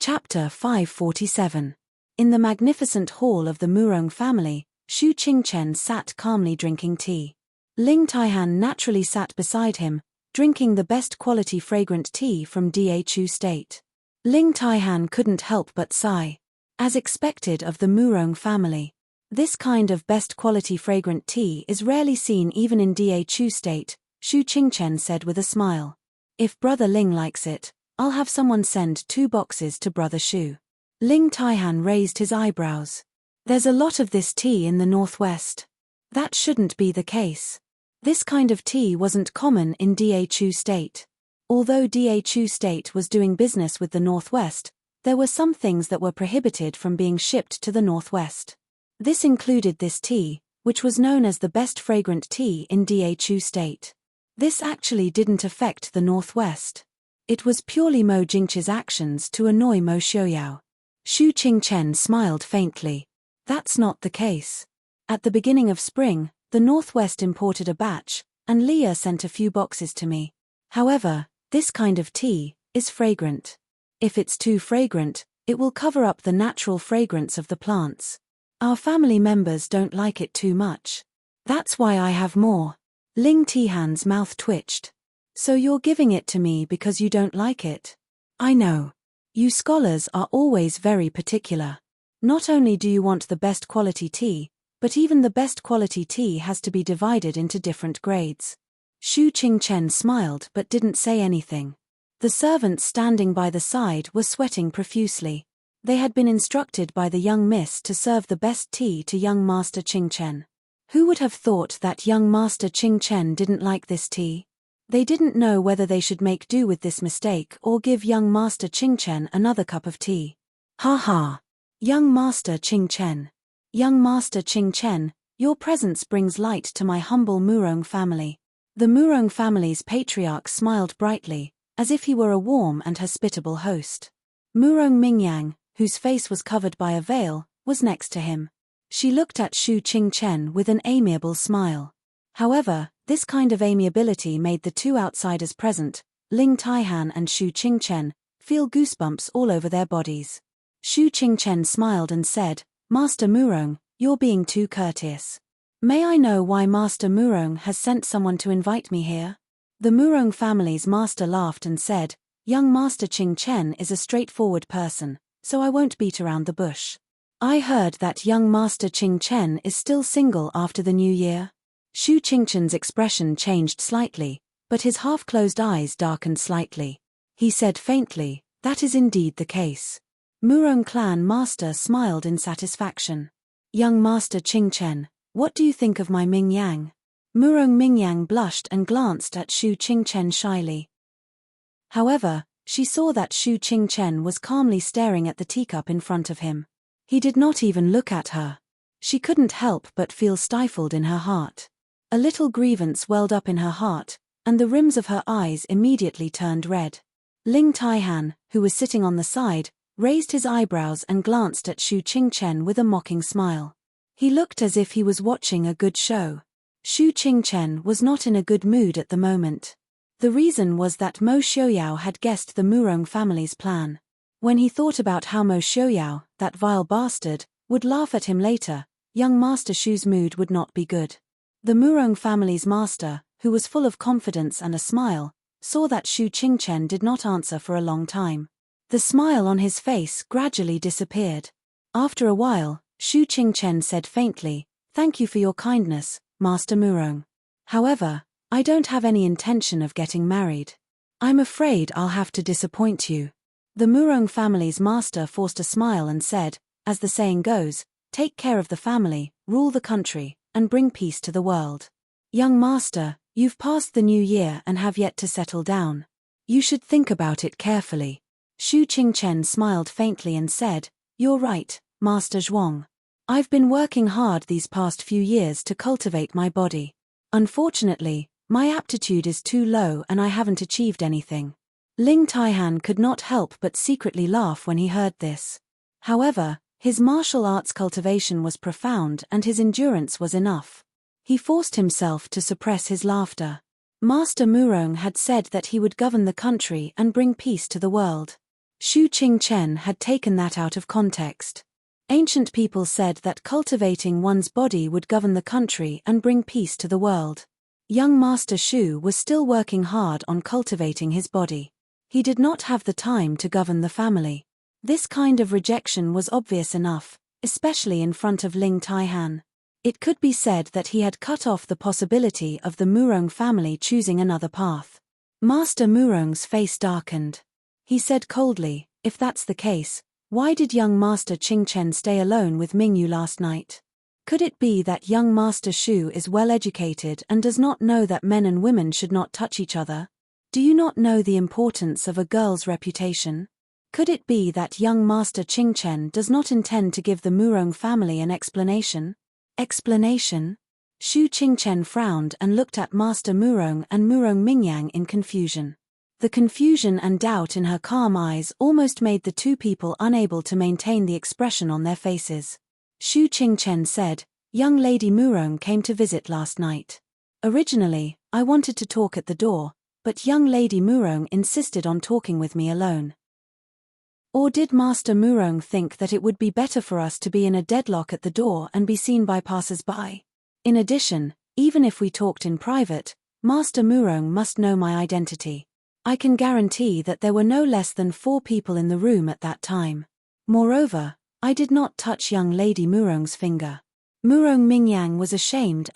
Chapter 547. In the magnificent hall of the Murong family, Shu Qingchen sat calmly drinking tea. Ling Taihan naturally sat beside him, drinking the best quality fragrant tea from Dachu State. Ling Taihan couldn't help but sigh. As expected of the Murong family, this kind of best quality fragrant tea is rarely seen even in Dachu State, Shu Qingchen said with a smile. If Brother Ling likes it, I'll have someone send 2 boxes to Brother Shu. Ling Taihan raised his eyebrows. There's a lot of this tea in the northwest. That shouldn't be the case. This kind of tea wasn't common in Dachu State. Although Dachu State was doing business with the northwest, there were some things that were prohibited from being shipped to the northwest. This included this tea, which was known as the best fragrant tea in Dachu State. This actually didn't affect the northwest. It was purely Mo Jingqi's actions to annoy Mo Xiaoyao. Shu Qingchen smiled faintly. That's not the case. At the beginning of spring, the Northwest imported a batch, and Leah sent a few boxes to me. However, this kind of tea is fragrant. If it's too fragrant, it will cover up the natural fragrance of the plants. Our family members don't like it too much. That's why I have more. Ling Tihan's mouth twitched. So you're giving it to me because you don't like it? I know. You scholars are always very particular. Not only do you want the best quality tea, but even the best quality tea has to be divided into different grades. Shu Qingchen smiled but didn't say anything. The servants standing by the side were sweating profusely. They had been instructed by the young miss to serve the best tea to young Master Qingchen. Who would have thought that young Master Qingchen didn't like this tea? They didn't know whether they should make do with this mistake or give young Master Qingchen another cup of tea. Ha ha! Young Master Qingchen. Young Master Qingchen, your presence brings light to my humble Murong family. The Murong family's patriarch smiled brightly, as if he were a warm and hospitable host. Murong Mingyang, whose face was covered by a veil, was next to him. She looked at Shu Qingchen with an amiable smile. However, this kind of amiability made the 2 outsiders present, Ling Taihan and Shu Qingchen, feel goosebumps all over their bodies. Shu Qingchen smiled and said, Master Murong, you're being too courteous. May I know why Master Murong has sent someone to invite me here? The Murong family's master laughed and said, Young Master Qingchen is a straightforward person, so I won't beat around the bush. I heard that young Master Qingchen is still single after the new year. Shu Qingchen's expression changed slightly, but his half-closed eyes darkened slightly. He said faintly, that is indeed the case. Murong clan master smiled in satisfaction. Young Master Qingchen, what do you think of my Ming Yang? Murong Mingyang blushed and glanced at Shu Qingchen shyly. However, she saw that Shu Qingchen was calmly staring at the teacup in front of him. He did not even look at her. She couldn't help but feel stifled in her heart. A little grievance welled up in her heart, and the rims of her eyes immediately turned red. Ling Taihan, who was sitting on the side, raised his eyebrows and glanced at Shu Qingchen with a mocking smile. He looked as if he was watching a good show. Shu Qingchen was not in a good mood at the moment. The reason was that Mo Xiaoyao had guessed the Murong family's plan. When he thought about how Mo Xiaoyao, that vile bastard, would laugh at him later, young Master Shu's mood would not be good. The Murong family's master, who was full of confidence and a smile, saw that Shu Qingchen did not answer for a long time. The smile on his face gradually disappeared. After a while, Shu Qingchen said faintly, Thank you for your kindness, Master Murong. However, I don't have any intention of getting married. I'm afraid I'll have to disappoint you. The Murong family's master forced a smile and said, as the saying goes, take care of the family, rule the country, and bring peace to the world. Young master, you've passed the new year and have yet to settle down. You should think about it carefully. Shu Qingchen smiled faintly and said, You're right, Master Zhuang. I've been working hard these past few years to cultivate my body. Unfortunately, my aptitude is too low and I haven't achieved anything. Ling Taihan could not help but secretly laugh when he heard this. However, his martial arts cultivation was profound and his endurance was enough. He forced himself to suppress his laughter. Master Murong had said that he would govern the country and bring peace to the world. Shu Qingchen had taken that out of context. Ancient people said that cultivating one's body would govern the country and bring peace to the world. Young Master Shu was still working hard on cultivating his body. He did not have the time to govern the family. This kind of rejection was obvious enough, especially in front of Ling Taihan. It could be said that he had cut off the possibility of the Murong family choosing another path. Master Murong's face darkened. He said coldly, "If that's the case, why did young Master Qingchen stay alone with Mingyu last night? Could it be that young Master Shu is well educated and does not know that men and women should not touch each other? Do you not know the importance of a girl's reputation? Could it be that young Master Qingchen does not intend to give the Murong family an explanation?" Explanation? Shu Qingchen frowned and looked at Master Murong and Murong Mingyang in confusion. The confusion and doubt in her calm eyes almost made the two people unable to maintain the expression on their faces. Shu Qingchen said, "Young Lady Murong came to visit last night. Originally, I wanted to talk at the door, but young Lady Murong insisted on talking with me alone. Or did Master Murong think that it would be better for us to be in a deadlock at the door and be seen by passers-by? In addition, even if we talked in private, Master Murong must know my identity. I can guarantee that there were no less than 4 people in the room at that time. Moreover, I did not touch young Lady Murong's finger." Murong Mingyang was ashamed.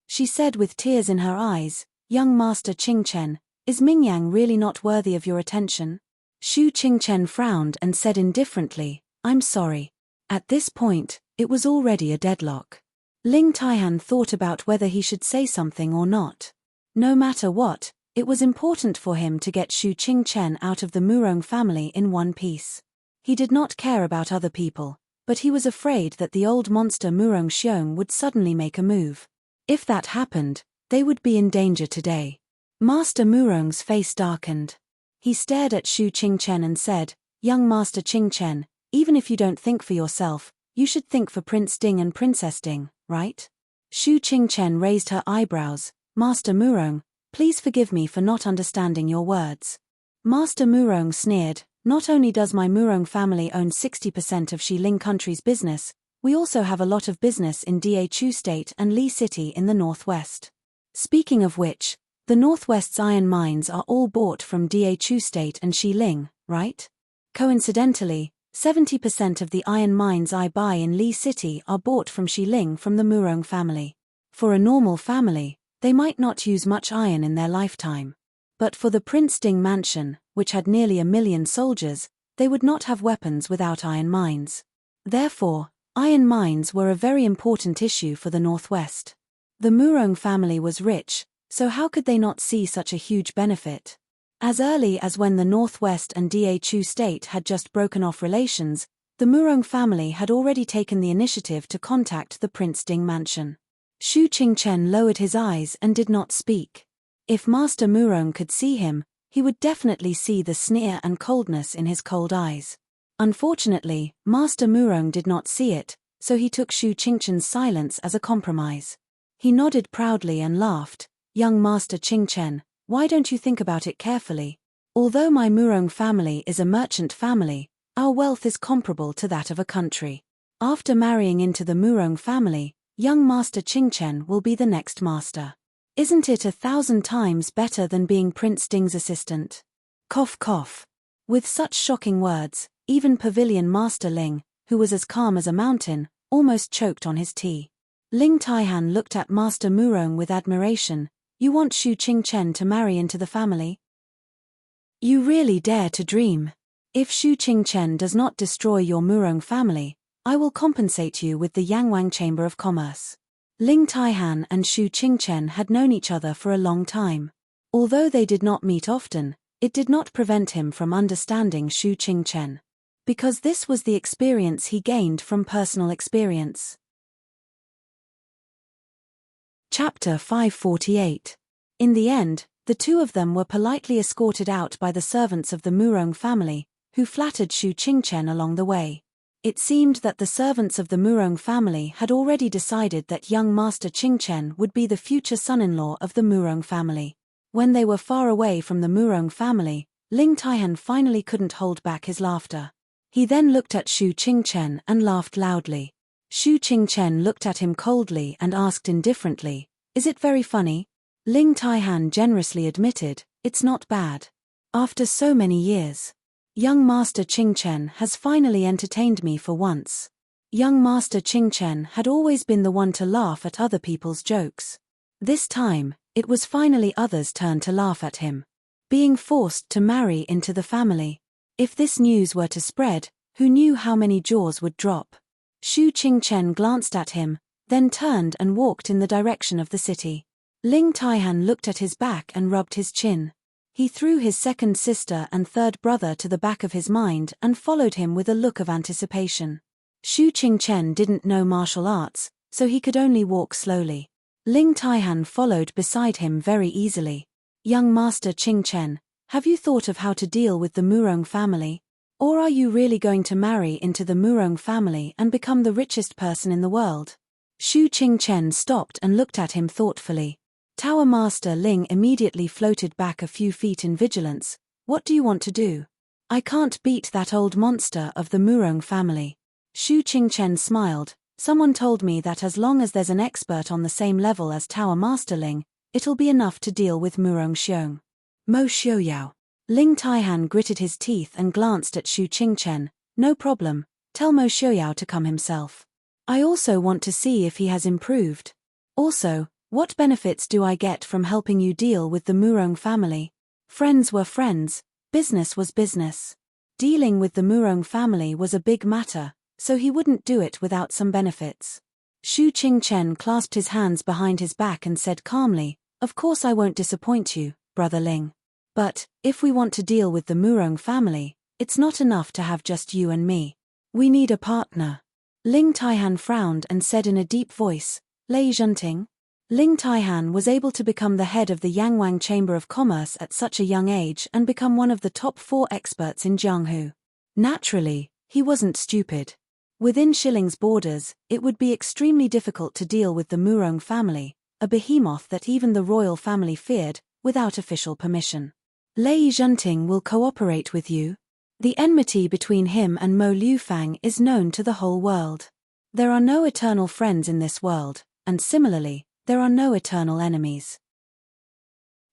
She said with tears in her eyes, "Young Master Qingchen, is Mingyang really not worthy of your attention?" Shu Qingchen frowned and said indifferently, "I'm sorry." At this point, it was already a deadlock. Ling Taihan thought about whether he should say something or not. No matter what, it was important for him to get Shu Qingchen out of the Murong family in one piece. He did not care about other people, but he was afraid that the old monster Murong Xiong would suddenly make a move. If that happened, they would be in danger today. Master Murong's face darkened. He stared at Shu Qingchen and said, "Young Master Qingchen, even if you don't think for yourself, you should think for Prince Ding and Princess Ding, right?" Shu Qingchen raised her eyebrows. "Master Murong, please forgive me for not understanding your words." Master Murong sneered, "Not only does my Murong family own 60% of Xiling country's business, we also have a lot of business in Dachu State and Li City in the northwest. Speaking of which, the Northwest's iron mines are all bought from Dachu State and Xiling, right? Coincidentally, 70% of the iron mines I buy in Li City are bought from Xiling from the Murong family. For a normal family, they might not use much iron in their lifetime. But for the Prince Ding mansion, which had nearly 1 million soldiers, they would not have weapons without iron mines. Therefore, iron mines were a very important issue for the Northwest. The Murong family was rich, so how could they not see such a huge benefit? As early as when the Northwest and Dachu State had just broken off relations, the Murong family had already taken the initiative to contact the Prince Ding mansion. Shu Qingchen lowered his eyes and did not speak. If Master Murong could see him, he would definitely see the sneer and coldness in his cold eyes. Unfortunately, Master Murong did not see it, so he took Shu Qingchen's silence as a compromise. He nodded proudly and laughed. "Young Master Qingchen, why don't you think about it carefully? Although my Murong family is a merchant family, our wealth is comparable to that of a country. After marrying into the Murong family, young Master Qingchen will be the next master. Isn't it 1,000 times better than being Prince Ding's assistant?" Cough cough. With such shocking words, even Pavilion Master Ling, who was as calm as a mountain, almost choked on his tea. Ling Taihan looked at Master Murong with admiration. "You want Shu Qingchen to marry into the family? You really dare to dream. If Shu Qingchen does not destroy your Murong family, I will compensate you with the Yangwang Chamber of Commerce." Ling Taihan and Shu Qingchen had known each other for a long time. Although they did not meet often, it did not prevent him from understanding Shu Qingchen. Because this was the experience he gained from personal experience. Chapter 548. In the end, the two of them were politely escorted out by the servants of the Murong family, who flattered Shu Qingchen along the way. It seemed that the servants of the Murong family had already decided that young Master Qingchen would be the future son-in-law of the Murong family. When they were far away from the Murong family, Ling Taihan finally couldn't hold back his laughter. He then looked at Xu Qingchen and laughed loudly. Xu Qingchen looked at him coldly and asked indifferently, "Is it very funny?" Ling Taihan generously admitted, "It's not bad. After so many years, young Master Qingchen has finally entertained me for once." Young Master Qingchen had always been the one to laugh at other people's jokes. This time, it was finally others' turn to laugh at him. Being forced to marry into the family. If this news were to spread, who knew how many jaws would drop? Xu Qingchen glanced at him, then turned and walked in the direction of the city. Ling Taihan looked at his back and rubbed his chin. He threw his second sister and third brother to the back of his mind and followed him with a look of anticipation. Xu Qingchen didn't know martial arts, so he could only walk slowly. Ling Taihan followed beside him very easily. "Young Master Qingchen, have you thought of how to deal with the Murong family? Or are you really going to marry into the Murong family and become the richest person in the world?" Xu Qingchen stopped and looked at him thoughtfully. Tower Master Ling immediately floated back a few feet in vigilance. "What do you want to do?" "I can't beat that old monster of the Murong family." Xu Qingchen smiled. "Someone told me that as long as there's an expert on the same level as Tower Master Ling, it'll be enough to deal with Murong Xiong." "Mo Xiuyao." Ling Taihan gritted his teeth and glanced at Xu Qingchen. "No problem, tell Mo Xiuyao to come himself. I also want to see if he has improved. Also, what benefits do I get from helping you deal with the Murong family?" Friends were friends, business was business. Dealing with the Murong family was a big matter, so he wouldn't do it without some benefits. Xu Qingchen clasped his hands behind his back and said calmly, "Of course I won't disappoint you, Brother Ling. But, if we want to deal with the Murong family, it's not enough to have just you and me. We need a partner." Ling Taihan frowned and said in a deep voice, "Lei Zhenting?" Ling Taihan was able to become the head of the Yangwang Chamber of Commerce at such a young age and become one of the top 4 experts in Jianghu. Naturally, he wasn't stupid. Within Shilling's borders, it would be extremely difficult to deal with the Murong family, a behemoth that even the royal family feared, without official permission. "Lei Zhenting will cooperate with you." The enmity between him and Mo Liufang is known to the whole world. There are no eternal friends in this world, and similarly, there are no eternal enemies.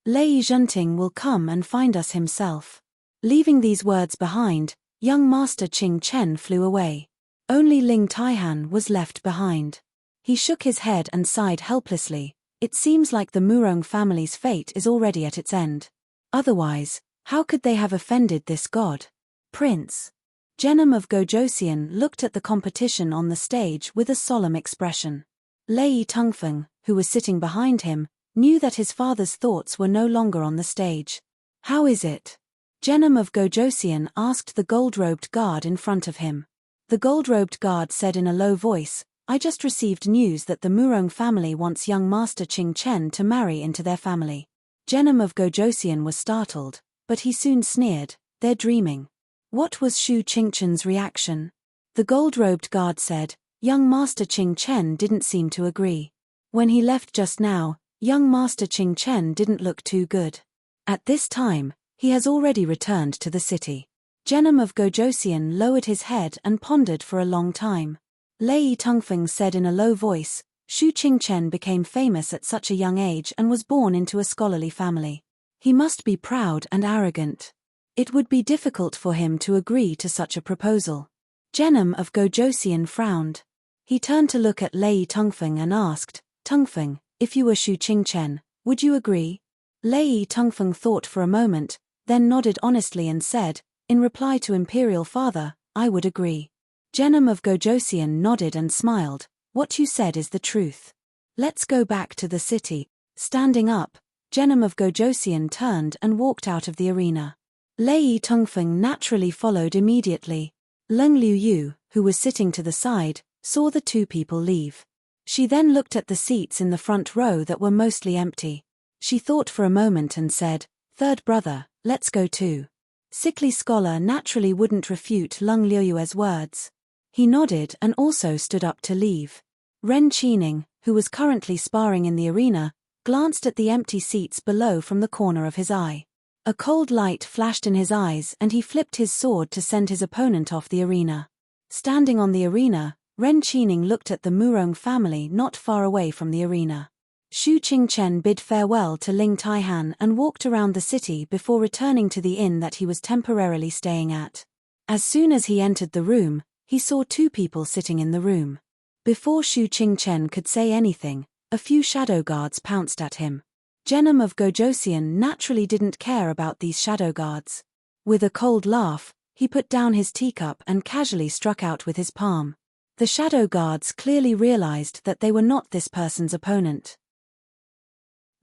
"Lei Zhenting will come and find us himself." Leaving these words behind, young Master Qingchen flew away. Only Ling Taihan was left behind. He shook his head and sighed helplessly. It seems like the Murong family's fate is already at its end. Otherwise, how could they have offended this god? Prince Genom of Gojosian looked at the competition on the stage with a solemn expression. Lei Tongfeng, who was sitting behind him, knew that his father's thoughts were no longer on the stage. "How is it?" Genom of Gojosian asked the gold-robed guard in front of him. The gold-robed guard said in a low voice, "I just received news that the Murong family wants young Master Qingchen to marry into their family." Genom of Gojosian was startled, but he soon sneered, "They're dreaming." What was Xu Qingchen's reaction? The gold-robed guard said, "Young Master Qingchen didn't seem to agree. When he left just now, young Master Qingchen didn't look too good. At this time, he has already returned to the city." Genom of Gojosian lowered his head and pondered for a long time. Lei Tongfeng said in a low voice, "Xu Qingchen became famous at such a young age and was born into a scholarly family. He must be proud and arrogant. It would be difficult for him to agree to such a proposal." Genom of Gojosian frowned. He turned to look at Lei Tongfeng and asked, "Tongfeng, if you were Xu Qingchen, would you agree?" Lei Tongfeng thought for a moment, then nodded honestly and said, "In reply to Imperial Father, I would agree." Genom of Gojosian nodded and smiled, "What you said is the truth. Let's go back to the city." Standing up, Genom of Gojosian turned and walked out of the arena. Lei Tongfeng naturally followed immediately. Leng Liuyu, who was sitting to the side, saw the two people leave. She then looked at the seats in the front row that were mostly empty. She thought for a moment and said, "Third brother, let's go too." Sickly Scholar naturally wouldn't refute Leng Liuyu's words. He nodded and also stood up to leave. Ren Qining, who was currently sparring in the arena, glanced at the empty seats below from the corner of his eye. A cold light flashed in his eyes and he flipped his sword to send his opponent off the arena. Standing on the arena, Ren Qining looked at the Murong family not far away from the arena. Xu Qingchen bid farewell to Ling Taihan and walked around the city before returning to the inn that he was temporarily staying at. As soon as he entered the room, he saw two people sitting in the room. Before Xu Qingchen could say anything, a few shadow guards pounced at him. Genom of Gojosian naturally didn't care about these shadow guards. With a cold laugh, he put down his teacup and casually struck out with his palm. The shadow guards clearly realized that they were not this person's opponent.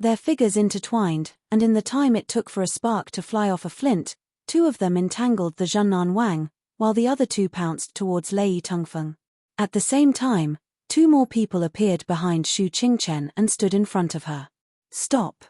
Their figures intertwined, and in the time it took for a spark to fly off a flint, two of them entangled the Zhunnan Wang, while the other two pounced towards Lei Tongfeng. At the same time, two more people appeared behind Xu Qingchen and stood in front of her. Stop!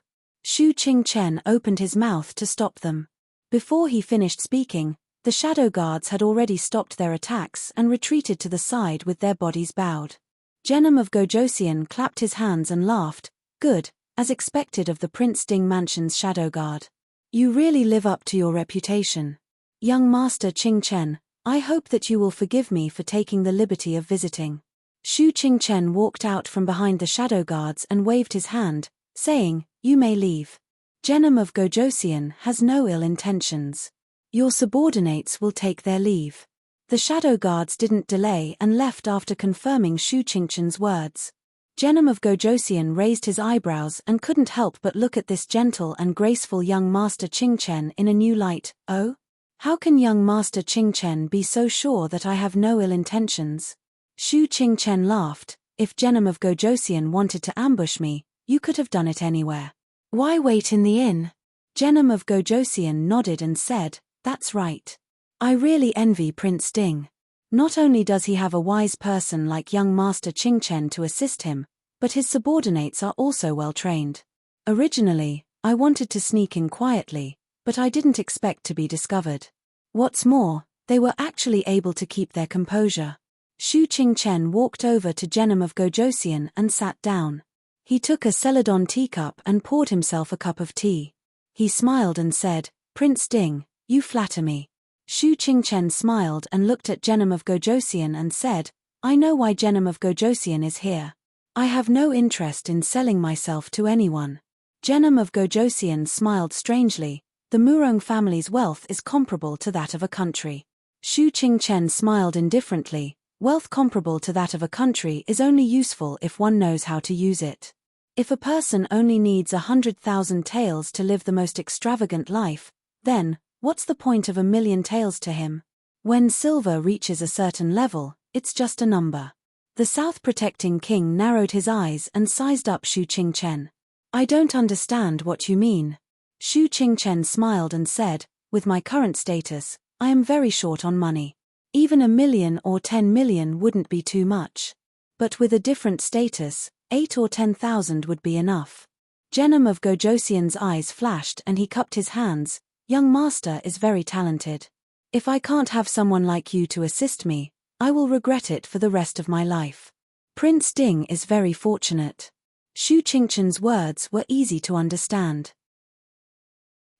Xu Qingchen opened his mouth to stop them. Before he finished speaking, the shadow guards had already stopped their attacks and retreated to the side with their bodies bowed. Genom of Gojosian clapped his hands and laughed. Good, as expected of the Prince Ding Mansion's shadow guard. You really live up to your reputation. Young Master Qingchen, I hope that you will forgive me for taking the liberty of visiting. Xu Qingchen walked out from behind the shadow guards and waved his hand, saying, You may leave. Genom of Gojosian has no ill intentions. Your subordinates will take their leave. The shadow guards didn't delay and left after confirming Xu Qingchen's words. Genom of Gojosian raised his eyebrows and couldn't help but look at this gentle and graceful young Master Qingchen in a new light. Oh? How can young Master Qingchen be so sure that I have no ill intentions? Xu Qingchen laughed. If Genom of Gojosian wanted to ambush me, you could have done it anywhere. Why wait in the inn? Genom of Gojosian nodded and said, That's right. I really envy Prince Ding. Not only does he have a wise person like young Master Qingchen to assist him, but his subordinates are also well trained. Originally, I wanted to sneak in quietly, but I didn't expect to be discovered. What's more, they were actually able to keep their composure. Xu Qingchen walked over to Genom of Gojosian and sat down. He took a celadon teacup and poured himself a cup of tea. He smiled and said, Prince Ding, you flatter me. Xu Qingchen smiled and looked at Genom of Gojosian and said, I know why Genom of Gojosian is here. I have no interest in selling myself to anyone. Genom of Gojosian smiled strangely. The Murong family's wealth is comparable to that of a country. Xu Qingchen smiled indifferently. Wealth comparable to that of a country is only useful if one knows how to use it. If a person only needs 100,000 taels to live the most extravagant life, then, what's the point of 1,000,000 taels to him? When silver reaches a certain level, it's just a number. The South Protecting King narrowed his eyes and sized up Xu Qingchen. I don't understand what you mean. Xu Qingchen smiled and said, With my current status, I am very short on money. Even 1,000,000 or 10,000,000 wouldn't be too much. But with a different status, 8 or 10,000 would be enough. Genom of Gojosian's eyes flashed and he cupped his hands. Young master is very talented. If I can't have someone like you to assist me, I will regret it for the rest of my life. Prince Ding is very fortunate. Xu Qingchen's words were easy to understand.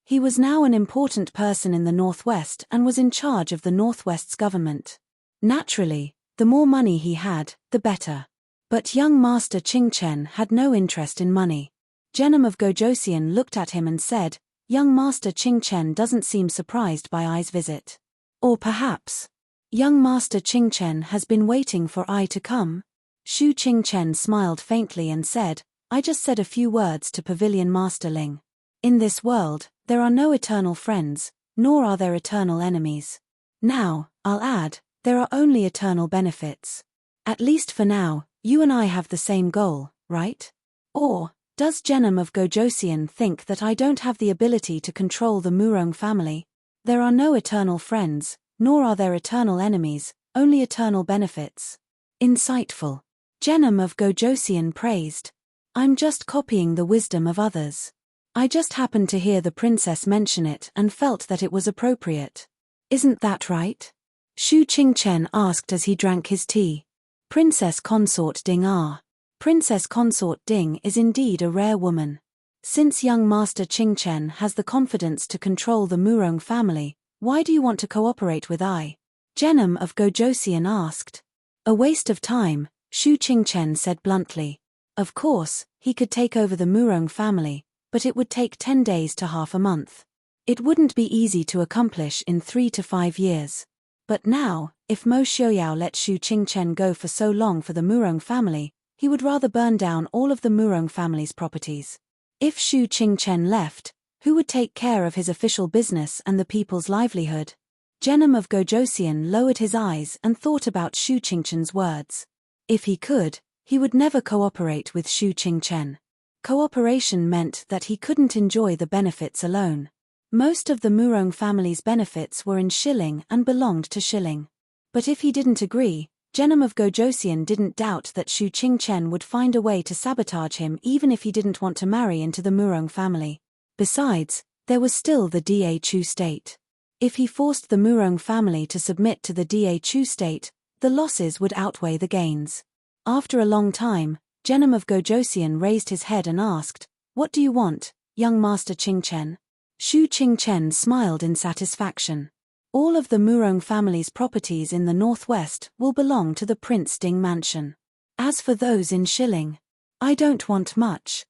He was now an important person in the Northwest and was in charge of the Northwest's government. Naturally, the more money he had, the better. But young Master Qingchen had no interest in money. Genom of Gojosian looked at him and said, Young Master Qingchen doesn't seem surprised by I's visit. Or perhaps, young Master Qingchen has been waiting for I to come? Xu Qingchen smiled faintly and said, I just said a few words to Pavilion Master Ling. In this world, there are no eternal friends, nor are there eternal enemies. Now, I'll add, there are only eternal benefits. At least for now, you and I have the same goal, right? Or, does Genom of Gojosian think that I don't have the ability to control the Murong family? There are no eternal friends, nor are there eternal enemies, only eternal benefits. Insightful. Genom of Gojosian praised. I'm just copying the wisdom of others. I just happened to hear the princess mention it and felt that it was appropriate. Isn't that right? Xu Qingchen asked as he drank his tea. Princess Consort Ding ah. Princess Consort Ding is indeed a rare woman. Since young Master Qing Chen has the confidence to control the Murong family, why do you want to cooperate with I? Genom of Gojosian asked. A waste of time, Shu Qingchen said bluntly. Of course, he could take over the Murong family, but it would take 10 days to half a month. It wouldn't be easy to accomplish in 3 to 5 years. But now, if Mo Xiaoyao let Shu Qingchen go for so long for the Murong family, he would rather burn down all of the Murong family's properties. If Shu Qingchen left, who would take care of his official business and the people's livelihood? Genom of Gojosian lowered his eyes and thought about Shu Qingchen's words. If he could, he would never cooperate with Shu Qingchen. Cooperation meant that he couldn't enjoy the benefits alone. Most of the Murong family's benefits were in Shilling and belonged to Shilling. But if he didn't agree, Genom of Gojosian didn't doubt that Shu Qingchen would find a way to sabotage him even if he didn't want to marry into the Murong family. Besides, there was still the Da Chu state. If he forced the Murong family to submit to the Da Chu state, the losses would outweigh the gains. After a long time, Genom of Gojosian raised his head and asked, "What do you want, young Master Qingchen?" Shu Qingchen smiled in satisfaction. All of the Murong family's properties in the northwest will belong to the Prince Ding mansion. As for those in Shilling, I don't want much.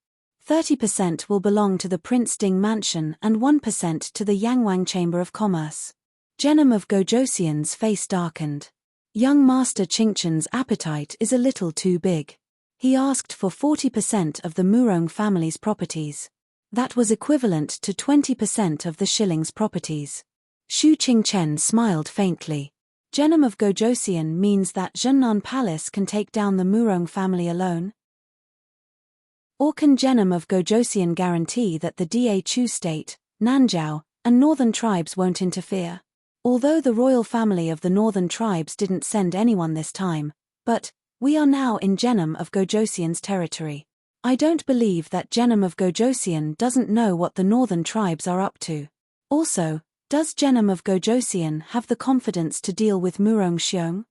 30% will belong to the Prince Ding mansion and 1% to the Yangwang Chamber of Commerce. Genom of Gojosian's face darkened. Young Master Qingchen's appetite is a little too big. He asked for 40% of the Murong family's properties. That was equivalent to 20% of the Shilling's properties. Shu Qingchen smiled faintly. Genom of Gojosian means that Zhennan Palace can take down the Murong family alone? Or can Genom of Gojosian guarantee that the Da Chu state, Nanzhao, and northern tribes won't interfere? Although the royal family of the northern tribes didn't send anyone this time, but we are now in Genom of Gojosian's territory. I don't believe that Genom of Gojosian doesn't know what the northern tribes are up to. Also, does Genom of Gojosian have the confidence to deal with Murong Xiong?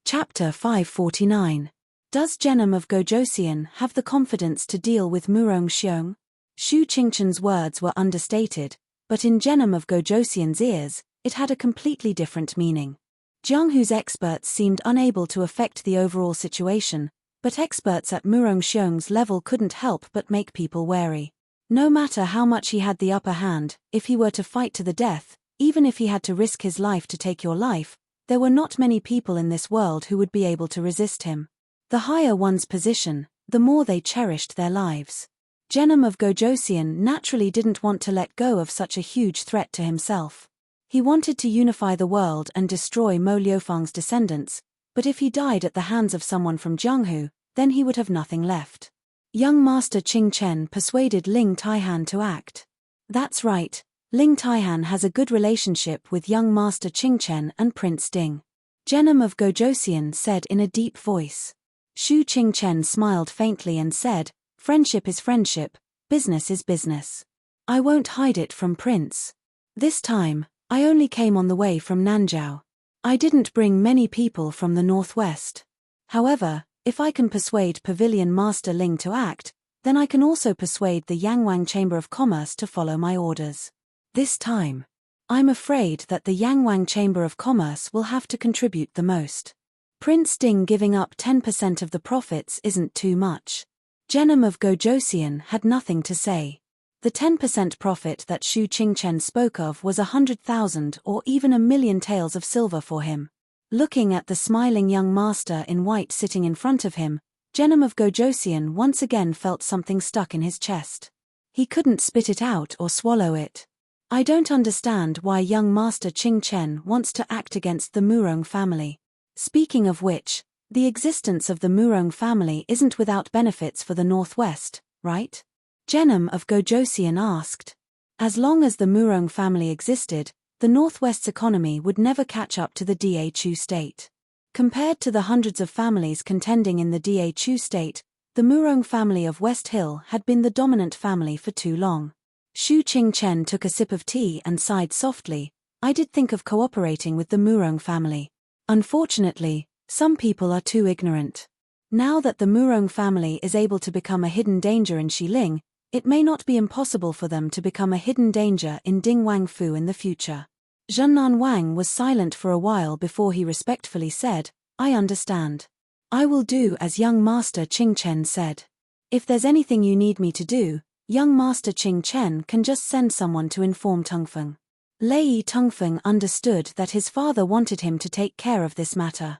Chapter 549. Does Genom of Gojosian have the confidence to deal with Murong Xiong? Shu Qingchen's words were understated, but in Genom of Gojosian's ears, it had a completely different meaning. Jiang Hu's experts seemed unable to affect the overall situation, but experts at Murong Xiong's level couldn't help but make people wary. No matter how much he had the upper hand, if he were to fight to the death, even if he had to risk his life to take your life, there were not many people in this world who would be able to resist him. The higher one's position, the more they cherished their lives. Genom of Gojosian naturally didn't want to let go of such a huge threat to himself. He wanted to unify the world and destroy Mo Liufang's descendants, but if he died at the hands of someone from Jianghu, then he would have nothing left. Young Master Qingchen persuaded Ling Taihan to act. That's right, Ling Taihan has a good relationship with young Master Qingchen and Prince Ding. Genom of Gojosian said in a deep voice. Shu Qingchen smiled faintly and said, "Friendship is friendship, business is business. I won't hide it from Prince. This time, I only came on the way from Nanzhao. I didn't bring many people from the northwest. However, if I can persuade Pavilion Master Ling to act, then I can also persuade the Yangwang Chamber of Commerce to follow my orders. This time, I'm afraid that the Yangwang Chamber of Commerce will have to contribute the most. Prince Ding giving up 10% of the profits isn't too much." Genom of Gojosian had nothing to say. The 10% profit that Shu Qingchen spoke of was 100,000 or even 1,000,000 taels of silver for him. Looking at the smiling young master in white sitting in front of him, Genom of Gojosian once again felt something stuck in his chest. He couldn't spit it out or swallow it. I don't understand why young Master Qingchen wants to act against the Murong family. Speaking of which, the existence of the Murong family isn't without benefits for the Northwest, right? Genom of Gojosian asked. As long as the Murong family existed, the Northwest's economy would never catch up to the Da Chu state. Compared to the hundreds of families contending in the Da Chu state, the Murong family of West Hill had been the dominant family for too long. Shu Qingchen took a sip of tea and sighed softly. I did think of cooperating with the Murong family. Unfortunately, some people are too ignorant. Now that the Murong family is able to become a hidden danger in Xiling, it may not be impossible for them to become a hidden danger in Ding Wangfu in the future. Zhennan Wang was silent for a while before he respectfully said, I understand. I will do as young Master Qing Chen said. If there's anything you need me to do, young Master Qing Chen can just send someone to inform Tungfeng. Lei Tungfeng understood that his father wanted him to take care of this matter.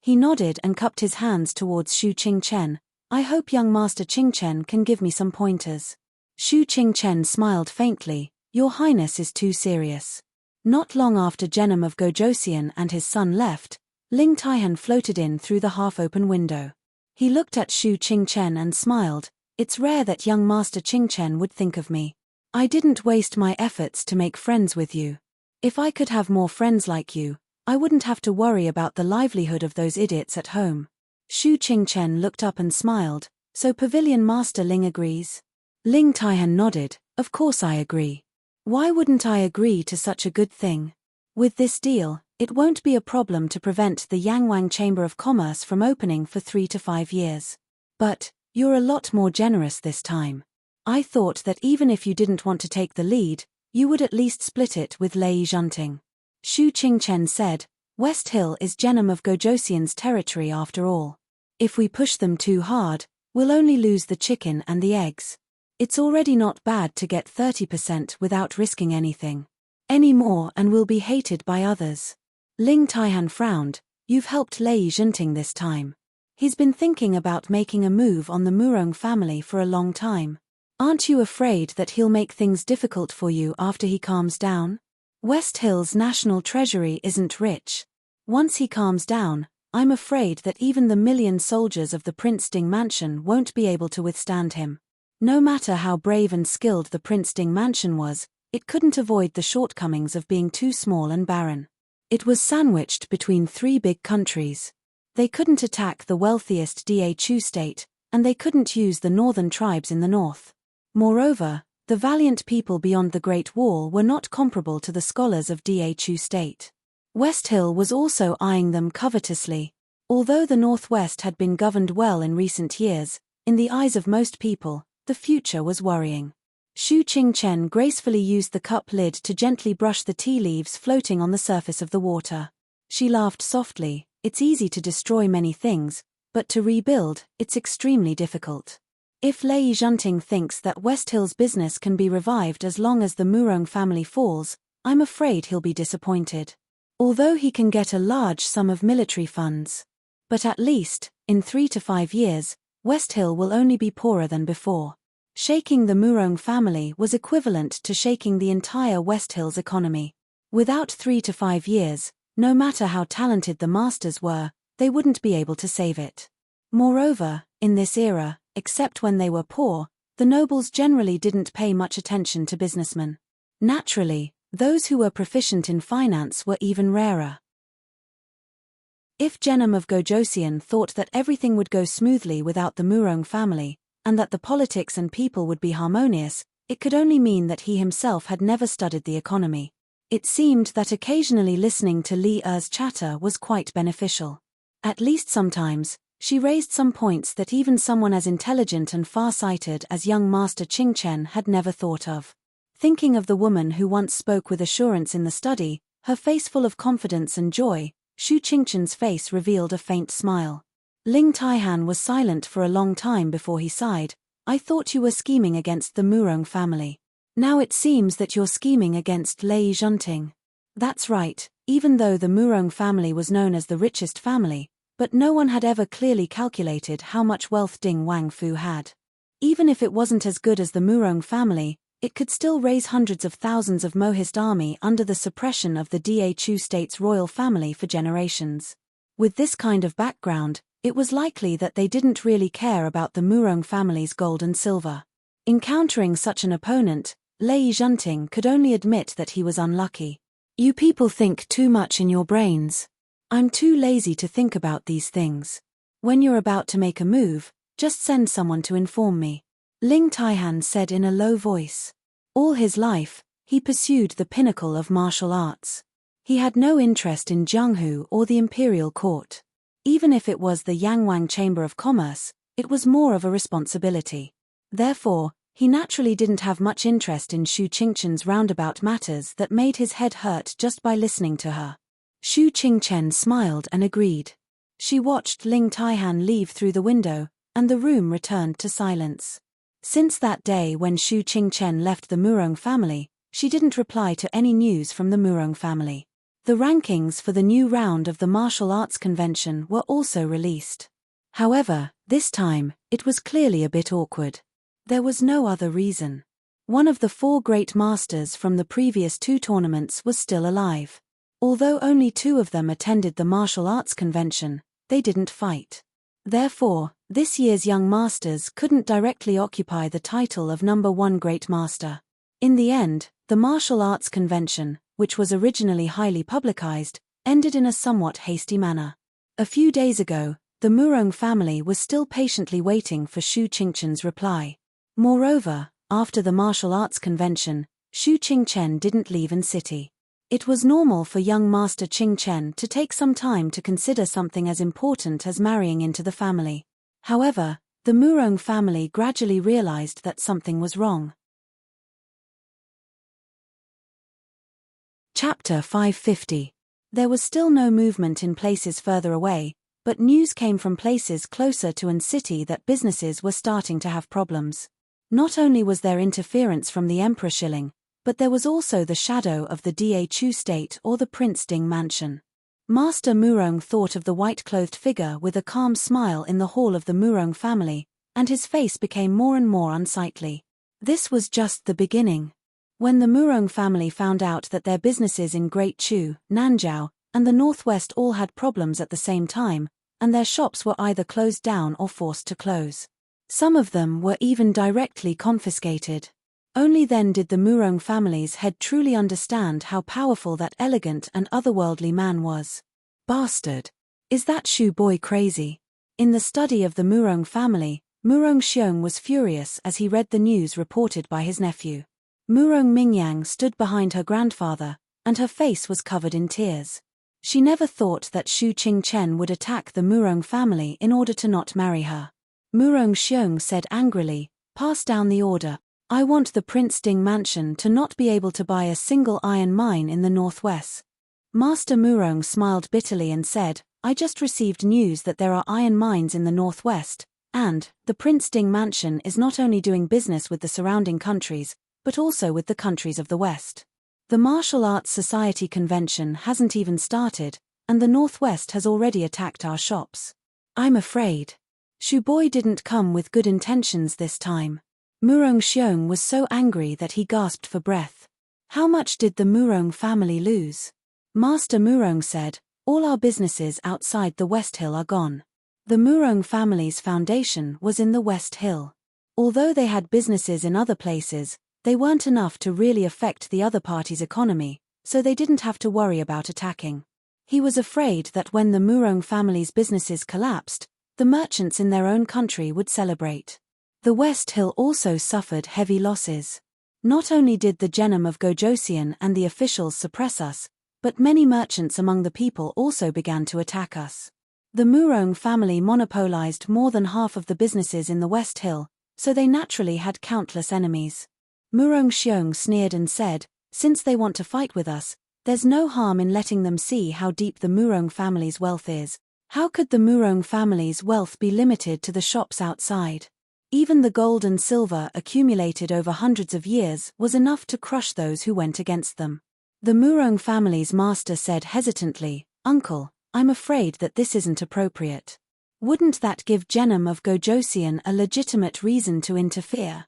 He nodded and cupped his hands towards Shu Qingchen. I hope young Master Qingchen can give me some pointers. Shu Qingchen smiled faintly. Your Highness is too serious. Not long after Genom of Gojosian and his son left, Ling Taihan floated in through the half-open window. He looked at Shu Qingchen and smiled. It's rare that young Master Qingchen would think of me. I didn't waste my efforts to make friends with you. If I could have more friends like you, I wouldn't have to worry about the livelihood of those idiots at home. Shu Qingchen looked up and smiled. So Pavilion Master Ling agrees? Ling Taihan nodded. Of course I agree. Why wouldn't I agree to such a good thing? With this deal, it won't be a problem to prevent the Yangwang Chamber of Commerce from opening for 3 to 5 years. But, you're a lot more generous this time. I thought that even if you didn't want to take the lead, you would at least split it with Lei Zhenting. Shu Qingchen said, West Hill is Genom of Gojosian's territory after all. If we push them too hard, we'll only lose the chicken and the eggs. It's already not bad to get 30% without risking anything. Any more and we'll be hated by others. Ling Taihan frowned. You've helped Lei Zhenting this time. He's been thinking about making a move on the Murong family for a long time. Aren't you afraid that he'll make things difficult for you after he calms down? West Hill's national treasury isn't rich. Once he calms down, I'm afraid that even the million soldiers of the Prince Ding Mansion won't be able to withstand him. No matter how brave and skilled the Prince Ding Mansion was, it couldn't avoid the shortcomings of being too small and barren. It was sandwiched between 3 big countries. They couldn't attack the wealthiest Da Chu state, and they couldn't use the northern tribes in the north. Moreover, the valiant people beyond the Great Wall were not comparable to the scholars of Da Chu state. West Hill was also eyeing them covetously. Although the Northwest had been governed well in recent years, in the eyes of most people, the future was worrying. Shu Qingchen gracefully used the cup lid to gently brush the tea leaves floating on the surface of the water. She laughed softly. It's easy to destroy many things, but to rebuild, it's extremely difficult. If Lei Zhenting thinks that West Hill's business can be revived as long as the Murong family falls, I'm afraid he'll be disappointed. Although he can get a large sum of military funds. But at least, in 3 to 5 years, West Hill will only be poorer than before. Shaking the Murong family was equivalent to shaking the entire West Hill's economy. Without 3 to 5 years, no matter how talented the masters were, they wouldn't be able to save it. Moreover, in this era, except when they were poor, the nobles generally didn't pay much attention to businessmen. Naturally, those who were proficient in finance were even rarer. If Genom of Gojosian thought that everything would go smoothly without the Murong family, and that the politics and people would be harmonious, it could only mean that he himself had never studied the economy. It seemed that occasionally listening to Li Er's chatter was quite beneficial. At least sometimes, she raised some points that even someone as intelligent and far-sighted as young Master Qingchen had never thought of. Thinking of the woman who once spoke with assurance in the study, her face full of confidence and joy, Shu Qingchen's face revealed a faint smile. Ling Taihan was silent for a long time before he sighed. I thought you were scheming against the Murong family. Now it seems that you're scheming against Lei Zhenting. That's right, even though the Murong family was known as the richest family, but no one had ever clearly calculated how much wealth Ding Wangfu had. Even if it wasn't as good as the Murong family, it could still raise hundreds of thousands of Mohist army under the suppression of the Da Chu state's royal family for generations. With this kind of background, it was likely that they didn't really care about the Murong family's gold and silver. Encountering such an opponent, Lei Zhenting could only admit that he was unlucky. You people think too much in your brains. I'm too lazy to think about these things. When you're about to make a move, just send someone to inform me. Ling Taihan said in a low voice. All his life, he pursued the pinnacle of martial arts. He had no interest in Jianghu or the imperial court. Even if it was the Yangwang Chamber of Commerce, it was more of a responsibility. Therefore, he naturally didn't have much interest in Shu Qingchen's roundabout matters that made his head hurt just by listening to her. Shu Qingchen smiled and agreed. She watched Ling Taihan leave through the window, and the room returned to silence. Since that day when Shu Qingchen left the Murong family, she didn't reply to any news from the Murong family. The rankings for the new round of the martial arts convention were also released. However, this time, it was clearly a bit awkward. There was no other reason. One of the 4 great masters from the previous 2 tournaments was still alive. Although only 2 of them attended the martial arts convention, they didn't fight. Therefore, this year's young masters couldn't directly occupy the title of number 1 great master. In the end, the martial arts convention, which was originally highly publicized, ended in a somewhat hasty manner. A few days ago, the Murong family was still patiently waiting for Shu Qingchen's reply. Moreover, after the martial arts convention, Shu Qingchen didn't leave in city. It was normal for young Master Qingchen to take some time to consider something as important as marrying into the family. However, the Murong family gradually realized that something was wrong. Chapter 550. There was still no movement in places further away, but news came from places closer to an city that businesses were starting to have problems. Not only was there interference from the Emperor Shilling, but there was also the shadow of the Da Chu state or the Prince Ding mansion. Master Murong thought of the white-clothed figure with a calm smile in the hall of the Murong family, and his face became more and more unsightly. This was just the beginning. When the Murong family found out that their businesses in Great Chu, Nanzhou, and the Northwest all had problems at the same time, and their shops were either closed down or forced to close. Some of them were even directly confiscated. Only then did the Murong family's head truly understand how powerful that elegant and otherworldly man was. Bastard! Is that Shu boy crazy? In the study of the Murong family, Murong Xiong was furious as he read the news reported by his nephew. Murong Mingyang stood behind her grandfather, and her face was covered in tears. She never thought that Shu Qingchen would attack the Murong family in order to not marry her. Murong Xiong said angrily, "Pass down the order. I want the Prince Ding mansion to not be able to buy a single iron mine in the Northwest." Master Murong smiled bitterly and said, "I just received news that there are iron mines in the Northwest, and the Prince Ding mansion is not only doing business with the surrounding countries, but also with the countries of the West. The Martial Arts Society convention hasn't even started, and the Northwest has already attacked our shops. I'm afraid Shu boy didn't come with good intentions this time." Murong Xiong was so angry that he gasped for breath. How much did the Murong family lose? Master Murong said, "All our businesses outside the West Hill are gone." The Murong family's foundation was in the West Hill. Although they had businesses in other places, they weren't enough to really affect the other party's economy, so they didn't have to worry about attacking. He was afraid that when the Murong family's businesses collapsed, the merchants in their own country would celebrate. The West Hill also suffered heavy losses. Not only did the Genom of Gojosian and the officials suppress us, but many merchants among the people also began to attack us. The Murong family monopolized more than half of the businesses in the West Hill, so they naturally had countless enemies. Murong Xiong sneered and said, "Since they want to fight with us, there's no harm in letting them see how deep the Murong family's wealth is. How could the Murong family's wealth be limited to the shops outside? Even the gold and silver accumulated over hundreds of years was enough to crush those who went against them." The Murong family's master said hesitantly, "Uncle, I'm afraid that this isn't appropriate. Wouldn't that give Genom of Gojosian a legitimate reason to interfere?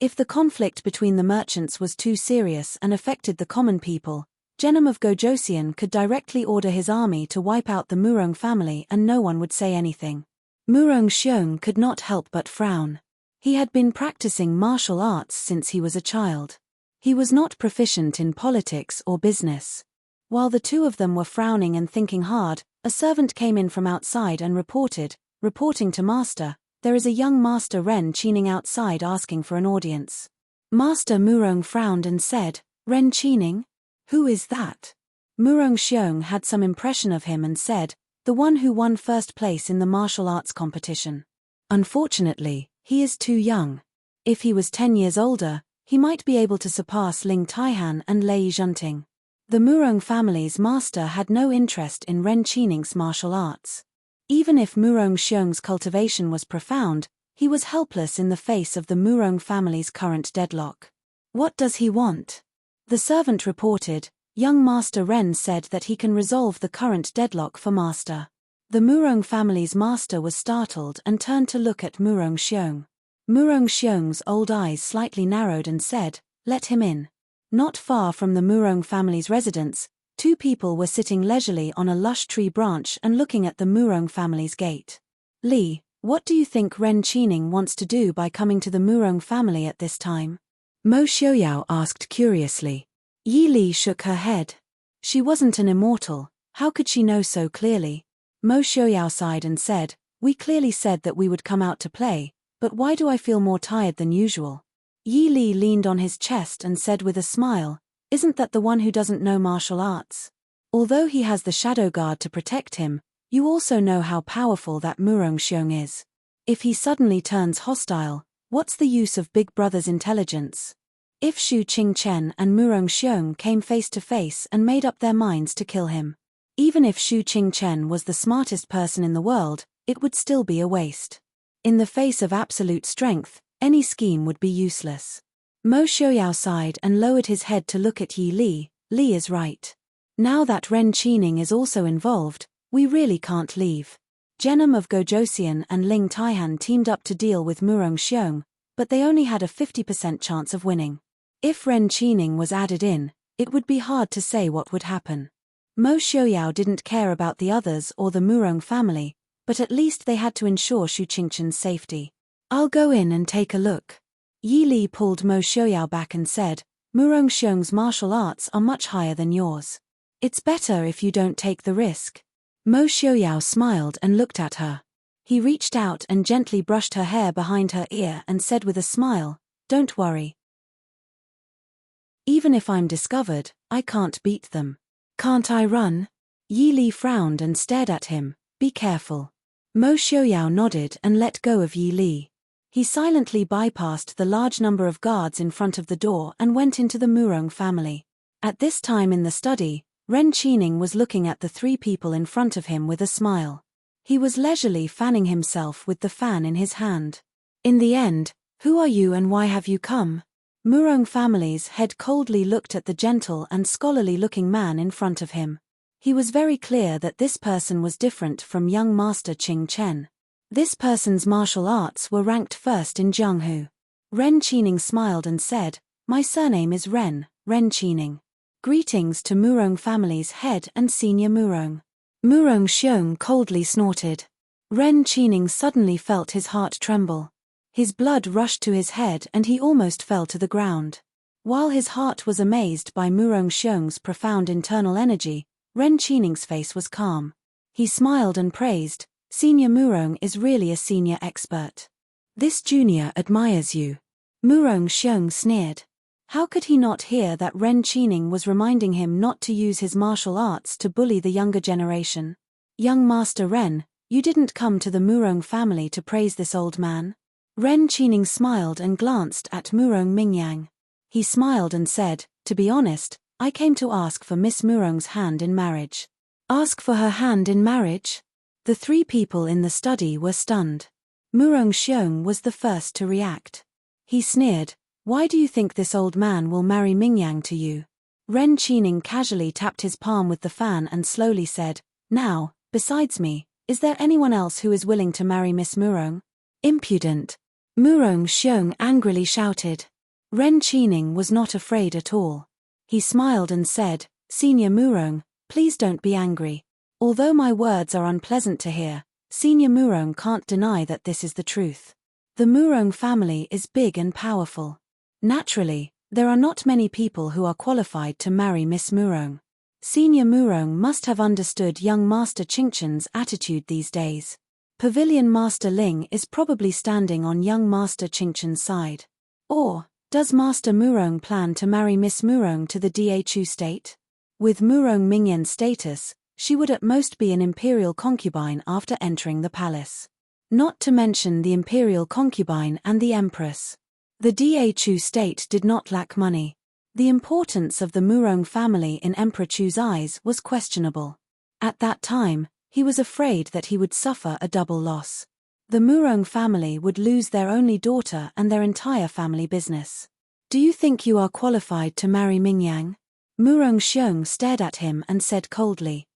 If the conflict between the merchants was too serious and affected the common people, Genom of Gojosian could directly order his army to wipe out the Murong family and no one would say anything." Murong Xiong could not help but frown. He had been practicing martial arts since he was a child. He was not proficient in politics or business. While the two of them were frowning and thinking hard, a servant came in from outside and reporting to Master, "There is a young Master Ren Qining outside asking for an audience." Master Murong frowned and said, "Ren Qining? Who is that?" Murong Xiong had some impression of him and said, the one who won first place in the martial arts competition. Unfortunately, he is too young. If he was 10 years older, he might be able to surpass Ling Taihan and Lei Junting. The Murong family's master had no interest in Ren Qining's martial arts. Even if Murong Xiong's cultivation was profound, he was helpless in the face of the Murong family's current deadlock. What does he want? The servant reported, young Master Ren said that he can resolve the current deadlock for Master. The Murong family's master was startled and turned to look at Murong Xiong. Murong Xiong's old eyes slightly narrowed and said, "Let him in." Not far from the Murong family's residence, two people were sitting leisurely on a lush tree branch and looking at the Murong family's gate. "Li, what do you think Ren Qining wants to do by coming to the Murong family at this time?" Mo Xiaoyao asked curiously. Yi Li shook her head. She wasn't an immortal, how could she know so clearly? Mo Xiaoyao sighed and said, "We clearly said that we would come out to play, but why do I feel more tired than usual?" Yi Li leaned on his chest and said with a smile, "Isn't that the one who doesn't know martial arts? Although he has the shadow guard to protect him, you also know how powerful that Murong Xiong is. If he suddenly turns hostile, what's the use of Big Brother's intelligence?" If Xu Qingchen and Murong Xiong came face to face and made up their minds to kill him, even if Xu Qingchen was the smartest person in the world, it would still be a waste. In the face of absolute strength, any scheme would be useless. Mo Xiaoyao sighed and lowered his head to look at Yi Li. Li is right. Now that Ren Qining is also involved, we really can't leave. Genom of Gojosian and Ling Taihan teamed up to deal with Murong Xiong, but they only had a 50% chance of winning. If Ren Qining was added in, it would be hard to say what would happen. Mo Xiaoyao didn't care about the others or the Murong family, but at least they had to ensure Xu Qingchen's safety. "I'll go in and take a look." Yi Li pulled Mo Xiaoyao back and said, "Murong Xiong's martial arts are much higher than yours. It's better if you don't take the risk." Mo Xiaoyao smiled and looked at her. He reached out and gently brushed her hair behind her ear and said with a smile, "Don't worry. Even if I'm discovered, I can't beat them." "Can't I run?" Yi Li frowned and stared at him. "Be careful." Mo Xiaoyao nodded and let go of Yi Li. He silently bypassed the large number of guards in front of the door and went into the Murong family. At this time in the study, Ren Qining was looking at the three people in front of him with a smile. He was leisurely fanning himself with the fan in his hand. In the end, "Who are you and why have you come?" Murong family's head coldly looked at the gentle and scholarly-looking man in front of him. He was very clear that this person was different from young Master Qing Chen. This person's martial arts were ranked first in Jianghu. Ren Qining smiled and said, "My surname is Ren, Ren Qining. Greetings to Murong family's head and senior Murong." Murong Xiong coldly snorted. Ren Qining suddenly felt his heart tremble. His blood rushed to his head and he almost fell to the ground. While his heart was amazed by Murong Xiong's profound internal energy, Ren Qining's face was calm. He smiled and praised, "Senior Murong is really a senior expert. This junior admires you." Murong Xiong sneered. How could he not hear that Ren Qining was reminding him not to use his martial arts to bully the younger generation? "Young Master Ren, you didn't come to the Murong family to praise this old man?" Ren Qining smiled and glanced at Murong Mingyang. He smiled and said, "To be honest, I came to ask for Miss Murong's hand in marriage." "Ask for her hand in marriage?" The three people in the study were stunned. Murong Xiong was the first to react. He sneered, "Why do you think this old man will marry Mingyang to you?" Ren Qining casually tapped his palm with the fan and slowly said, "Now, besides me, is there anyone else who is willing to marry Miss Murong?" "Impudent!" Murong Xiong angrily shouted. Ren Qining was not afraid at all. He smiled and said, "Senior Murong, please don't be angry. Although my words are unpleasant to hear, Senior Murong can't deny that this is the truth. The Murong family is big and powerful. Naturally, there are not many people who are qualified to marry Miss Murong. Senior Murong must have understood young Master Qingchen's attitude these days. Pavilion Master Ling is probably standing on young Master Qingchen's side. Or, does Master Murong plan to marry Miss Murong to the Dhu state? With Murong Mingyan's status, She would at most be an imperial concubine after entering the palace. Not to mention the imperial concubine and the empress. The Da Chu state did not lack money. The importance of the Murong family in Emperor Chu's eyes was questionable. At that time, he was afraid that he would suffer a double loss. The Murong family would lose their only daughter and their entire family business. Do you think you are qualified to marry Mingyang? Murong Xiong stared at him and said coldly.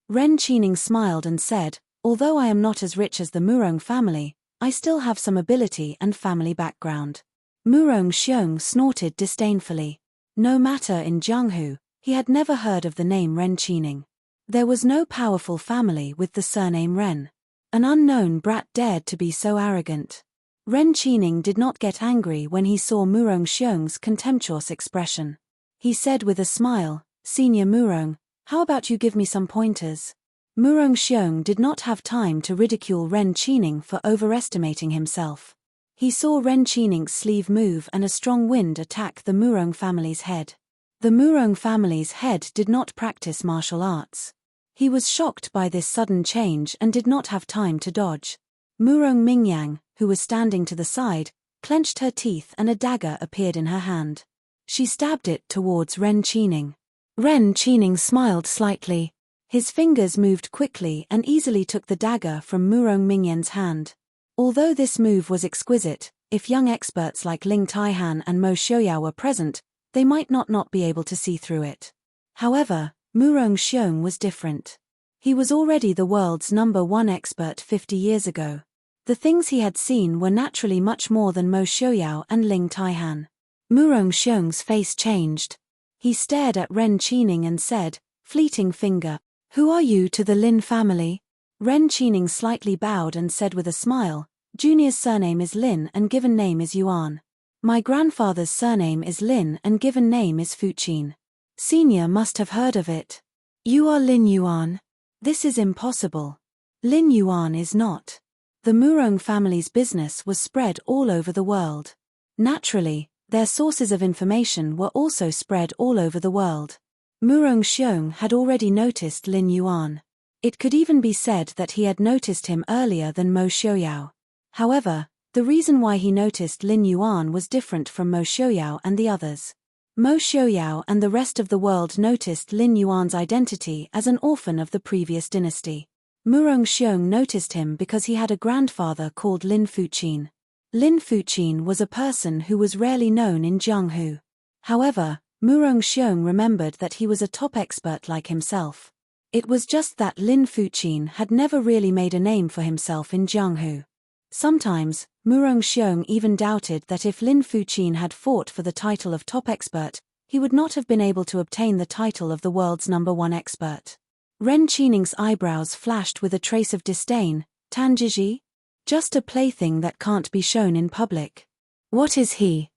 Ren Qining smiled and said, although I am not as rich as the Murong family, I still have some ability and family background. Murong Xiong snorted disdainfully. No matter in Jianghu, he had never heard of the name Ren Qining. There was no powerful family with the surname Ren. An unknown brat dared to be so arrogant. Ren Qining did not get angry when he saw Murong Xiong's contemptuous expression. He said with a smile, Senior Murong, how about you give me some pointers? Murong Xiong did not have time to ridicule Ren Qining for overestimating himself. He saw Ren Qining's sleeve move and a strong wind attack the Murong family's head. The Murong family's head did not practice martial arts. He was shocked by this sudden change and did not have time to dodge. Murong Mingyang, who was standing to the side, clenched her teeth and a dagger appeared in her hand. She stabbed it towards Ren Qining. Ren Qining smiled slightly. His fingers moved quickly and easily took the dagger from Murong Mingyang's hand. Although this move was exquisite, if young experts like Ling Taihan and Mo Xiaoyao were present, they might not be able to see through it. However, Murong Xiong was different. He was already the world's #1 expert 50 years ago. The things he had seen were naturally much more than Mo Xiaoyao and Ling Taihan. Murong Xiong's face changed. He stared at Ren Qining and said, fleeting finger, who are you to the Lin family? Ren Qining slightly bowed and said with a smile, Junior's surname is Lin and given name is Yuan. My grandfather's surname is Lin and given name is Fuqin. Senior must have heard of it. You are Lin Yuan. This is impossible. Lin Yuan is not. The Murong family's business was spread all over the world. Naturally, their sources of information were also spread all over the world. Murong Xiong had already noticed Lin Yuan. It could even be said that he had noticed him earlier than Mo Xiaoyao. However, the reason why he noticed Lin Yuan was different from Mo Xiaoyao and the others. Mo Xiaoyao and the rest of the world noticed Lin Yuan's identity as an orphan of the previous dynasty. Murong Xiong noticed him because he had a grandfather called Lin Fuqin. Lin Fuqin was a person who was rarely known in Jianghu. However, Murong Xiong remembered that he was a top expert like himself. It was just that Lin Fuqin had never really made a name for himself in Jianghu. Sometimes, Murong Xiong even doubted that if Lin Fuqin had fought for the title of top expert, he would not have been able to obtain the title of the world's #1 expert. Ren Qining's eyebrows flashed with a trace of disdain. Tanjiji? Just a plaything that can't be shown in public. What is he?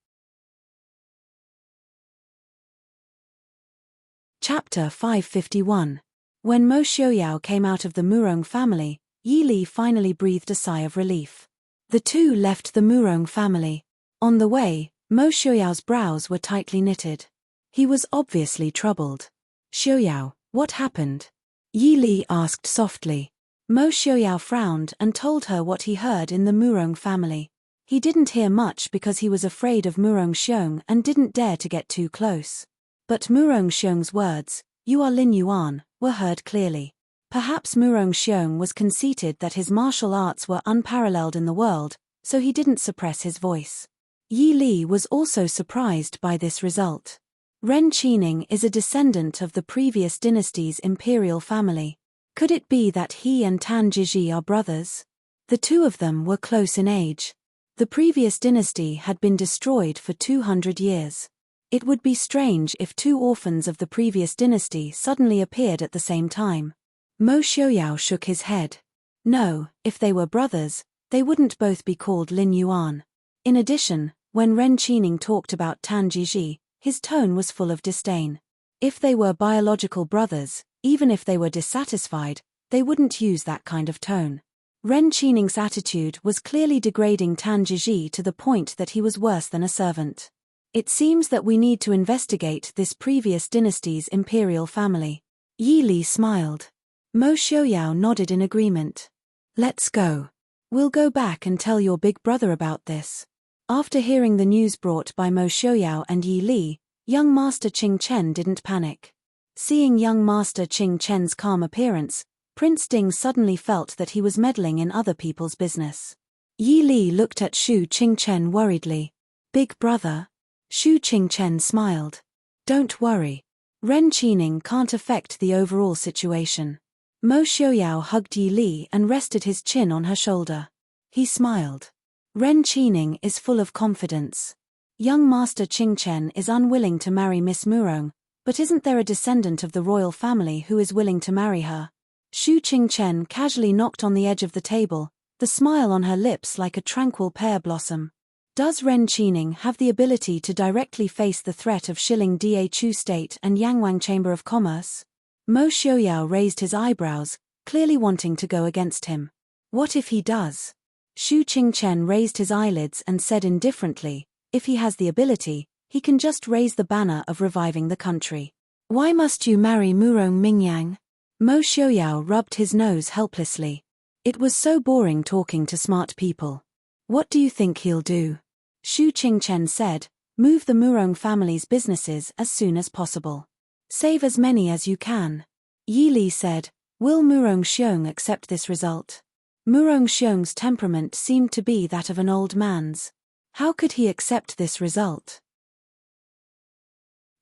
Chapter 551. When Mo Xiaoyao came out of the Murong family, Yi Li finally breathed a sigh of relief. The two left the Murong family. On the way, Mo Xiaoyao's brows were tightly knitted. He was obviously troubled. Xiaoyao, what happened? Yi Li asked softly. Mo Xiaoyao frowned and told her what he heard in the Murong family. He didn't hear much because he was afraid of Murong Xiong and didn't dare to get too close. But Murong Xiong's words, you are Lin Yuan, were heard clearly. Perhaps Murong Xiong was conceited that his martial arts were unparalleled in the world, so he didn't suppress his voice. Yi Li was also surprised by this result. Ren Qining is a descendant of the previous dynasty's imperial family. Could it be that he and Tan Jiji are brothers? The two of them were close in age. The previous dynasty had been destroyed for 200 years. It would be strange if two orphans of the previous dynasty suddenly appeared at the same time. Mo Xiaoyao shook his head. No, if they were brothers, they wouldn't both be called Lin Yuan. In addition, when Ren Qining talked about Tan Jiji, his tone was full of disdain. If they were biological brothers, even if they were dissatisfied, they wouldn't use that kind of tone. Ren Qining's attitude was clearly degrading Tan Jiji to the point that he was worse than a servant. It seems that we need to investigate this previous dynasty's imperial family. Yi Li smiled. Mo Xiaoyao nodded in agreement. Let's go. We'll go back and tell your big brother about this. After hearing the news brought by Mo Xiaoyao and Yi Li, young Master Qing Chen didn't panic. Seeing young Master Qing Chen's calm appearance, Prince Ding suddenly felt that he was meddling in other people's business. Yi Li looked at Shu Qing Chen worriedly. Big brother? Shu Qing Chen smiled. Don't worry. Ren Qining can't affect the overall situation. Mo Xiaoyao hugged Yi Li and rested his chin on her shoulder. He smiled. Ren Qining is full of confidence. Young Master Qing Chen is unwilling to marry Miss Murong, but isn't there a descendant of the royal family who is willing to marry her? Shu Qing Chen casually knocked on the edge of the table, the smile on her lips like a tranquil pear blossom. Does Ren Qining have the ability to directly face the threat of Shilling Da Chu State and Yangwang Chamber of Commerce? Mo Xiaoyao raised his eyebrows, clearly wanting to go against him. What if he does? Shu Qing Chen raised his eyelids and said indifferently, if he has the ability, he can just raise the banner of reviving the country. Why must you marry Murong Mingyang? Mo Xiaoyao rubbed his nose helplessly. It was so boring talking to smart people. What do you think he'll do? Shu Qing Chen said, move the Murong family's businesses as soon as possible. Save as many as you can. Yi Li said, will Murong Xiong accept this result? Murong Xiong's temperament seemed to be that of an old man's. How could he accept this result?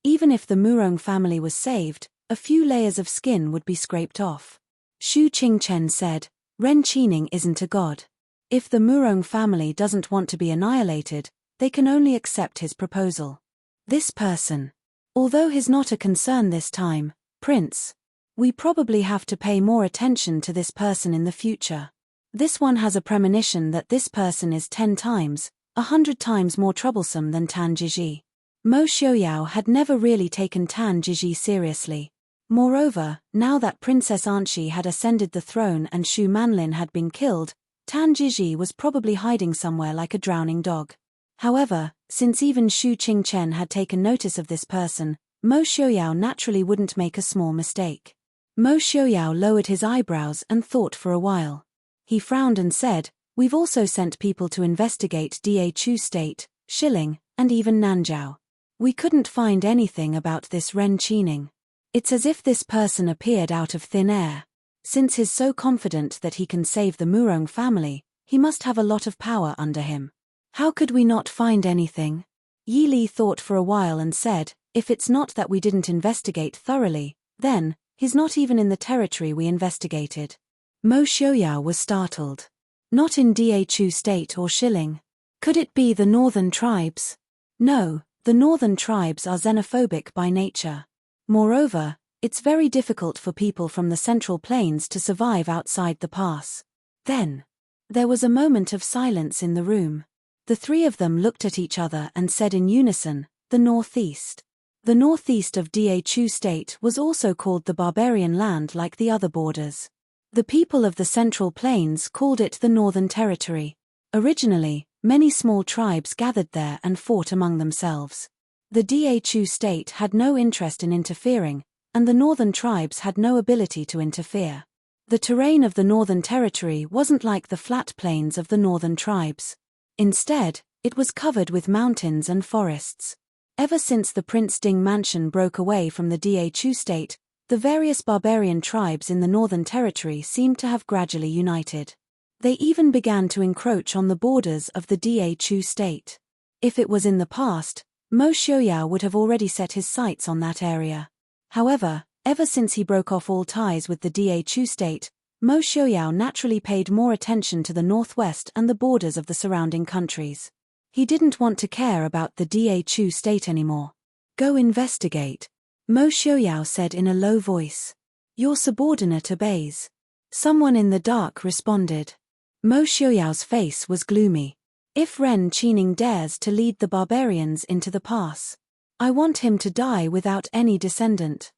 Even if the Murong family was saved, a few layers of skin would be scraped off. Shu Qing Chen said, Ren Qining isn't a god. If the Murong family doesn't want to be annihilated, they can only accept his proposal. This person. Although he's not a concern this time, Prince. We probably have to pay more attention to this person in the future. This one has a premonition that this person is 10 times, 100 times more troublesome than Tan Jiji. Mo Xiaoyao had never really taken Tan Jiji seriously. Moreover, now that Princess Anxi had ascended the throne and Shu Manlin had been killed, Tan Jiji was probably hiding somewhere like a drowning dog. However, since even Shu Qing Chen had taken notice of this person, Mo Xiaoyao naturally wouldn't make a small mistake. Mo Xiaoyao lowered his eyebrows and thought for a while. He frowned and said, we've also sent people to investigate Da Chu State, Shilling, and even Nanzhao. We couldn't find anything about this Ren Qining. It's as if this person appeared out of thin air. Since he's so confident that he can save the Murong family, he must have a lot of power under him. How could we not find anything? Yi Li thought for a while and said, if it's not that we didn't investigate thoroughly, then, he's not even in the territory we investigated. Mo Xiaoyao was startled. Not in Da Chu State or Shilling. Could it be the northern tribes? No, the northern tribes are xenophobic by nature. Moreover, it's very difficult for people from the Central Plains to survive outside the pass. Then, there was a moment of silence in the room. The three of them looked at each other and said in unison, the northeast. The northeast of Da Chu State was also called the Barbarian Land like the other borders. The people of the Central Plains called it the Northern Territory. Originally, many small tribes gathered there and fought among themselves. The Da Chu State had no interest in interfering, and the northern tribes had no ability to interfere. The terrain of the Northern Territory wasn't like the flat plains of the northern tribes. Instead, it was covered with mountains and forests. Ever since the Prince Ding mansion broke away from the Da Chu State, the various barbarian tribes in the Northern Territory seemed to have gradually united. They even began to encroach on the borders of the Da Chu State. If it was in the past, Mo Xiaoyao would have already set his sights on that area. However, ever since he broke off all ties with the Da Chu State, Mo Xiaoyao naturally paid more attention to the northwest and the borders of the surrounding countries. He didn't want to care about the Da Chu State anymore. Go investigate, Mo Xiaoyao said in a low voice. Your subordinate obeys. Someone in the dark responded. Mo Xiaoyao's face was gloomy. If Ren Qining dares to lead the barbarians into the pass, I want him to die without any descendant.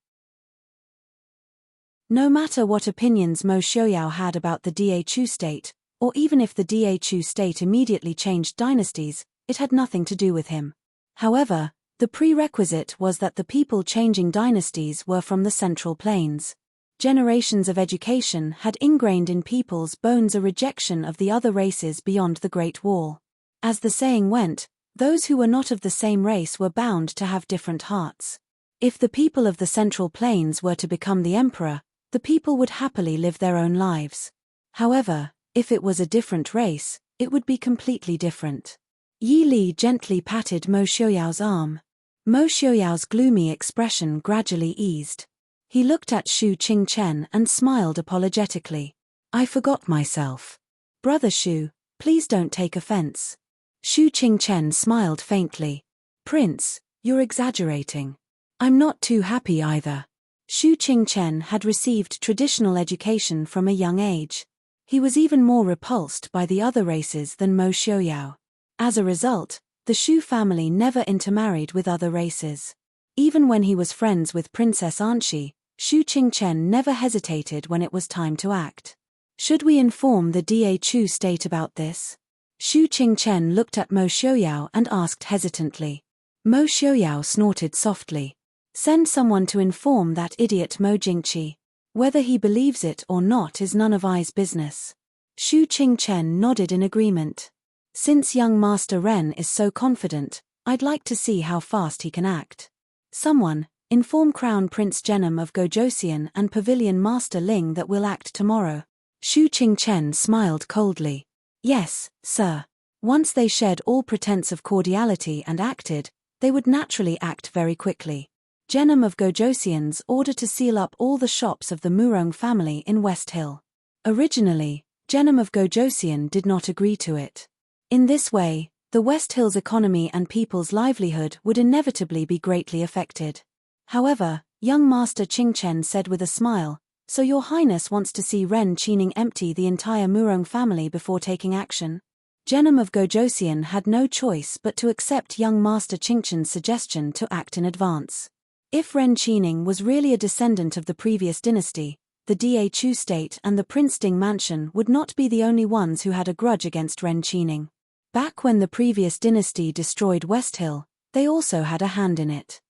No matter what opinions Mo Xiaoyao had about the Da Chu State, or even if the Da Chu State immediately changed dynasties, it had nothing to do with him. However, The prerequisite was that the people changing dynasties were from the Central Plains. Generations of education had ingrained in people's bones a rejection of the other races beyond the Great Wall. As the saying went, those who were not of the same race were bound to have different hearts. If the people of the Central Plains were to become the emperor, the people would happily live their own lives. However, if it was a different race, it would be completely different. Yi Li gently patted Mo Xiuyao's arm. Mo Xiuyao's gloomy expression gradually eased. He looked at Shu Qingchen and smiled apologetically. I forgot myself. Brother Shu, please don't take offense. Shu Qingchen smiled faintly. Prince, you're exaggerating. I'm not too happy either. Shu Qingchen had received traditional education from a young age. He was even more repulsed by the other races than Mo Xiuyao. As a result, the Shu family never intermarried with other races. Even when he was friends with Princess Anxi, Shu Qingchen never hesitated when it was time to act. Should we inform the Da Chu state about this? Shu Qingchen looked at Mo Xiuyao and asked hesitantly. Mo Xiuyao snorted softly. Send someone to inform that idiot Mo Jingqi. Whether he believes it or not is none of I's business. Shu Qingchen nodded in agreement. Since young Master Ren is so confident, I'd like to see how fast he can act. Someone, inform Crown Prince Genom of Gojosian and Pavilion Master Ling that we'll act tomorrow. Shu Qingchen smiled coldly. Yes, sir. Once they shed all pretense of cordiality and acted, they would naturally act very quickly. Genom of Gojosian's order to seal up all the shops of the Murong family in West Hill. Originally, Genom of Gojosian did not agree to it. In this way, the West Hill's economy and people's livelihood would inevitably be greatly affected. However, young Master Qingchen said with a smile, so your highness wants to see Ren Qining empty the entire Murong family before taking action? Genom of Gojosian had no choice but to accept young Master Qingchen's suggestion to act in advance. If Ren Qining was really a descendant of the previous dynasty, the Da Chu state and the Prince Ding mansion would not be the only ones who had a grudge against Ren Qining. Back when the previous dynasty destroyed West Hill, they also had a hand in it.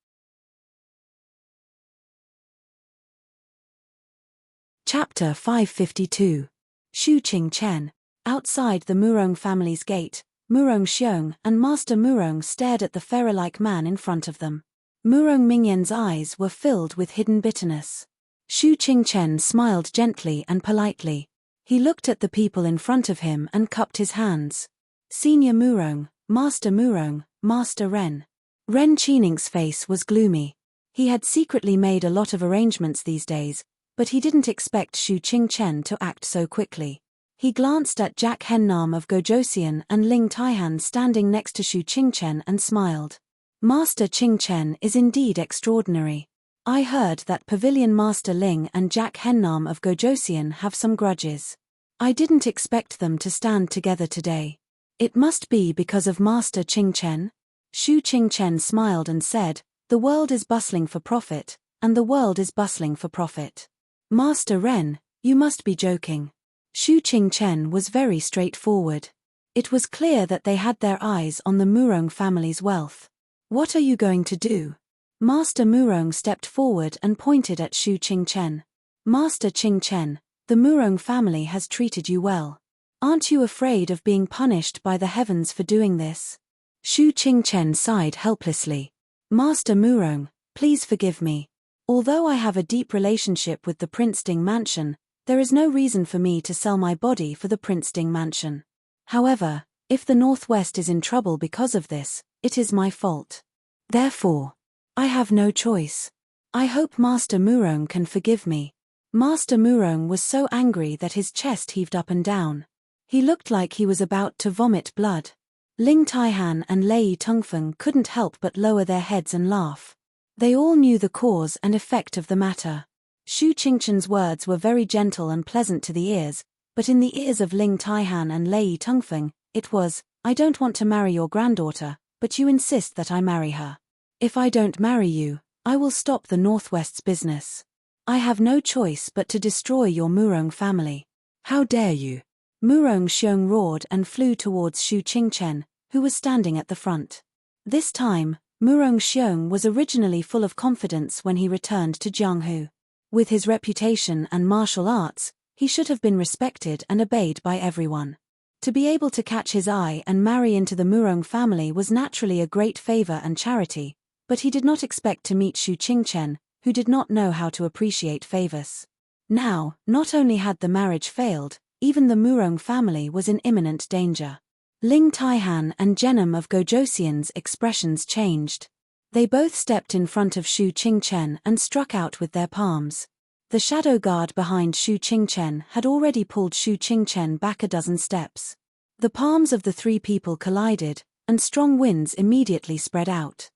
Chapter 552. Shu Qingchen. Outside the Murong family's gate, Murong Xiong and Master Murong stared at the pharaoh-like man in front of them. Murong Mingyan's eyes were filled with hidden bitterness. Shu Qingchen smiled gently and politely. He looked at the people in front of him and cupped his hands. Senior Murong, Master Murong, Master Ren. Ren Qining's face was gloomy. He had secretly made a lot of arrangements these days, but he didn't expect Shu Qingchen to act so quickly. He glanced at Jack Hennam of Gojosian and Ling Taihan standing next to Shu Qingchen and smiled. Master Qingchen is indeed extraordinary. I heard that Pavilion Master Ling and Jack Hennam of Gojosian have some grudges. I didn't expect them to stand together today. It must be because of Master Qingchen? Shu Qingchen smiled and said, the world is bustling for profit, and the world is bustling for profit. Master Ren, you must be joking. Shu Qingchen was very straightforward. It was clear that they had their eyes on the Murong family's wealth. What are you going to do? Master Murong stepped forward and pointed at Shu Qingchen. Master Qingchen, the Murong family has treated you well. Aren't you afraid of being punished by the heavens for doing this? Shu Qingchen sighed helplessly. Master Murong, please forgive me. Although I have a deep relationship with the Prince Ding mansion, there is no reason for me to sell my body for the Prince Ding mansion. However, if the Northwest is in trouble because of this, it is my fault. Therefore, I have no choice. I hope Master Murong can forgive me. Master Murong was so angry that his chest heaved up and down. He looked like he was about to vomit blood. Ling Taihan and Lei Tongfeng couldn't help but lower their heads and laugh. They all knew the cause and effect of the matter. Shu Qingchen's words were very gentle and pleasant to the ears, but in the ears of Ling Taihan and Lei Tongfeng, it was, I don't want to marry your granddaughter, but you insist that I marry her. If I don't marry you, I will stop the Northwest's business. I have no choice but to destroy your Murong family. How dare you? Murong Xiong roared and flew towards Shu Qingchen, who was standing at the front. This time, Murong Xiong was originally full of confidence when he returned to Jianghu. With his reputation and martial arts, he should have been respected and obeyed by everyone. To be able to catch his eye and marry into the Murong family was naturally a great favor and charity, but he did not expect to meet Xu Qingchen, who did not know how to appreciate favors. Now, not only had the marriage failed, even the Murong family was in imminent danger. Ling Taihan and Genom of Gojosian's expressions changed. They both stepped in front of Xu Qingchen and struck out with their palms. The shadow guard behind Xu Qingchen had already pulled Xu Qingchen back a dozen steps. The palms of the three people collided, and strong winds immediately spread out.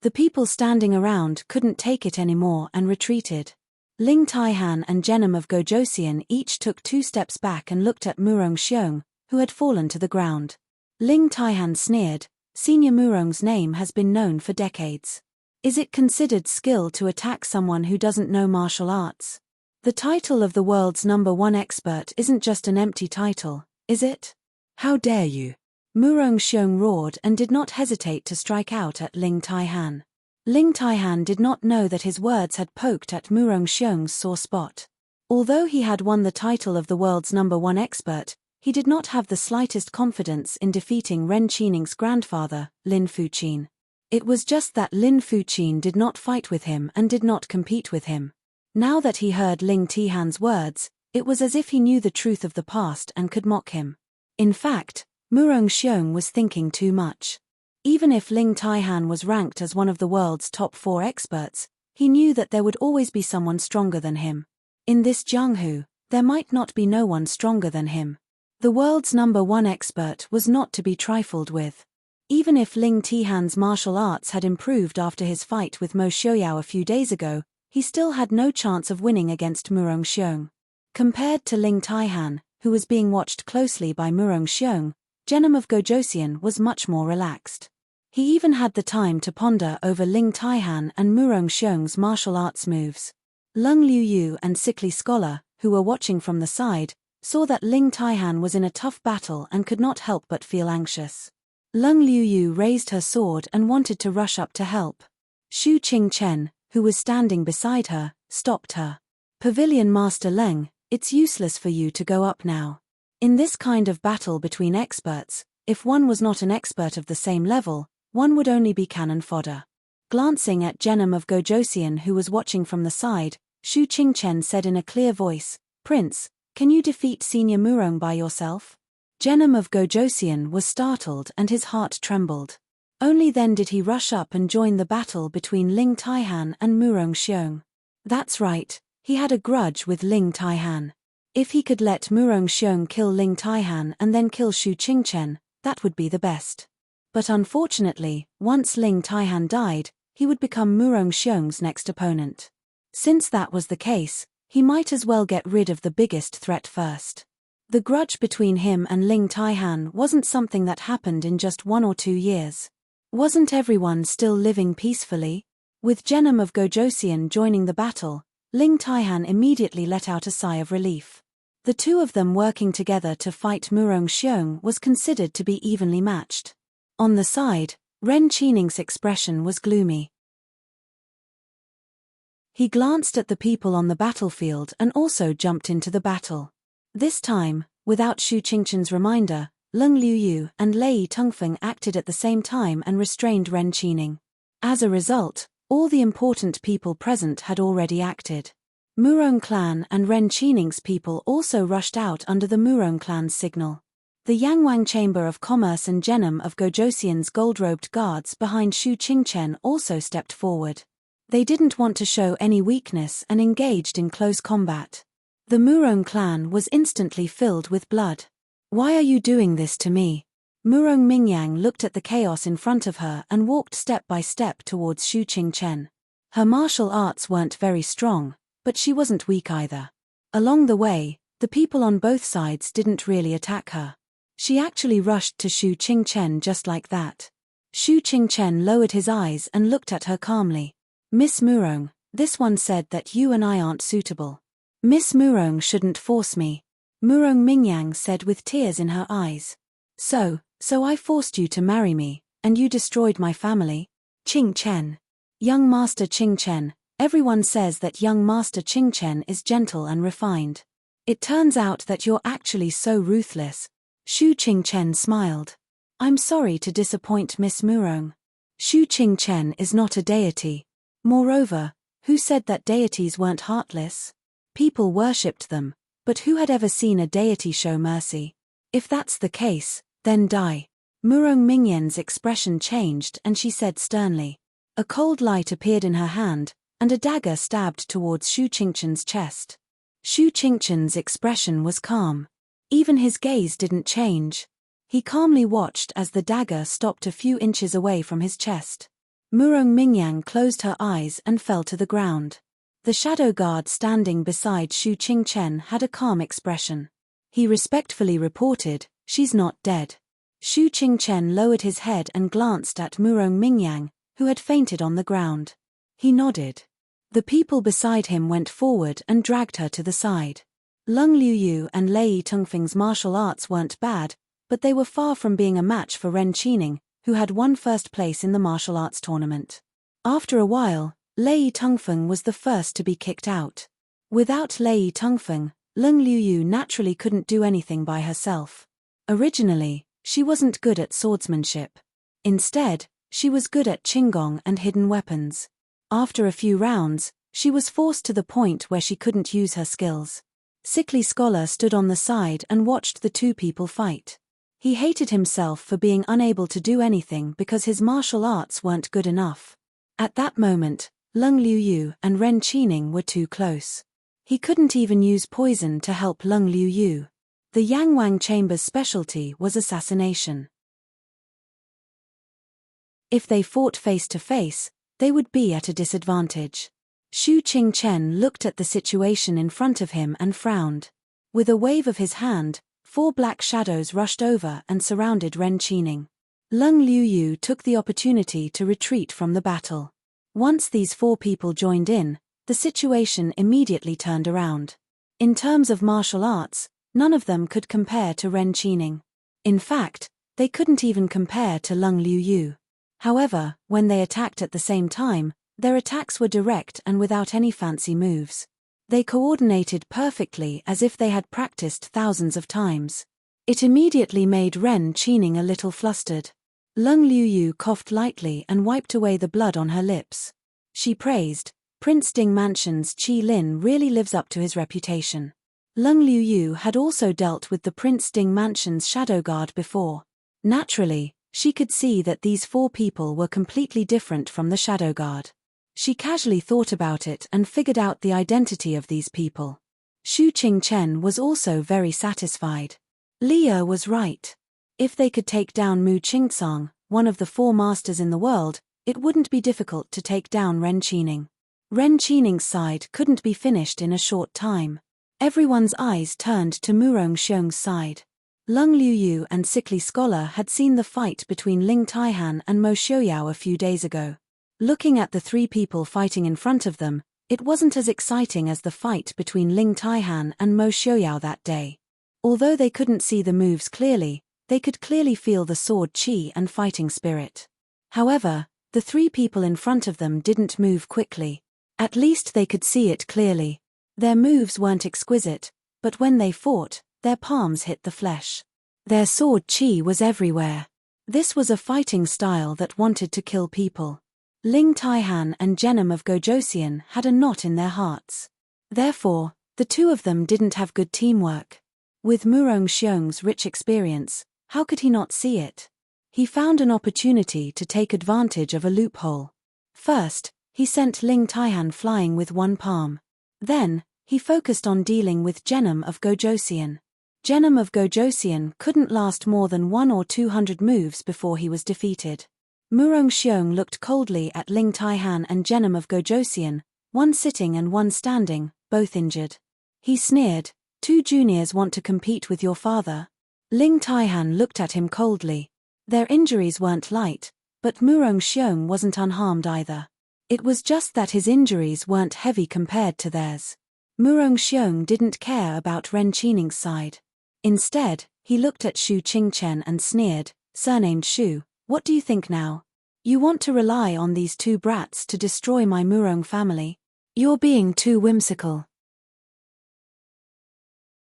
The people standing around couldn't take it anymore and retreated. Ling Taihan and Genom of Gojosian each took 2 steps back and looked at Murong Xiong, who had fallen to the ground. Ling Taihan sneered, "Senior Murong's name has been known for decades. Is it considered skill to attack someone who doesn't know martial arts? The title of the world's #1 expert isn't just an empty title, is it? How dare you?" Murong Xiong roared and did not hesitate to strike out at Ling Taihan. Ling Taihan did not know that his words had poked at Murong Xiong's sore spot. Although he had won the title of the world's #1 expert, he did not have the slightest confidence in defeating Ren Qining's grandfather, Lin Fuqin. It was just that Lin Fuqin did not fight with him and did not compete with him. Now that he heard Ling Taihan's words, it was as if he knew the truth of the past and could mock him. In fact, Murong Xiong was thinking too much. Even if Ling Taihan was ranked as one of the world's top 4 experts, he knew that there would always be someone stronger than him. In this Jianghu, there might not be no one stronger than him. The world's #1 expert was not to be trifled with. Even if Ling Taihan's martial arts had improved after his fight with Mo Xiaoyao a few days ago, he still had no chance of winning against Murong Xiong. Compared to Ling Taihan, who was being watched closely by Murong Xiong, Genom of Gojosian was much more relaxed. He even had the time to ponder over Ling Taihan and Murong Xiong's martial arts moves. Lung Liuyu and Sickly Scholar, who were watching from the side, saw that Ling Taihan was in a tough battle and could not help but feel anxious. Lung Liuyu raised her sword and wanted to rush up to help. Xu Qingchen, who was standing beside her, stopped her. "Pavilion Master Leng, it's useless for you to go up now. In this kind of battle between experts, if one was not an expert of the same level, one would only be cannon fodder." Glancing at Genom of Gojosian, who was watching from the side, Xu Qingchen said in a clear voice, "Prince, can you defeat Senior Murong by yourself?" Genom of Gojosian was startled and his heart trembled. Only then did he rush up and join the battle between Ling Taihan and Murong Xiong. That's right, he had a grudge with Ling Taihan. If he could let Murong Xiong kill Ling Taihan and then kill Xu Qingchen, that would be the best. But unfortunately, once Ling Taihan died, he would become Murong Xiong's next opponent. Since that was the case, he might as well get rid of the biggest threat first. The grudge between him and Ling Taihan wasn't something that happened in just 1 or 2 years. Wasn't everyone still living peacefully? With Genom of Gojosian joining the battle, Ling Taihan immediately let out a sigh of relief. The two of them working together to fight Murong Xiong was considered to be evenly matched. On the side, Ren Qining's expression was gloomy. He glanced at the people on the battlefield and also jumped into the battle. This time, without Xu Qingchen's reminder, Lung Liuyu and Lei Tongfeng acted at the same time and restrained Ren Qining. As a result, all the important people present had already acted. Murong clan and Ren Qining's people also rushed out under the Murong clan's signal. The Yangwang Chamber of Commerce and Genom of Gojosian's gold-robed guards behind Xu Qingchen also stepped forward. They didn't want to show any weakness and engaged in close combat. The Murong clan was instantly filled with blood. "Why are you doing this to me?" Murong Mingyang looked at the chaos in front of her and walked step by step towards Xu Qingchen. Her martial arts weren't very strong, but she wasn't weak either. Along the way, the people on both sides didn't really attack her. She actually rushed to Xu Qingchen just like that. Xu Qingchen lowered his eyes and looked at her calmly. "Miss Murong, this one said that you and I aren't suitable. Miss Murong shouldn't force me," Murong Mingyang said with tears in her eyes. So I forced you to marry me," And you destroyed my family? Qing Chen. Young Master Qing Chen, everyone says that young Master Qing Chen is gentle and refined. It turns out that you're actually so ruthless. Shu Qing Chen smiled. I'm sorry to disappoint Miss Murong. Shu Qing Chen is not a deity. Moreover, who said that deities weren't heartless? People worshipped them, but who had ever seen a deity show mercy? If that's the case, then die. Murong Mingyan's expression changed and she said sternly. A cold light appeared in her hand, and a dagger stabbed towards Shu Qingchen's chest. Shu Qingchen's expression was calm. Even his gaze didn't change. He calmly watched as the dagger stopped a few inches away from his chest. Murong Mingyan closed her eyes and fell to the ground. The shadow guard standing beside Shu Qingchen had a calm expression. He respectfully reported, "She's not dead." Shu Qingchen lowered his head and glanced at Murong Mingyang, who had fainted on the ground. He nodded. The people beside him went forward and dragged her to the side. Lung Liuyu and Lei Tungfeng's martial arts weren't bad, but they were far from being a match for Ren Qining, who had won first place in the martial arts tournament. After a while, Lei Tungfeng was the first to be kicked out. Without Lei Tungfeng, Lung Liuyu naturally couldn't do anything by herself. Originally, she wasn't good at swordsmanship. Instead, she was good at qinggong and hidden weapons. After a few rounds, she was forced to the point where she couldn't use her skills. Sickly Scholar stood on the side and watched the two people fight. He hated himself for being unable to do anything because his martial arts weren't good enough. At that moment, Lung Liuyu and Ren Qining were too close. He couldn't even use poison to help Lung Liuyu. The Yangwang Chamber's specialty was assassination. If they fought face to face, they would be at a disadvantage. Shu Qingchen looked at the situation in front of him and frowned. With a wave of his hand, 4 black shadows rushed over and surrounded Ren Qining. Lung Liuyu took the opportunity to retreat from the battle. Once these 4 people joined in, the situation immediately turned around. In terms of martial arts, none of them could compare to Ren Qining. In fact, they couldn't even compare to Lung Liuyu. However, when they attacked at the same time, their attacks were direct and without any fancy moves. They coordinated perfectly as if they had practiced thousands of times. It immediately made Ren Qining a little flustered. Lung Liuyu coughed lightly and wiped away the blood on her lips. She praised, "Prince Ding Mansion's Qi Lin really lives up to his reputation." Lung Liuyu had also dealt with the Prince Ding Mansion's shadow guard before. Naturally, she could see that these 4 people were completely different from the shadow guard. She casually thought about it and figured out the identity of these people. Shu Qingchen was also very satisfied. Leah was right. If they could take down Mu Qingcang, one of the 4 masters in the world, it wouldn't be difficult to take down Ren Qining. Ren Qining's side couldn't be finished in a short time. Everyone's eyes turned to Murong Xiong's side. Lung Liuyu and Sickly Scholar had seen the fight between Ling Taihan and Mo Xiaoyao a few days ago. Looking at the 3 people fighting in front of them, it wasn't as exciting as the fight between Ling Taihan and Mo Xiaoyao that day. Although they couldn't see the moves clearly, they could clearly feel the sword qi and fighting spirit. However, the 3 people in front of them didn't move quickly. At least they could see it clearly. Their moves weren't exquisite, but when they fought, their palms hit the flesh. Their sword qi was everywhere. This was a fighting style that wanted to kill people. Ling Taihan and Genom of Gojosian had a knot in their hearts. Therefore, the 2 of them didn't have good teamwork. With Murong Xiong's rich experience, how could he not see it? He found an opportunity to take advantage of a loophole. First, he sent Ling Taihan flying with 1 palm. Then, he focused on dealing with Genom of Gojosian. Genom of Gojosian couldn't last more than 1 or 200 moves before he was defeated. Murong Xiong looked coldly at Ling Taihan and Genom of Gojosian, one sitting and one standing, both injured. He sneered, "2 juniors want to compete with your father?" Ling Taihan looked at him coldly. Their injuries weren't light, but Murong Xiong wasn't unharmed either. It was just that his injuries weren't heavy compared to theirs. Murong Xiong didn't care about Ren Qining's side. Instead, he looked at Shu Qingchen and sneered, "Surnamed Shu, What do you think now? You want to rely on these two brats to destroy my Murong family? You're being too whimsical.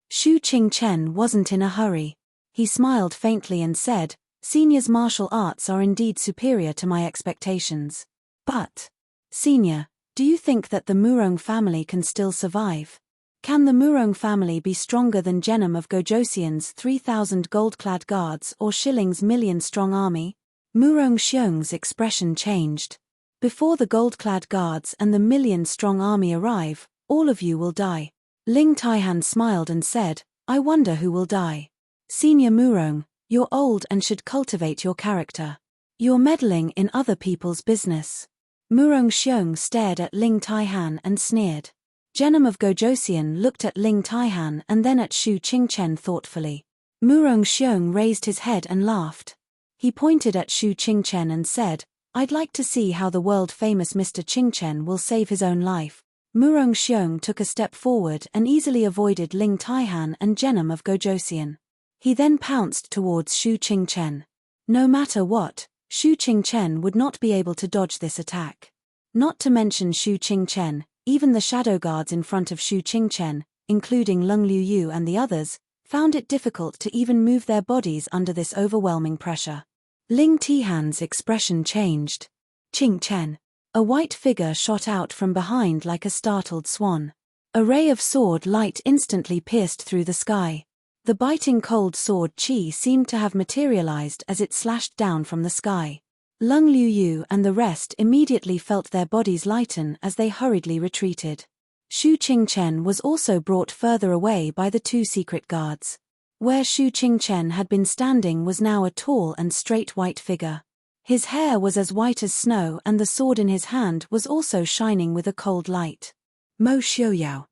Shu Qingchen wasn't in a hurry. He smiled faintly and said, Senior's martial arts are indeed superior to my expectations. But, Senior, do you think that the Murong family can still survive? Can the Murong family be stronger than Genom of Gojosian's 3,000 gold-clad guards or Shilling's million-strong army? Murong Xiong's expression changed. Before the gold-clad guards and the million-strong army arrive, all of you will die. Ling Taihan smiled and said, I wonder who will die. Senior Murong, you're old and should cultivate your character. You're meddling in other people's business. Murong Xiong stared at Ling Taihan and sneered. Genom of Gojosian looked at Ling Taihan and then at Shu Qingchen thoughtfully. Murong Xiong raised his head and laughed. He pointed at Shu Qingchen and said, I'd like to see how the world-famous Mr. Qingchen will save his own life. Murong Xiong took a step forward and easily avoided Ling Taihan and Genom of Gojosian. He then pounced towards Shu Qingchen. No matter what, Shu Qingchen would not be able to dodge this attack. Not to mention Shu Qingchen, even the shadow guards in front of Shu Qingchen, including Lung Liuyu and the others, found it difficult to even move their bodies under this overwhelming pressure. Ling Tihan's expression changed. Qingchen. A white figure shot out from behind like a startled swan. A ray of sword light instantly pierced through the sky. The biting cold sword Qi seemed to have materialized as it slashed down from the sky. Lung Liuyu and the rest immediately felt their bodies lighten as they hurriedly retreated. Shu Qingchen was also brought further away by the two secret guards. Where Shu Qingchen had been standing was now a tall and straight white figure. His hair was as white as snow and the sword in his hand was also shining with a cold light. Mo Xiaoyao.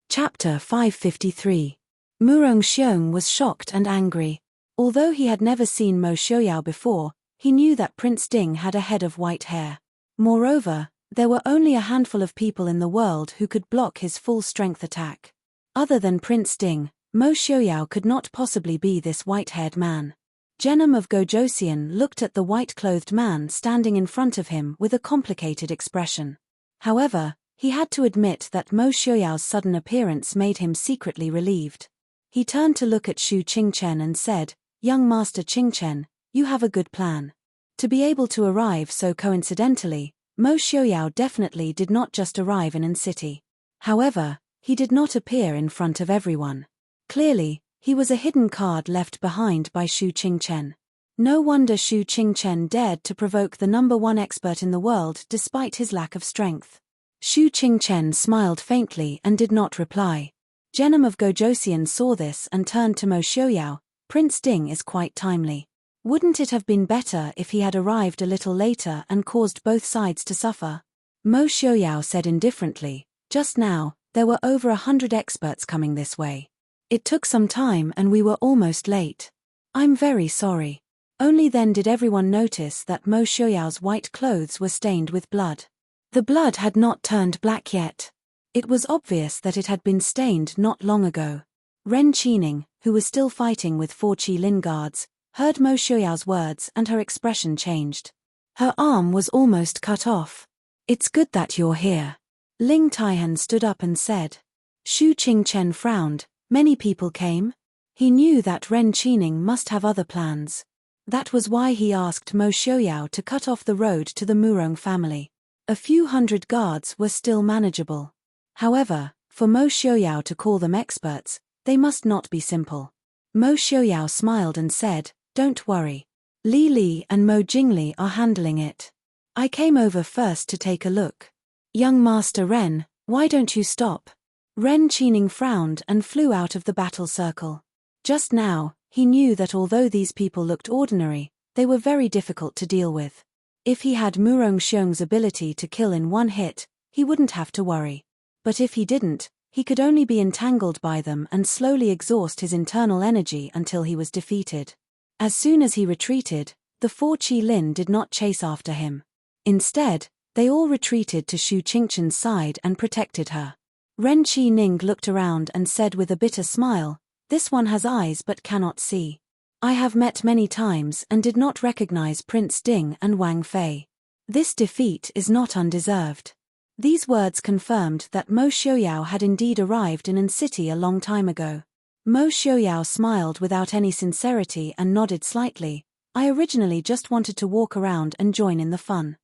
Chapter 553. Murong Xiong was shocked and angry. Although he had never seen Mo Xiaoyao before, he knew that Prince Ding had a head of white hair. Moreover, there were only a handful of people in the world who could block his full-strength attack. Other than Prince Ding, Mo Xiaoyao could not possibly be this white-haired man. Genom of Gojosian looked at the white-clothed man standing in front of him with a complicated expression. However, he had to admit that Mo Xiaoyao's sudden appearance made him secretly relieved. He turned to look at Shu Qingchen and said, Young Master Qingchen, you have a good plan. To be able to arrive so coincidentally, Mo Xiaoyao definitely did not just arrive in an city. However, he did not appear in front of everyone. Clearly, he was a hidden card left behind by Shu Qingchen. No wonder Shu Qingchen dared to provoke the #1 expert in the world despite his lack of strength. Shu Qingchen smiled faintly and did not reply. Genom of Gojosian saw this and turned to Mo Xiaoyao. Prince Ding is quite timely. Wouldn't it have been better if he had arrived a little later and caused both sides to suffer? Mo Xiaoyao said indifferently, just now, there were over 100 experts coming this way. It took some time and we were almost late. I'm very sorry. Only then did everyone notice that Mo Xiaoyao's white clothes were stained with blood. The blood had not turned black yet. It was obvious that it had been stained not long ago. Ren Qining, who was still fighting with 4 Qilin guards, heard Mo Xiaoyao's words and her expression changed. Her arm was almost cut off. It's good that you're here. Ling Taihan stood up and said. Shu Qingchen frowned. Many people came? He knew that Ren Qining must have other plans. That was why he asked Mo Xiaoyao to cut off the road to the Murong family. A few hundred guards were still manageable. However, for Mo Xiaoyao to call them experts, they must not be simple. Mo Xiaoyao smiled and said, Don't worry. Li Li and Mo Jingli are handling it. I came over first to take a look. Young Master Ren, why don't you stop? Ren Qining frowned and flew out of the battle circle. Just now, he knew that although these people looked ordinary, they were very difficult to deal with. If he had Murong Xiong's ability to kill in one hit, he wouldn't have to worry. But if he didn't, he could only be entangled by them and slowly exhaust his internal energy until he was defeated. As soon as he retreated, the 4 Qilin did not chase after him. Instead, they all retreated to Shu Qingchen's side and protected her. Ren Qining looked around and said with a bitter smile, This one has eyes but cannot see. I have met many times and did not recognize Prince Ding and Wang Fei. This defeat is not undeserved. These words confirmed that Mo Xiaoyao had indeed arrived in An City a long time ago. Mo Xiaoyao smiled without any sincerity and nodded slightly. I originally just wanted to walk around and join in the fun.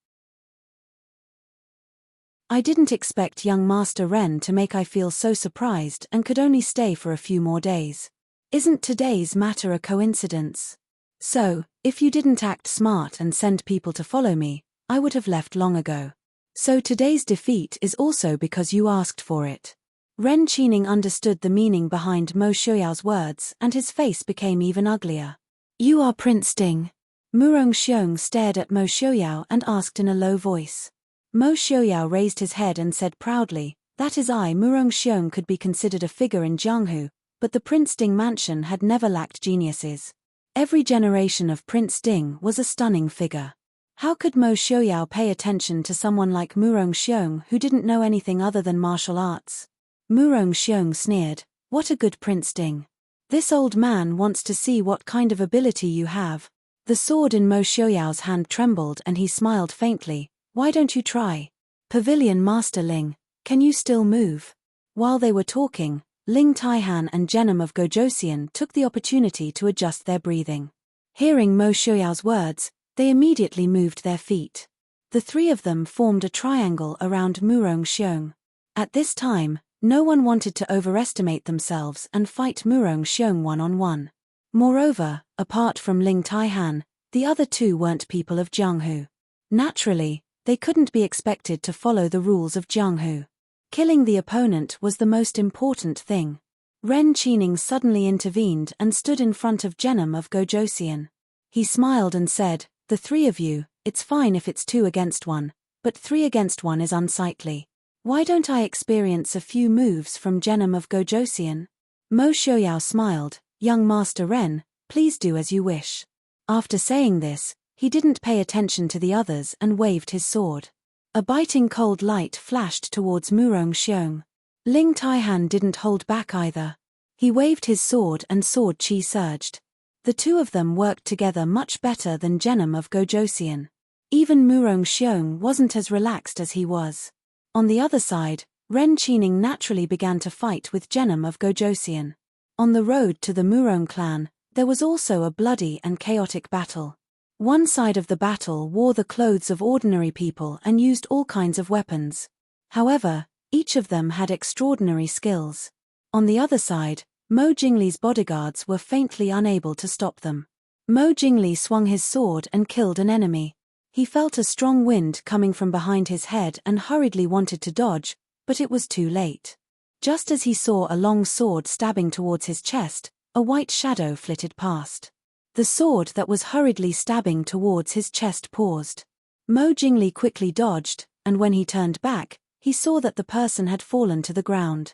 I didn't expect young Master Ren to make I feel so surprised and could only stay for a few more days. Isn't today's matter a coincidence? So, if you didn't act smart and send people to follow me, I would have left long ago. So today's defeat is also because you asked for it. Ren Qining understood the meaning behind Mo Xiaoyao's words and his face became even uglier. You are Prince Ding. Murong Xiong stared at Mo Xiaoyao and asked in a low voice. Mo Xiaoyao raised his head and said proudly, that is I. Murong Xiong could be considered a figure in Jianghu, but the Prince Ding mansion had never lacked geniuses. Every generation of Prince Ding was a stunning figure. How could Mo Xiaoyao pay attention to someone like Murong Xiong who didn't know anything other than martial arts? Murong Xiong sneered, what a good Prince Ding. This old man wants to see what kind of ability you have. The sword in Mo Xiaoyao's hand trembled and he smiled faintly. Why don't you try? Pavilion Master Ling, can you still move? While they were talking, Ling Taihan and Genom of Gojosian took the opportunity to adjust their breathing. Hearing Mo Xiaoyao's words, they immediately moved their feet. The three of them formed a triangle around Murong Xiong. At this time, no one wanted to overestimate themselves and fight Murong Xiong one-on-one. Moreover, apart from Ling Taihan, the other two weren't people of Jianghu. Naturally, they couldn't be expected to follow the rules of Jianghu. Killing the opponent was the most important thing. Ren Qining suddenly intervened and stood in front of Genom of Gojosian. He smiled and said, the three of you, it's fine if it's 2 against 1, but 3 against 1 is unsightly. Why don't I experience a few moves from Genom of Gojosian? Mo Xiaoyao smiled, young Master Ren, please do as you wish. After saying this, he didn't pay attention to the others and waved his sword. A biting cold light flashed towards Murong Xiong. Ling Taihan didn't hold back either. He waved his sword and sword chi surged. The two of them worked together much better than Genom of Gojosian. Even Murong Xiong wasn't as relaxed as he was. On the other side, Ren Qining naturally began to fight with Genom of Gojosian. On the road to the Murong clan, there was also a bloody and chaotic battle. One side of the battle wore the clothes of ordinary people and used all kinds of weapons. However, each of them had extraordinary skills. On the other side, Mo Jingli's bodyguards were faintly unable to stop them. Mo Jingli swung his sword and killed an enemy. He felt a strong wind coming from behind his head and hurriedly wanted to dodge, but it was too late. Just as he saw a long sword stabbing towards his chest, a white shadow flitted past. The sword that was hurriedly stabbing towards his chest paused. Mo Jingli quickly dodged, and when he turned back, he saw that the person had fallen to the ground.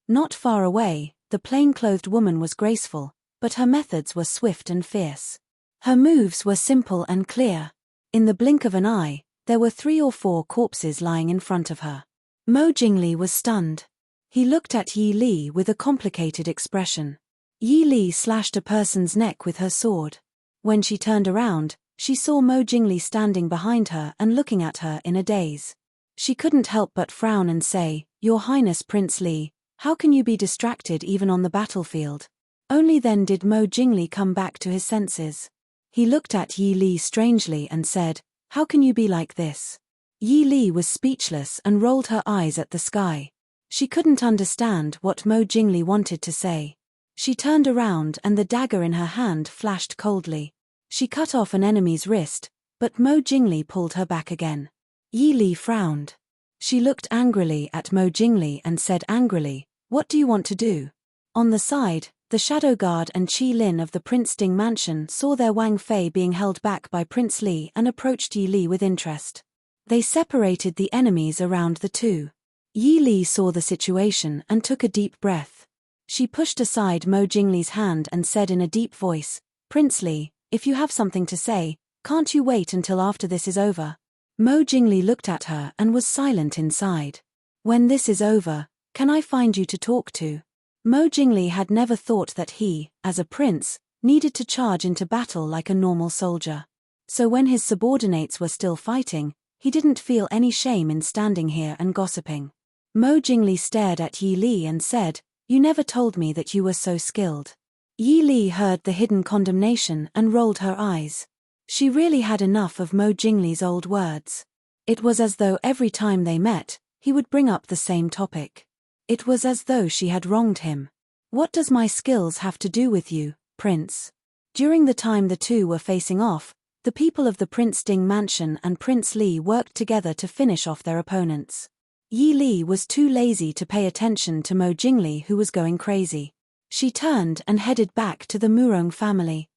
Not far away, the plain-clothed woman was graceful, but her methods were swift and fierce. Her moves were simple and clear. In the blink of an eye, there were 3 or 4 corpses lying in front of her. Mo Jingli was stunned. He looked at Yi Li with a complicated expression. Yi Li slashed a person's neck with her sword. When she turned around, she saw Mo Jingli standing behind her and looking at her in a daze. She couldn't help but frown and say, Your Highness Prince Li, how can you be distracted even on the battlefield? Only then did Mo Jingli come back to his senses. He looked at Yi Li strangely and said, How can you be like this? Yi Li was speechless and rolled her eyes at the sky. She couldn't understand what Mo Jingli wanted to say. She turned around and the dagger in her hand flashed coldly. She cut off an enemy's wrist, but Mo Jingli pulled her back again. Yi Li frowned. She looked angrily at Mo Jingli and said angrily, What do you want to do? On the side, the Shadow Guard and Qi Lin of the Prince Ding mansion saw their Wang Fei being held back by Prince Li and approached Yi Li with interest. They separated the enemies around the two. Yi Li saw the situation and took a deep breath. She pushed aside Mo Jingli's hand and said in a deep voice, Prince Li, if you have something to say, can't you wait until after this is over? Mo Jingli looked at her and was silent inside. When this is over, Can I find you to talk to? Mo Jingli had never thought that he, as a prince, needed to charge into battle like a normal soldier. So when his subordinates were still fighting, he didn't feel any shame in standing here and gossiping. Mo Jingli stared at Yi Li and said, "You never told me that you were so skilled." Yi Li heard the hidden condemnation and rolled her eyes. She really had enough of Mo Jingli's old words. It was as though every time they met, he would bring up the same topic. It was as though she had wronged him. "What does my skills have to do with you, Prince?" During the time the two were facing off, the people of the Prince Ding mansion and Prince Li worked together to finish off their opponents. Yi Li was too lazy to pay attention to Mo Jingli, who was going crazy. She turned and headed back to the Murong family.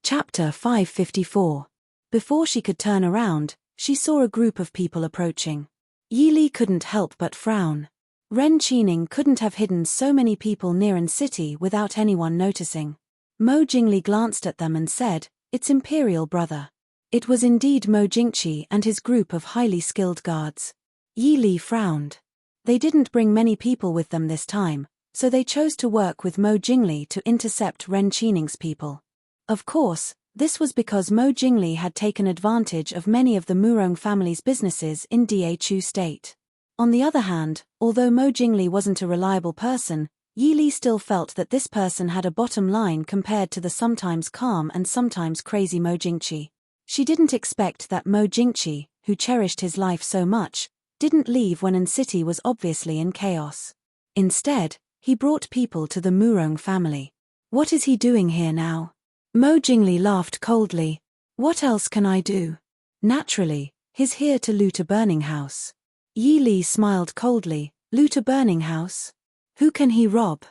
Chapter 554. Before she could turn around, she saw a group of people approaching. Yi Li couldn't help but frown. Ren Qining couldn't have hidden so many people near an city without anyone noticing. Mo Jingli glanced at them and said, "It's Imperial brother." It was indeed Mo Jingqi and his group of highly skilled guards. Yi Li frowned. They didn't bring many people with them this time, so they chose to work with Mo Jingli to intercept Ren Qining's people. Of course, this was because Mo Jingli had taken advantage of many of the Murong family's businesses in Dachu State. On the other hand, although Mo Jingli wasn't a reliable person, Yi Li still felt that this person had a bottom line compared to the sometimes calm and sometimes crazy Mo Jingqi. She didn't expect that Mo Jingqi, who cherished his life so much, didn't leave when an city was obviously in chaos. Instead, he brought people to the Murong family. What is he doing here now? Mo Jingli laughed coldly. What else can I do? Naturally, he's here to loot a burning house. Yi Li smiled coldly. Loot a burning house? Who can he rob?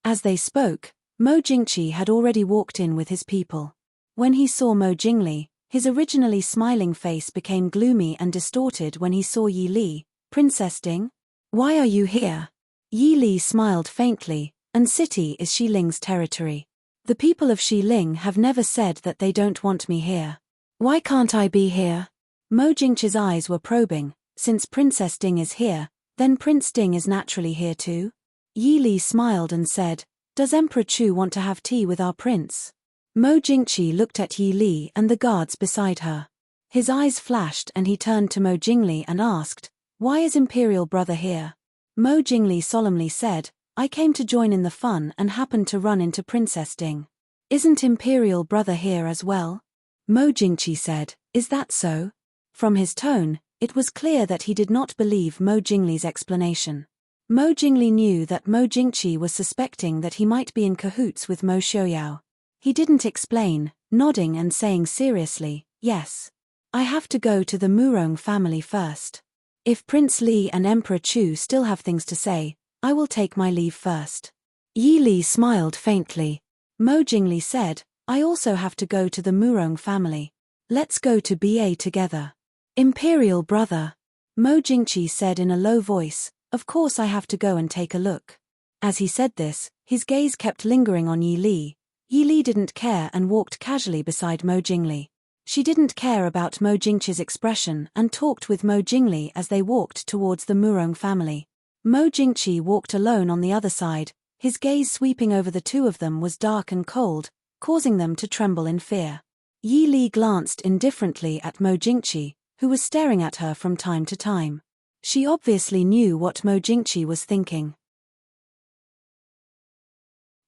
As they spoke, Mo Jingqi had already walked in with his people. When he saw Mo Jingli, his originally smiling face became gloomy and distorted when he saw Yi Li. "Princess Ding? Why are you here?" Yi Li smiled faintly. "An city is Xiling's territory. The people of Xiling have never said that they don't want me here. Why can't I be here?" Mo Jingqi's eyes were probing. Since Princess Ding is here, then Prince Ding is naturally here too? Yi Li smiled and said, "Does Emperor Chu want to have tea with our prince?" Mo Jingqi looked at Yi Li and the guards beside her. His eyes flashed and he turned to Mo Jingli and asked, "Why is Imperial brother here?" Mo Jingli solemnly said, "I came to join in the fun and happened to run into Princess Ding." "Isn't Imperial brother here as well?" Mo Jingqi said, "Is that so?" From his tone, it was clear that he did not believe Mo Jingli's explanation. Mo Jingli knew that Mo Jingqi was suspecting that he might be in cahoots with Mo Xiaoyao. He didn't explain, nodding and saying seriously, "Yes. I have to go to the Murong family first. If Prince Li and Emperor Chu still have things to say, I will take my leave first." Yi Li smiled faintly. Mo Jingli said, "I also have to go to the Murong family. Let's go to BA together." "Imperial brother," Mo Jingqi said in a low voice, "Of course I have to go and take a look." As he said this, his gaze kept lingering on Yi Li. Yi Li didn't care and walked casually beside Mo Jingli. She didn't care about Mo Jingqi's expression and talked with Mo Jingli as they walked towards the Murong family. Mo Jingqi walked alone on the other side. His gaze sweeping over the two of them was dark and cold, causing them to tremble in fear. Yi Li glanced indifferently at Mo Jingqi, who was staring at her from time to time. She obviously knew what Mo Jingqi was thinking.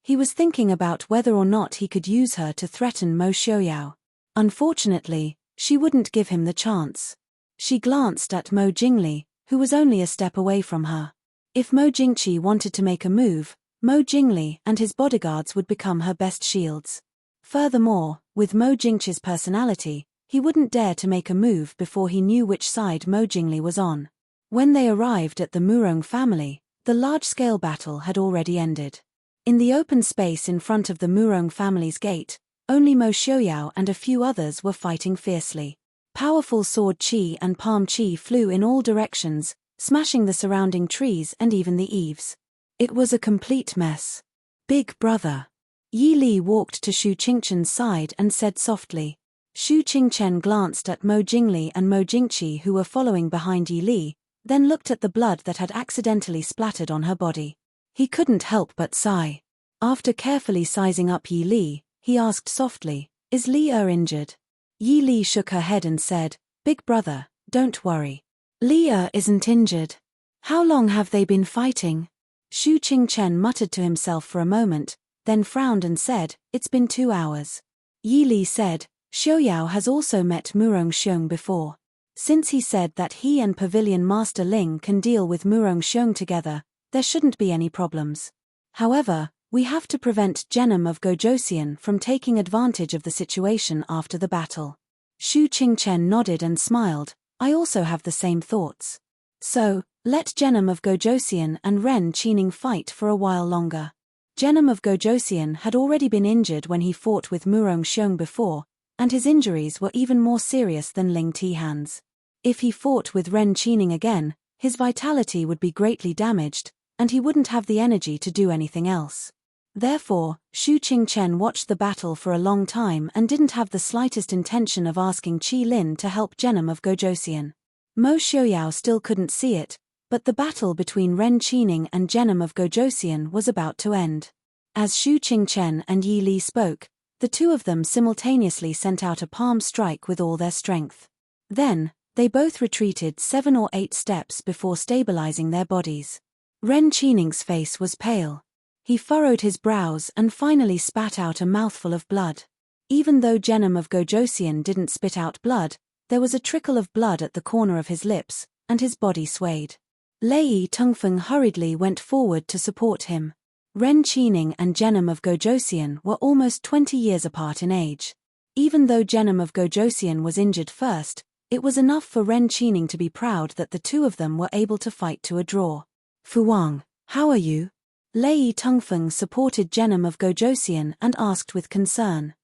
He was thinking about whether or not he could use her to threaten Mo Xiaoyao. Unfortunately, she wouldn't give him the chance. She glanced at Mo Jingli, who was only a step away from her. If Mo Jingqi wanted to make a move, Mo Jingli and his bodyguards would become her best shields. Furthermore, with Mo Jingqi's personality, he wouldn't dare to make a move before he knew which side Mo Jingli was on. When they arrived at the Murong family, the large-scale battle had already ended. In the open space in front of the Murong family's gate, only Mo Xiaoyao and a few others were fighting fiercely. Powerful sword qi and palm qi flew in all directions, smashing the surrounding trees and even the eaves. It was a complete mess. "Big brother." Yi Li walked to Shu Qingchen's side and said softly, Xu Qingchen glanced at Mo Jingli and Mo Jingqi, who were following behind Yi Li, then looked at the blood that had accidentally splattered on her body. He couldn't help but sigh. After carefully sizing up Yi Li, he asked softly, "Is Li injured?" Yi Li shook her head and said, "Big brother, don't worry. Li isn't injured." "How long have they been fighting?" Xu Qingchen muttered to himself for a moment, then frowned and said, "It's been 2 hours." Yi Li said, "Xiaoyao has also met Murong Xiong before. Since he said that he and Pavilion Master Ling can deal with Murong Xiong together, there shouldn't be any problems. However, we have to prevent Genom of Gojosian from taking advantage of the situation after the battle." Xu Qingchen nodded and smiled, "I also have the same thoughts. So, let Genom of Gojosian and Ren Qining fight for a while longer." Genom of Gojosian had already been injured when he fought with Murong Xiong before, and his injuries were even more serious than Ling Tihan's. If he fought with Ren Qining again, his vitality would be greatly damaged, and he wouldn't have the energy to do anything else. Therefore, Xu Qingchen watched the battle for a long time and didn't have the slightest intention of asking Qi Lin to help Genom of Gojosian. Mo Xiaoyao still couldn't see it, but the battle between Ren Qining and Genom of Gojosian was about to end. As Xu Qingchen and Yi Li spoke, the two of them simultaneously sent out a palm strike with all their strength. Then, they both retreated 7 or 8 steps before stabilizing their bodies. Ren Qining's face was pale. He furrowed his brows and finally spat out a mouthful of blood. Even though Genom of Gojosian didn't spit out blood, there was a trickle of blood at the corner of his lips, and his body swayed. Lei Tongfeng hurriedly went forward to support him. Ren Qining and Genom of Gojosian were almost 20 years apart in age. Even though Genom of Gojosian was injured first, it was enough for Ren Qining to be proud that the two of them were able to fight to a draw. "Fu Wang, how are you?" Lei Tongfeng supported Genom of Gojosian and asked with concern.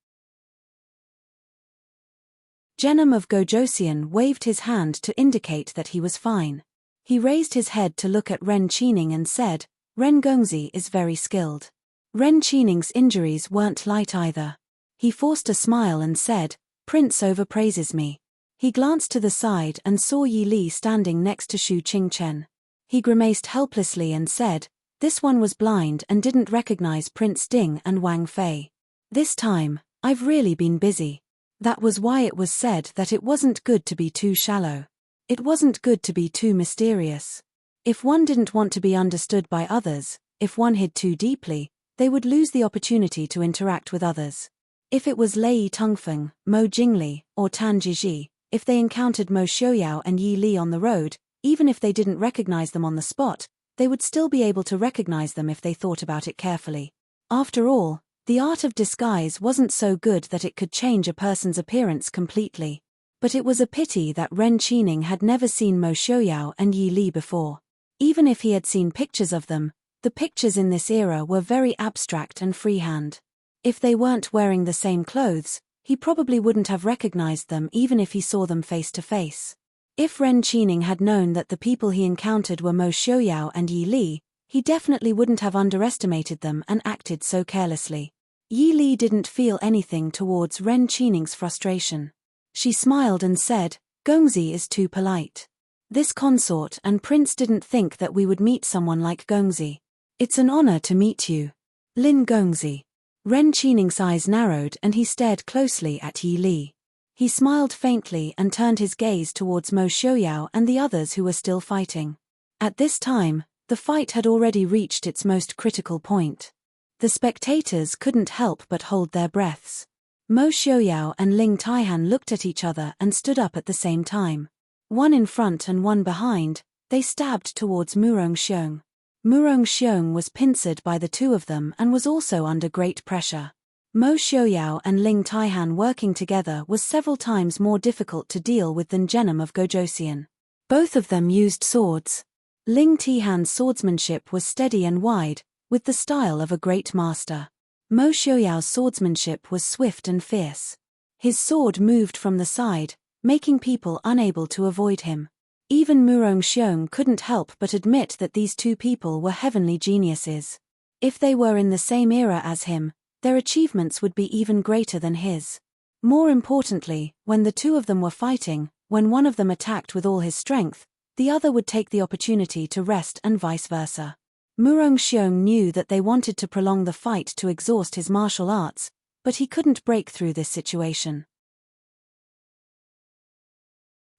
Genom of Gojosian waved his hand to indicate that he was fine. He raised his head to look at Ren Qining and said, "Ren Gongzi is very skilled." Ren Qining's injuries weren't light either. He forced a smile and said, "Prince overpraises me." He glanced to the side and saw Yi Li standing next to Xu Qingchen. He grimaced helplessly and said, "This one was blind and didn't recognize Prince Ding and Wang Fei. This time, I've really been busy." That was why it was said that it wasn't good to be too shallow. It wasn't good to be too mysterious. If one didn't want to be understood by others, if one hid too deeply, they would lose the opportunity to interact with others. If it was Lei Tongfeng, Mo Jingli, or Tan Jiji, if they encountered Mo Xiaoyao and Yi Li on the road, even if they didn't recognize them on the spot, they would still be able to recognize them if they thought about it carefully. After all, the art of disguise wasn't so good that it could change a person's appearance completely. But it was a pity that Ren Qining had never seen Mo Xiaoyao and Yi Li before. Even if he had seen pictures of them, the pictures in this era were very abstract and freehand. If they weren't wearing the same clothes, he probably wouldn't have recognized them even if he saw them face to face. If Ren Qining had known that the people he encountered were Mo Xiaoyao and Yi Li, he definitely wouldn't have underestimated them and acted so carelessly. Yi Li didn't feel anything towards Ren Qining's frustration. She smiled and said, "Gongzi is too polite. This consort and prince didn't think that we would meet someone like Gongzi. It's an honor to meet you. Lin Gongzi." Ren Qining's eyes narrowed and he stared closely at Yi Li. He smiled faintly and turned his gaze towards Mo Xiaoyao and the others who were still fighting. At this time, the fight had already reached its most critical point. The spectators couldn't help but hold their breaths. Mo Xiaoyao and Ling Taihan looked at each other and stood up at the same time. One in front and one behind, they stabbed towards Murong Xiong. Murong Xiong was pincered by the two of them and was also under great pressure. Mo Xiaoyao and Ling Taihan working together was several times more difficult to deal with than Genom of Gojosian. Both of them used swords. Ling Taihan's swordsmanship was steady and wide, with the style of a great master. Mo Xiaoyao's swordsmanship was swift and fierce. His sword moved from the side, making people unable to avoid him. Even Murong Xiong couldn't help but admit that these two people were heavenly geniuses. If they were in the same era as him, their achievements would be even greater than his. More importantly, when the two of them were fighting, when one of them attacked with all his strength, the other would take the opportunity to rest and vice versa. Murong-Xiong knew that they wanted to prolong the fight to exhaust his martial arts, but he couldn't break through this situation.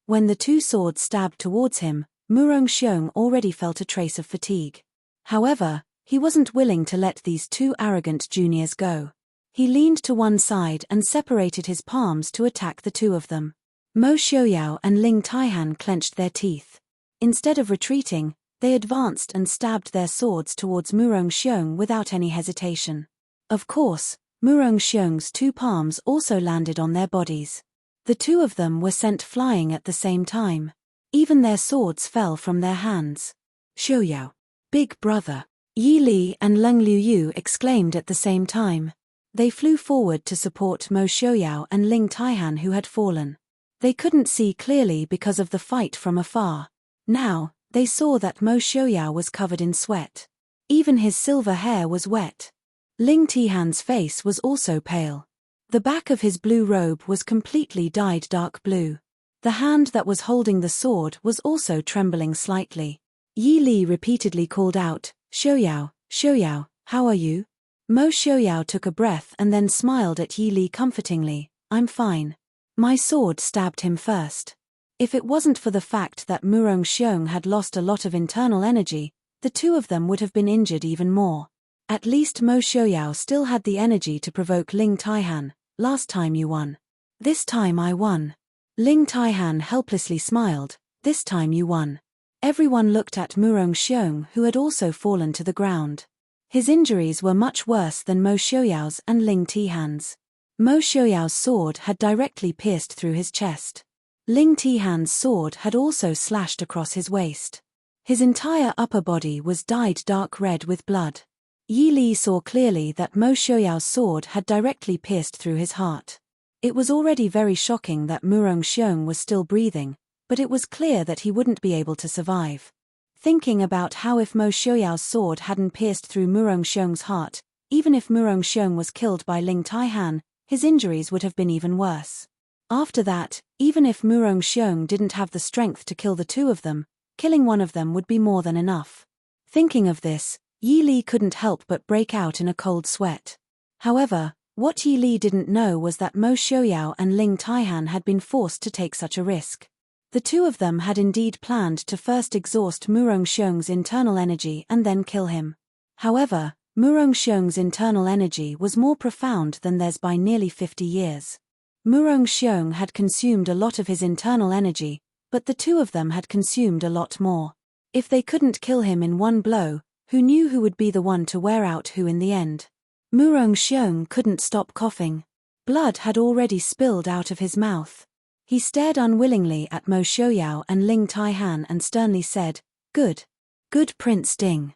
When the two swords stabbed towards him, Murong-Xiong already felt a trace of fatigue. However, he wasn't willing to let these two arrogant juniors go. He leaned to one side and separated his palms to attack the two of them. Mo Xiaoyao and Ling Taihan clenched their teeth. Instead of retreating, they advanced and stabbed their swords towards Murong-Xiong without any hesitation. Of course, Murong-Xiong's two palms also landed on their bodies. The two of them were sent flying at the same time. Even their swords fell from their hands. Xiaoyao, big brother! Yi Li and Leng Liuyu exclaimed at the same time. They flew forward to support Mo Xiaoyao and Ling Taihan who had fallen. They couldn't see clearly because of the fight from afar. Now, they saw that Mo Xiaoyao was covered in sweat. Even his silver hair was wet. Ling Taihan's face was also pale. The back of his blue robe was completely dyed dark blue. The hand that was holding the sword was also trembling slightly. Yi Li repeatedly called out, "Xiaoyao, Xiaoyao, how are you?" Mo Xiaoyao took a breath and then smiled at Yi Li comfortingly. "I'm fine. My sword stabbed him first." If it wasn't for the fact that Murong-Xiong had lost a lot of internal energy, the two of them would have been injured even more. At least Mo Xiaoyao still had the energy to provoke Ling Taihan. "Last time you won. This time I won." Ling Taihan helplessly smiled. "This time you won." Everyone looked at Murong-Xiong who had also fallen to the ground. His injuries were much worse than Mo Xiaoyao's and Ling Taihan's. Mo Xiaoyao's sword had directly pierced through his chest. Ling Taihan's sword had also slashed across his waist. His entire upper body was dyed dark red with blood. Yi Li saw clearly that Mo Xiaoyao's sword had directly pierced through his heart. It was already very shocking that Murong-Xiong was still breathing, but it was clear that he wouldn't be able to survive. Thinking about how if Mo Xiaoyao's sword hadn't pierced through Murong-Xiong's heart, even if Murong-Xiong was killed by Ling Taihan, his injuries would have been even worse. After that, even if Murong-Xiong didn't have the strength to kill the two of them, killing one of them would be more than enough. Thinking of this, Yi Li couldn't help but break out in a cold sweat. However, what Yi Li didn't know was that Mo Xiaoyao and Ling Taihan had been forced to take such a risk. The two of them had indeed planned to first exhaust Murong-Xiong's internal energy and then kill him. However, Murong-Xiong's internal energy was more profound than theirs by nearly 50 years. Murong-Xiong had consumed a lot of his internal energy, but the two of them had consumed a lot more. If they couldn't kill him in one blow, who knew who would be the one to wear out who in the end? Murong-Xiong couldn't stop coughing. Blood had already spilled out of his mouth. He stared unwillingly at Mo Xiaoyao and Ling Taihan and sternly said, "Good. Good Prince Ding.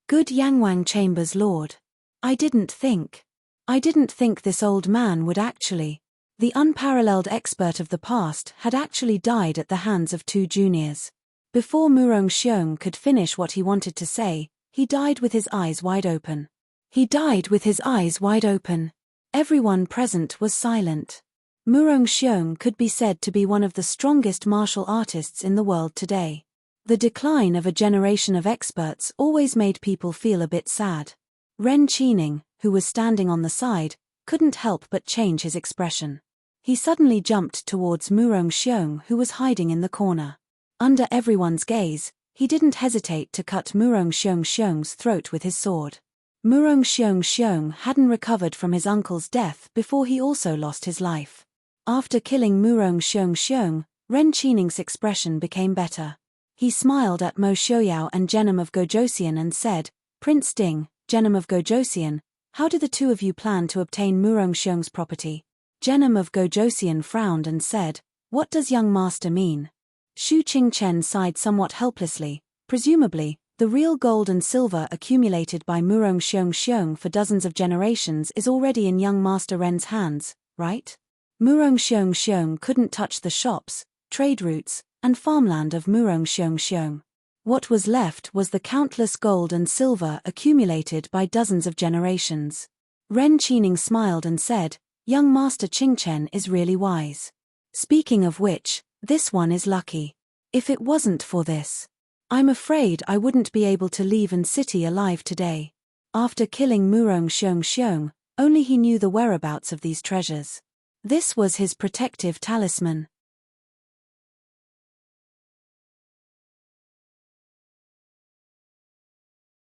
Good Yangwang Chamber's Lord. I didn't think this old man would actually." The unparalleled expert of the past had actually died at the hands of two juniors. Before Murong-Xiong could finish what he wanted to say, he died with his eyes wide open. He died with his eyes wide open. Everyone present was silent. Murong-Xiong could be said to be one of the strongest martial artists in the world today. The decline of a generation of experts always made people feel a bit sad. Ren Qining, who was standing on the side, couldn't help but change his expression. He suddenly jumped towards Murong-Xiong who was hiding in the corner. Under everyone's gaze, he didn't hesitate to cut Murong-Xiong's throat with his sword. Murong-Xiong hadn't recovered from his uncle's death before he also lost his life. After killing Murong-Xiong, Ren Qining's expression became better. He smiled at Mo Xiaoyao and Genom of Gojosian and said, "Prince Ding, Genom of Gojosian, how do the two of you plan to obtain Murong-Xiong's property?" Genom of Gojosian frowned and said, "What does young master mean?" Shu Qingchen sighed somewhat helplessly. "Presumably, the real gold and silver accumulated by Murong-Xiong for dozens of generations is already in young master Ren's hands, right? Murong-Xiong couldn't touch the shops, trade routes, and farmland of Murong-Xiong. What was left was the countless gold and silver accumulated by dozens of generations. Ren Qining smiled and said, young Master Qingchen is really wise. Speaking of which, this one is lucky. If it wasn't for this, I'm afraid I wouldn't be able to leave An City alive today. After killing Murong Xiong, only he knew the whereabouts of these treasures. This was his protective talisman.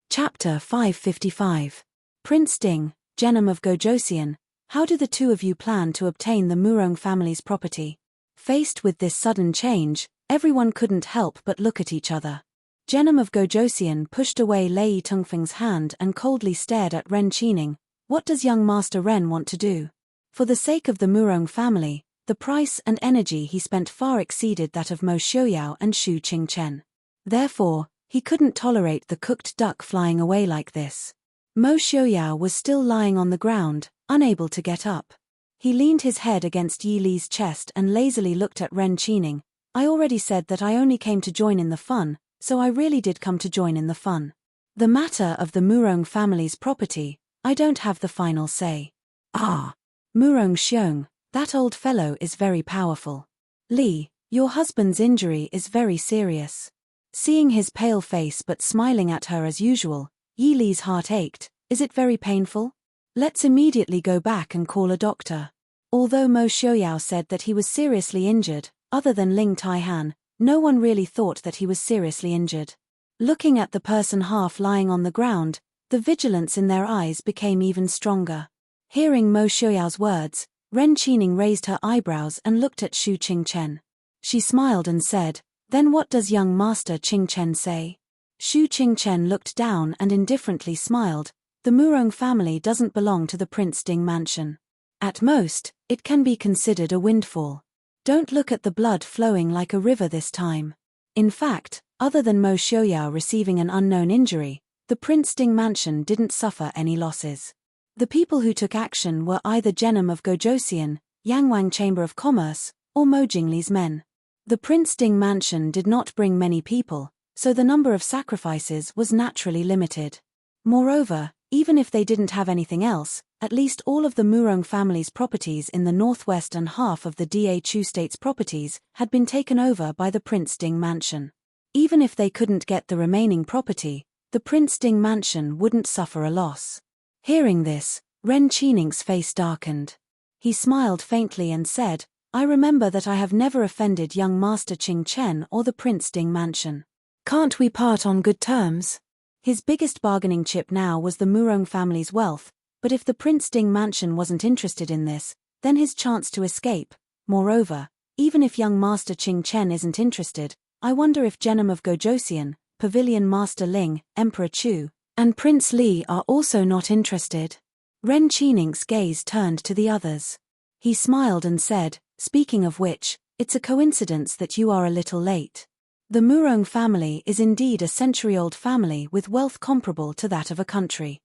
Chapter 555. Prince Ding, Genom of Gojosian, how do the two of you plan to obtain the Murong family's property? Faced with this sudden change, everyone couldn't help but look at each other. Genom of Gojosian pushed away Lei Tungfeng's hand and coldly stared at Ren Qining. What does young Master Ren want to do? For the sake of the Murong family, the price and energy he spent far exceeded that of Mo Xiaoyao and Xu Qingchen. Therefore, he couldn't tolerate the cooked duck flying away like this. Mo Xiaoyao was still lying on the ground, unable to get up. He leaned his head against Yi Li's chest and lazily looked at Ren Qining. I already said that I only came to join in the fun, so I really did come to join in the fun. The matter of the Murong family's property, I don't have the final say. Ah! Murong Xiong, that old fellow is very powerful. Li, your husband's injury is very serious. Seeing his pale face but smiling at her as usual, Yi Li's heart ached. Is it very painful? Let's immediately go back and call a doctor. Although Mo Xiaoyao said that he was seriously injured, other than Ling Taihan, no one really thought that he was seriously injured. Looking at the person half lying on the ground, the vigilance in their eyes became even stronger. Hearing Mo Xiaoyao's words, Ren Qining raised her eyebrows and looked at Xu Qingchen. She smiled and said, then what does young Master Qingchen say? Xu Qingchen looked down and indifferently smiled. The Murong family doesn't belong to the Prince Ding mansion. At most, it can be considered a windfall. Don't look at the blood flowing like a river this time. In fact, other than Mo Xiaoyao receiving an unknown injury, the Prince Ding mansion didn't suffer any losses. The people who took action were either Genom of Gojosian, Yangwang Chamber of Commerce, or Mo Jingli's men. The Prince Ding mansion did not bring many people, so the number of sacrifices was naturally limited. Moreover, even if they didn't have anything else, at least all of the Murong family's properties in the northwest and half of the Da Chu state's properties had been taken over by the Prince Ding mansion. Even if they couldn't get the remaining property, the Prince Ding mansion wouldn't suffer a loss. Hearing this, Ren Qining's face darkened. He smiled faintly and said, I remember that I have never offended young Master Qingchen or the Prince Ding mansion. Can't we part on good terms? His biggest bargaining chip now was the Murong family's wealth, but if the Prince Ding mansion wasn't interested in this, then his chance to escape. Moreover, even if young Master Qingchen isn't interested, I wonder if Genom of Gojosian, Pavilion Master Ling, Emperor Chu, and Prince Li are also not interested. Ren Qining's gaze turned to the others. He smiled and said, speaking of which, it's a coincidence that you are a little late. The Murong family is indeed a century-old family with wealth comparable to that of a country.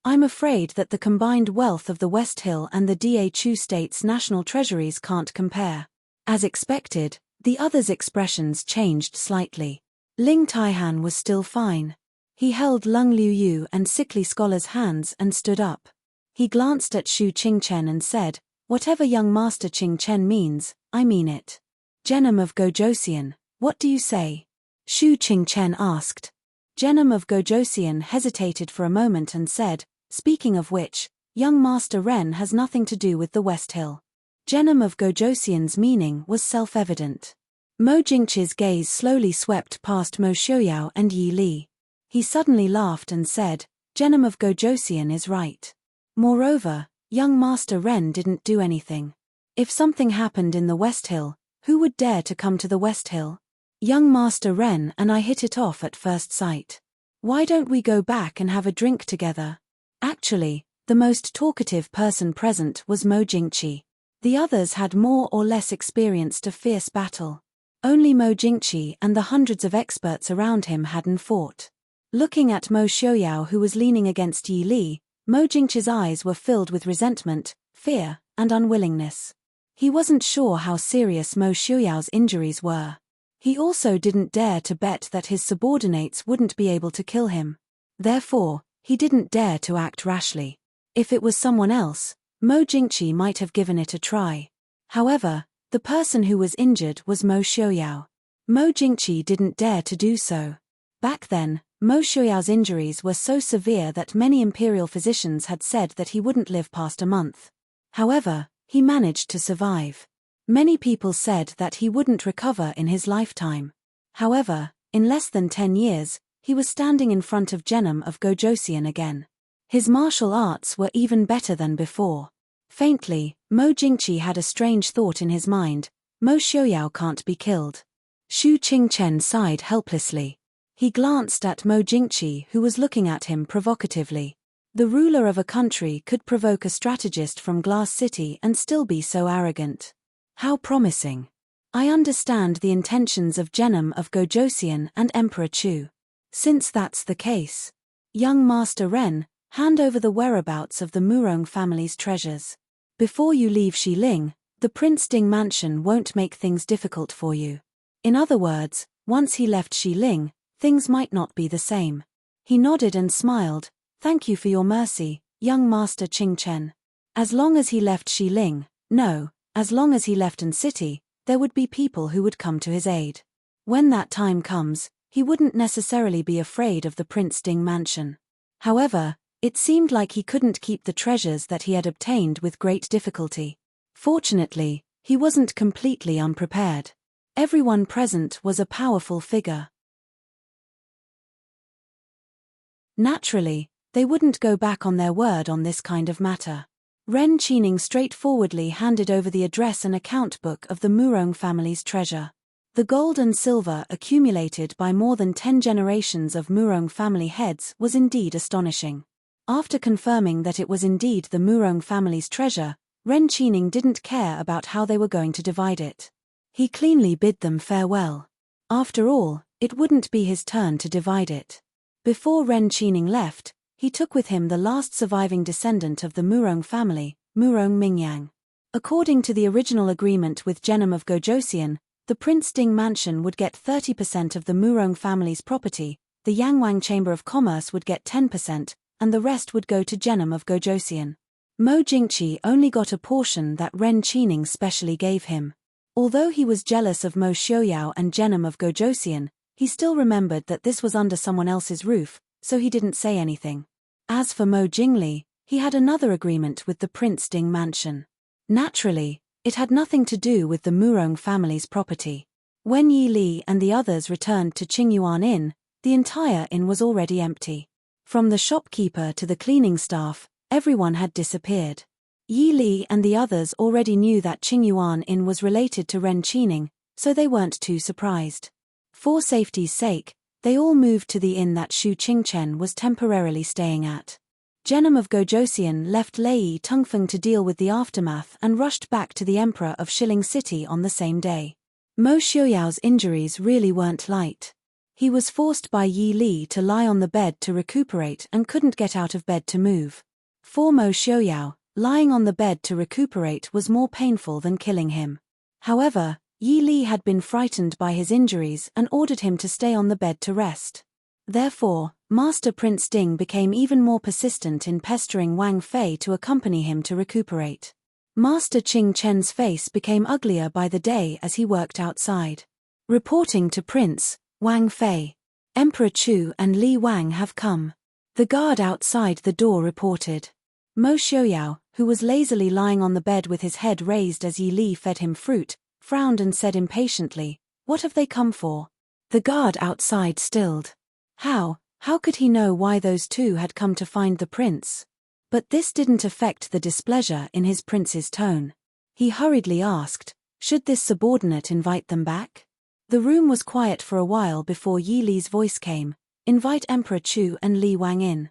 I'm afraid that the combined wealth of the West Hill and the Da Chu state's national treasuries can't compare. As expected, the others' expressions changed slightly. Ling Taihan was still fine. He held Lung Liuyu and sickly scholar's hands and stood up. He glanced at Xu Qingchen and said, whatever young Master Qingchen means, I mean it. Genom of Gojosian, what do you say? Xu Qingchen asked. Genom of Gojosian hesitated for a moment and said, speaking of which, young Master Ren has nothing to do with the West Hill. Genom of Gojosian's meaning was self-evident. Mo Jingqi's gaze slowly swept past Mo Xiaoyao and Yi Li. He suddenly laughed and said, Genom of Gojosian is right. Moreover, young Master Ren didn't do anything. If something happened in the West Hill, who would dare to come to the West Hill? Young Master Ren and I hit it off at first sight. Why don't we go back and have a drink together? Actually, the most talkative person present was Mo Jingqi. The others had more or less experienced a fierce battle. Only Mo Jingqi and the hundreds of experts around him hadn't fought. Looking at Mo Xiaoyao, who was leaning against Yi Li, Mo Jingqi's eyes were filled with resentment, fear, and unwillingness. He wasn't sure how serious Mo Xiaoyao's injuries were. He also didn't dare to bet that his subordinates wouldn't be able to kill him. Therefore, He didn't dare to act rashly. If it was someone else, Mo Jingqi might have given it a try. However, the person who was injured was Mo Xiaoyao. Mo Jingqi didn't dare to do so. Back then, Mo Xiaoyao's injuries were so severe that many imperial physicians had said that he wouldn't live past a month. However, he managed to survive. Many people said that he wouldn't recover in his lifetime. However, in less than 10 years, he was standing in front of Genom of Gojosian again. His martial arts were even better than before. Faintly, Mo Jingqi had a strange thought in his mind: Mo Xiaoyao can't be killed. Xu Qingchen sighed helplessly. He glanced at Mo Jingqi, who was looking at him provocatively. The ruler of a country could provoke a strategist from Glass City and still be so arrogant. How promising. I understand the intentions of Genom of Gojosian and Emperor Chu. Since that's the case, young Master Ren, hand over the whereabouts of the Murong family's treasures. Before you leave Xiling, the Prince Ding mansion won't make things difficult for you. In other words, once he left Xiling, things might not be the same. He nodded and smiled. Thank you for your mercy, young Master Qingchen. As long as he left Xiling, no, as long as he left An City, there would be people who would come to his aid. When that time comes, he wouldn't necessarily be afraid of the Prince Ding mansion. However, it seemed like he couldn't keep the treasures that he had obtained with great difficulty. Fortunately, he wasn't completely unprepared. Everyone present was a powerful figure. Naturally, they wouldn't go back on their word on this kind of matter. Ren Qining straightforwardly handed over the address and account book of the Murong family's treasure. The gold and silver accumulated by more than 10 generations of Murong family heads was indeed astonishing. After confirming that it was indeed the Murong family's treasure, Ren Qining didn't care about how they were going to divide it. He cleanly bid them farewell. After all, it wouldn't be his turn to divide it. Before Ren Qining left, he took with him the last surviving descendant of the Murong family, Murong Mingyang. According to the original agreement with Genom of Gojosian, the Prince Ding mansion would get 30% of the Murong family's property, the Yangwang Chamber of Commerce would get 10%, and the rest would go to Genom of Gojosian. Mo Jingqi only got a portion that Ren Qining specially gave him. Although he was jealous of Mo Xiaoyao and Genom of Gojosian, he still remembered that this was under someone else's roof, so he didn't say anything. As for Mo Jingli, he had another agreement with the Prince Ding mansion. Naturally, it had nothing to do with the Murong family's property. When Yi Li and the others returned to Qingyuan Inn, the entire inn was already empty. From the shopkeeper to the cleaning staff, everyone had disappeared. Yi Li and the others already knew that Qingyuan Inn was related to Ren Qining, so they weren't too surprised. For safety's sake, they all moved to the inn that Xu Qingchen was temporarily staying at. Genom of Gojosian left Lei Tungfeng to deal with the aftermath and rushed back to the Emperor of Xiling City on the same day. Mo Xiaoyao's injuries really weren't light. He was forced by Yi Li to lie on the bed to recuperate and couldn't get out of bed to move. For Mo Xiaoyao, lying on the bed to recuperate was more painful than killing him. However, Yi Li had been frightened by his injuries and ordered him to stay on the bed to rest. Therefore, Master Prince Ding became even more persistent in pestering Wang Fei to accompany him to recuperate. Master Qing Chen's face became uglier by the day as he worked outside. Reporting to Prince Wang Fei, Emperor Chu and Li Wang have come. The guard outside the door reported. Mo Xiaoyao, who was lazily lying on the bed with his head raised as Yi Li fed him fruit, frowned and said impatiently, "What have they come for?" The guard outside stilled. How could he know why those two had come to find the prince? But this didn't affect the displeasure in his prince's tone. He hurriedly asked, should this subordinate invite them back? The room was quiet for a while before Yi Li's voice came, "Invite Emperor Chu and Li Wang in."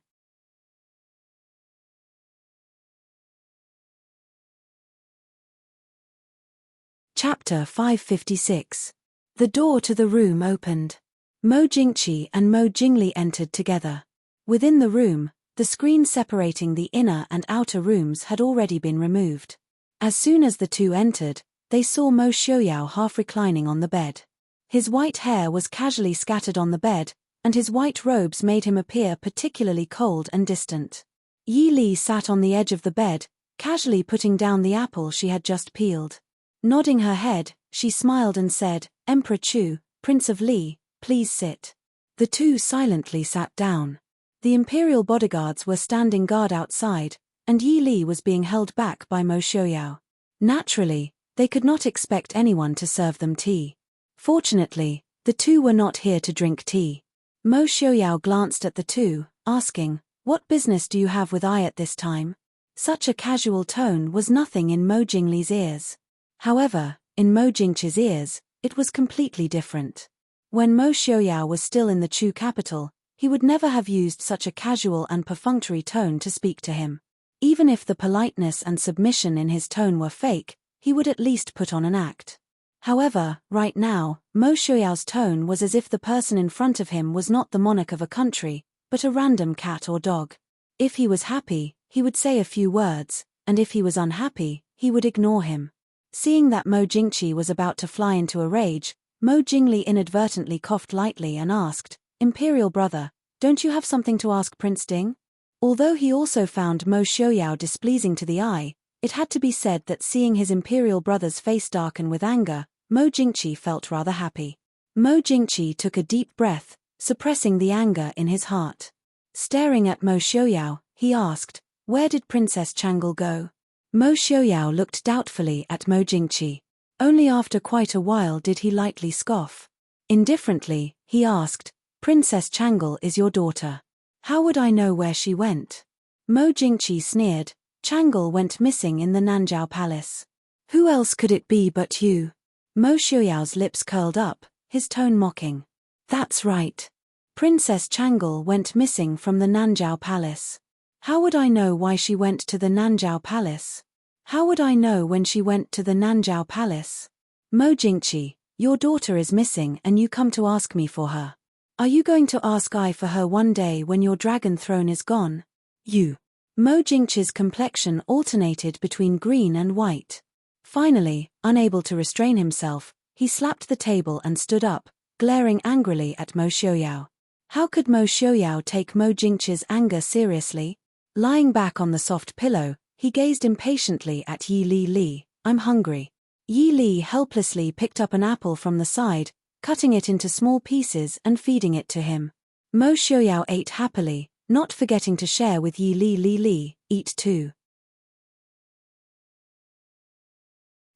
Chapter 556. The door to the room opened. Mo Jingqi and Mo Jingli entered together. Within the room, the screen separating the inner and outer rooms had already been removed. As soon as the two entered, they saw Mo Xiaoyao half reclining on the bed. His white hair was casually scattered on the bed, and his white robes made him appear particularly cold and distant. Yi Li sat on the edge of the bed, casually putting down the apple she had just peeled. Nodding her head, she smiled and said, "Emperor Chu, Prince of Li, please sit." The two silently sat down. The imperial bodyguards were standing guard outside, and Yi Li was being held back by Mo Xiaoyao. Naturally, they could not expect anyone to serve them tea. Fortunately, the two were not here to drink tea. Mo Xiaoyao glanced at the two, asking, "What business do you have with I at this time?" Such a casual tone was nothing in Mo Jingli's ears. However, in Mo Jingqi's ears, it was completely different. When Mo Xiaoyao was still in the Chu capital, he would never have used such a casual and perfunctory tone to speak to him. Even if the politeness and submission in his tone were fake, he would at least put on an act. However, right now, Mo Xiaoyao's tone was as if the person in front of him was not the monarch of a country, but a random cat or dog. If he was happy, he would say a few words, and if he was unhappy, he would ignore him. Seeing that Mo Jingqi was about to fly into a rage, Mo Jingli inadvertently coughed lightly and asked, "Imperial brother, don't you have something to ask Prince Ding?" Although he also found Mo Xiaoyao displeasing to the eye, it had to be said that seeing his imperial brother's face darken with anger, Mo Jingqi felt rather happy. Mo Jingqi took a deep breath, suppressing the anger in his heart. Staring at Mo Xiaoyao, he asked, "Where did Princess Changle go?" Mo Xiaoyao looked doubtfully at Mo Jingqi. Only after quite a while did he lightly scoff. Indifferently, he asked, "Princess Changle is your daughter. How would I know where she went?" Mo Jingqi sneered, "Changle went missing in the Nanjiao Palace. Who else could it be but you?" Mo Xiaoyao's lips curled up, his tone mocking. "That's right. Princess Changle went missing from the Nanjiao Palace. How would I know why she went to the Nanjiao Palace? How would I know when she went to the Nanjiao Palace? Mo Jingqi, your daughter is missing and you come to ask me for her. Are you going to ask I for her one day when your dragon throne is gone? You." Mo Jingqi's complexion alternated between green and white. Finally, unable to restrain himself, he slapped the table and stood up, glaring angrily at Mo Xiaoyao. How could Mo Xiaoyao take Mo Jingqi's anger seriously? Lying back on the soft pillow, he gazed impatiently at Yi Li. "I'm hungry." Yi Li helplessly picked up an apple from the side, cutting it into small pieces and feeding it to him. Mo Xiaoyao ate happily, not forgetting to share with Yi Li, "Eat too."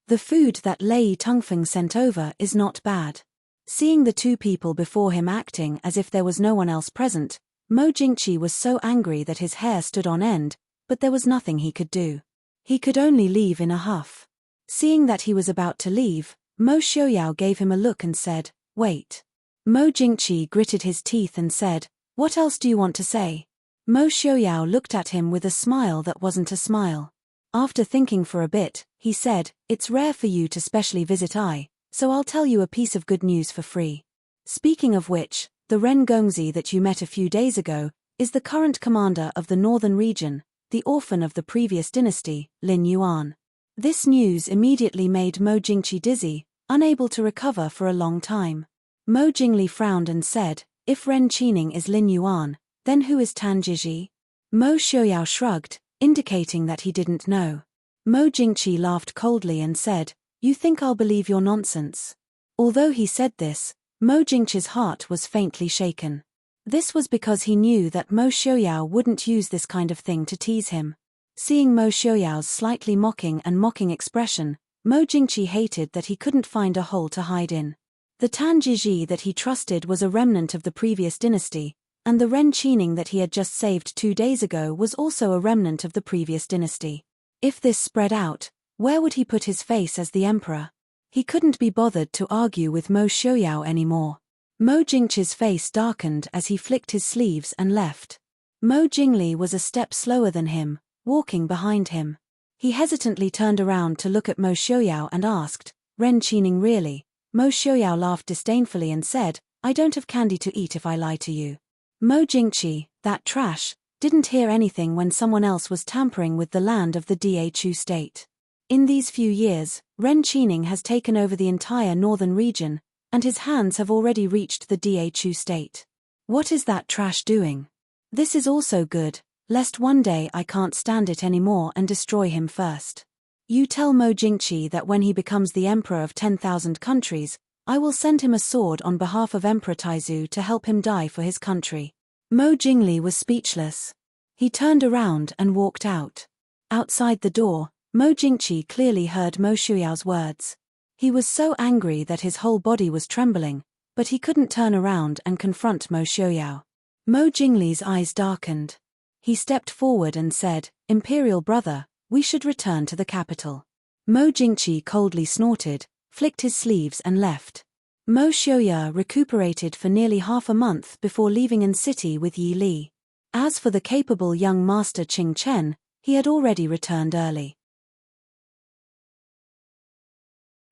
The food that Lei Tongfeng sent over is not bad. Seeing the two people before him acting as if there was no one else present, Mo Jingqi was so angry that his hair stood on end, but there was nothing he could do. He could only leave in a huff. Seeing that he was about to leave, Mo Xiaoyao gave him a look and said, "Wait." Mo Jingqi gritted his teeth and said, "What else do you want to say?" Mo Xiaoyao looked at him with a smile that wasn't a smile. After thinking for a bit, he said, "It's rare for you to specially visit I, so I'll tell you a piece of good news for free. Speaking of which, the Ren Gongzi that you met a few days ago is the current commander of the northern region, the orphan of the previous dynasty, Lin Yuan." This news immediately made Mo Jingqi dizzy, unable to recover for a long time. Mo Jingli frowned and said, "If Ren Qining is Lin Yuan, then who is Tan Jizhi?" Mo Xiaoyao shrugged, indicating that he didn't know. Mo Jingqi laughed coldly and said, "You think I'll believe your nonsense?" Although he said this, Mo Jingqi's heart was faintly shaken. This was because he knew that Mo Xiaoyao wouldn't use this kind of thing to tease him. Seeing Mo Xiaoyao's slightly mocking expression, Mo Jingqi hated that he couldn't find a hole to hide in. The Tan Jizhi that he trusted was a remnant of the previous dynasty, and the Ren Qining that he had just saved 2 days ago was also a remnant of the previous dynasty. If this spread out, where would he put his face as the emperor? He couldn't be bothered to argue with Mo Xiaoyao anymore. Mo Jingqi's face darkened as he flicked his sleeves and left. Mo Jingli was a step slower than him, walking behind him. He hesitantly turned around to look at Mo Xiaoyao and asked, "Ren Qining really?" Mo Xiaoyao laughed disdainfully and said, "I don't have candy to eat if I lie to you." Mo Jingqi, that trash, didn't hear anything when someone else was tampering with the land of the Dhu state. In these few years, Ren Qining has taken over the entire northern region, and his hands have already reached the Dhu state. What is that trash doing? This is also good, lest one day I can't stand it anymore and destroy him first. You tell Mo Jingqi that when he becomes the emperor of 10,000 countries, I will send him a sword on behalf of Emperor Taizu to help him die for his country. Mo Jingli was speechless. He turned around and walked out. Outside the door, Mo Jingqi clearly heard Mo Shuyao's words. He was so angry that his whole body was trembling, but he couldn't turn around and confront Mo Shuyao. Mo Jingli's eyes darkened. He stepped forward and said, "Imperial brother, we should return to the capital." Mo Jingqi coldly snorted, flicked his sleeves and left. Mo Xiuya recuperated for nearly half a month before leaving in city with Yi Li. As for the capable young master Qing Chen, he had already returned early.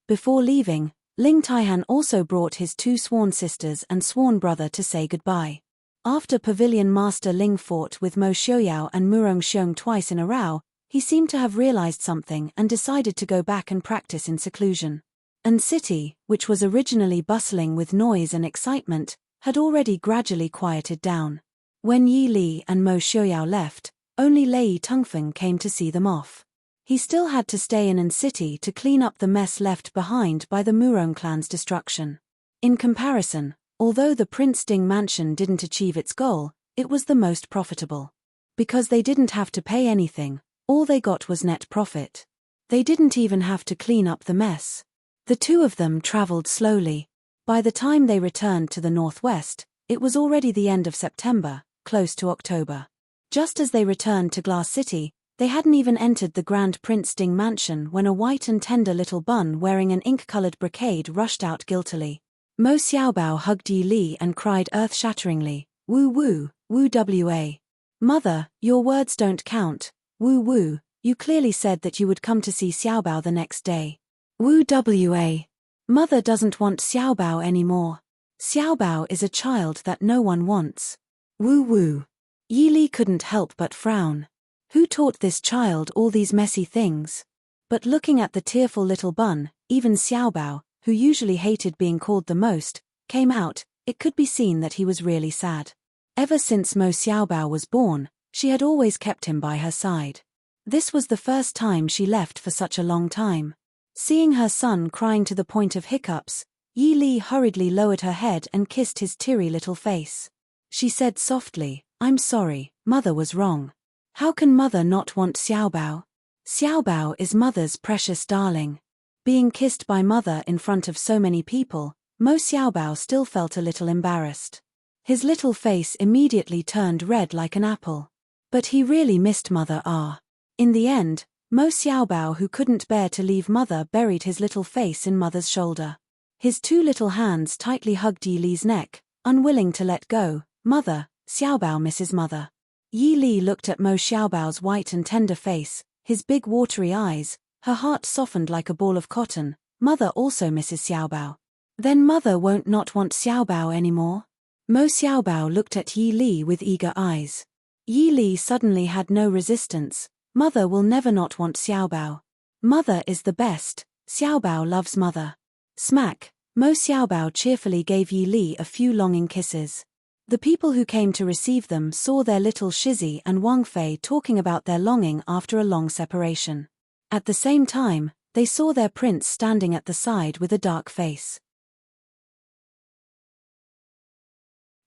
Before leaving, Ling Taihan also brought his 2 sworn sisters and sworn brother to say goodbye. After Pavilion Master Ling fought with Mo Xiuyao and Murong Xiong twice in a row, he seemed to have realized something and decided to go back and practice in seclusion. And city, which was originally bustling with noise and excitement, had already gradually quieted down. When Yi Li and Mo Xiuyao left, only Lei Tungfeng came to see them off. He still had to stay in city to clean up the mess left behind by the Murong clan's destruction. In comparison, although the Prince Ding mansion didn't achieve its goal, it was the most profitable. Because they didn't have to pay anything, all they got was net profit. They didn't even have to clean up the mess. The 2 of them traveled slowly. By the time they returned to the northwest, it was already the end of September, close to October. Just as they returned to Glass City, they hadn't even entered the Grand Prince Ding mansion when a white and tender little bun wearing an ink-colored brocade rushed out guiltily. Mo Xiaobao hugged Yi Li and cried earth-shatteringly, "Woo woo, woo wa. Mother, your words don't count, woo woo, you clearly said that you would come to see Xiaobao the next day. Woo wa. Mother doesn't want Xiaobao anymore. Xiaobao is a child that no one wants. Woo woo." Yi Li couldn't help but frown. Who taught this child all these messy things? But looking at the tearful little bun, even Xiaobao, who usually hated being called the most, came out. It could be seen that he was really sad. Ever since Mo Xiaobao was born, she had always kept him by her side. This was the first time she left for such a long time. Seeing her son crying to the point of hiccups, Yi Li hurriedly lowered her head and kissed his teary little face. She said softly, "I'm sorry, Mother was wrong. How can Mother not want Xiaobao? Xiaobao is Mother's precious darling." Being kissed by Mother in front of so many people, Mo Xiaobao still felt a little embarrassed. His little face immediately turned red like an apple. But he really missed Mother. In the end, Mo Xiaobao, who couldn't bear to leave Mother, buried his little face in Mother's shoulder. His 2 little hands tightly hugged Yi Li's neck, unwilling to let go. "Mother, Xiaobao misses Mother." Yi Li looked at Mo Xiaobao's white and tender face, his big watery eyes. Her heart softened like a ball of cotton. Mother also misses Xiaobao. Then Mother won't not want Xiaobao anymore? Mo Xiaobao looked at Yi Li with eager eyes. Yi Li suddenly had no resistance. Mother will never not want Xiaobao. Mother is the best. Xiaobao loves Mother. Smack. Mo Xiaobao cheerfully gave Yi Li a few longing kisses. The people who came to receive them saw their little Shizhi and Wang Fei talking about their longing after a long separation. At the same time, they saw their prince standing at the side with a dark face.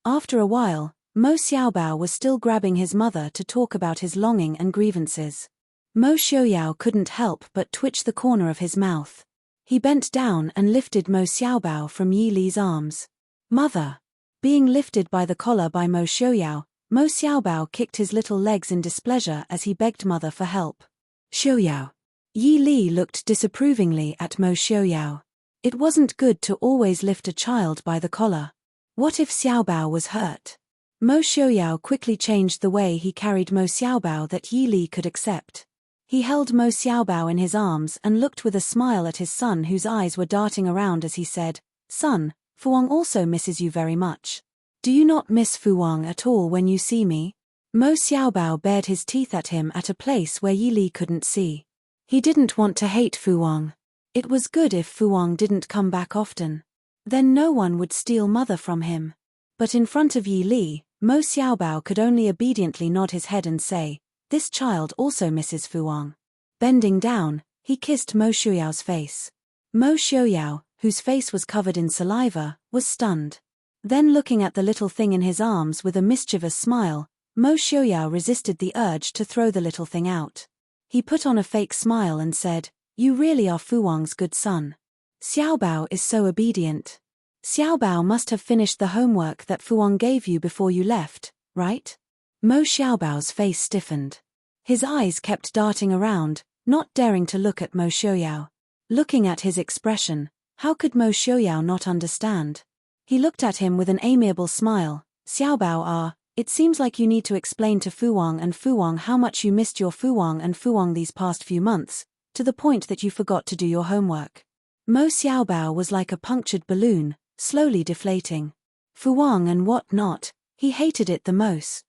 After a while, Mo Xiaobao was still grabbing his mother to talk about his longing and grievances. Mo Xiuyao couldn't help but twitch the corner of his mouth. He bent down and lifted Mo Xiaobao from Yi Li's arms. "Mother!" Being lifted by the collar by Mo Xiuyao, Mo Xiaobao kicked his little legs in displeasure as he begged Mother for help. "Xiuyao." Yi Li looked disapprovingly at Mo Xiuyao. It wasn't good to always lift a child by the collar. What if Xiaobao was hurt? Mo Xiuyao quickly changed the way he carried Mo Xiaobao that Yi Li could accept. He held Mo Xiaobao in his arms and looked with a smile at his son, whose eyes were darting around as he said, "Son, Fuwang also misses you very much. Do you not miss Fuwang at all when you see me?" Mo Xiaobao bared his teeth at him at a place where Yi Li couldn't see. He didn't want to hate Fuwang. It was good if Fuwang didn't come back often. Then no one would steal Mother from him. But in front of Yi Li, Mo Xiaobao could only obediently nod his head and say, "This child also misses Fu Wang." Bending down, he kissed Mo Xiaoyao's face. Mo Xiaoyao, whose face was covered in saliva, was stunned. Then looking at the little thing in his arms with a mischievous smile, Mo Xiaoyao resisted the urge to throw the little thing out. He put on a fake smile and said, "You really are Fu Wang's good son. Xiaobao is so obedient. Xiaobao must have finished the homework that Fu Wang gave you before you left, right?" Mo Xiaobao's face stiffened. His eyes kept darting around, not daring to look at Mo Xiaoyao. Looking at his expression, how could Mo Xiaoyao not understand? He looked at him with an amiable smile. "Xiaobao, it seems like you need to explain to Fu Wang how much you missed your Fu Wang these past few months, to the point that you forgot to do your homework." Mo Xiaobao was like a punctured balloon, slowly deflating. Fu Wang and what not, he hated it the most.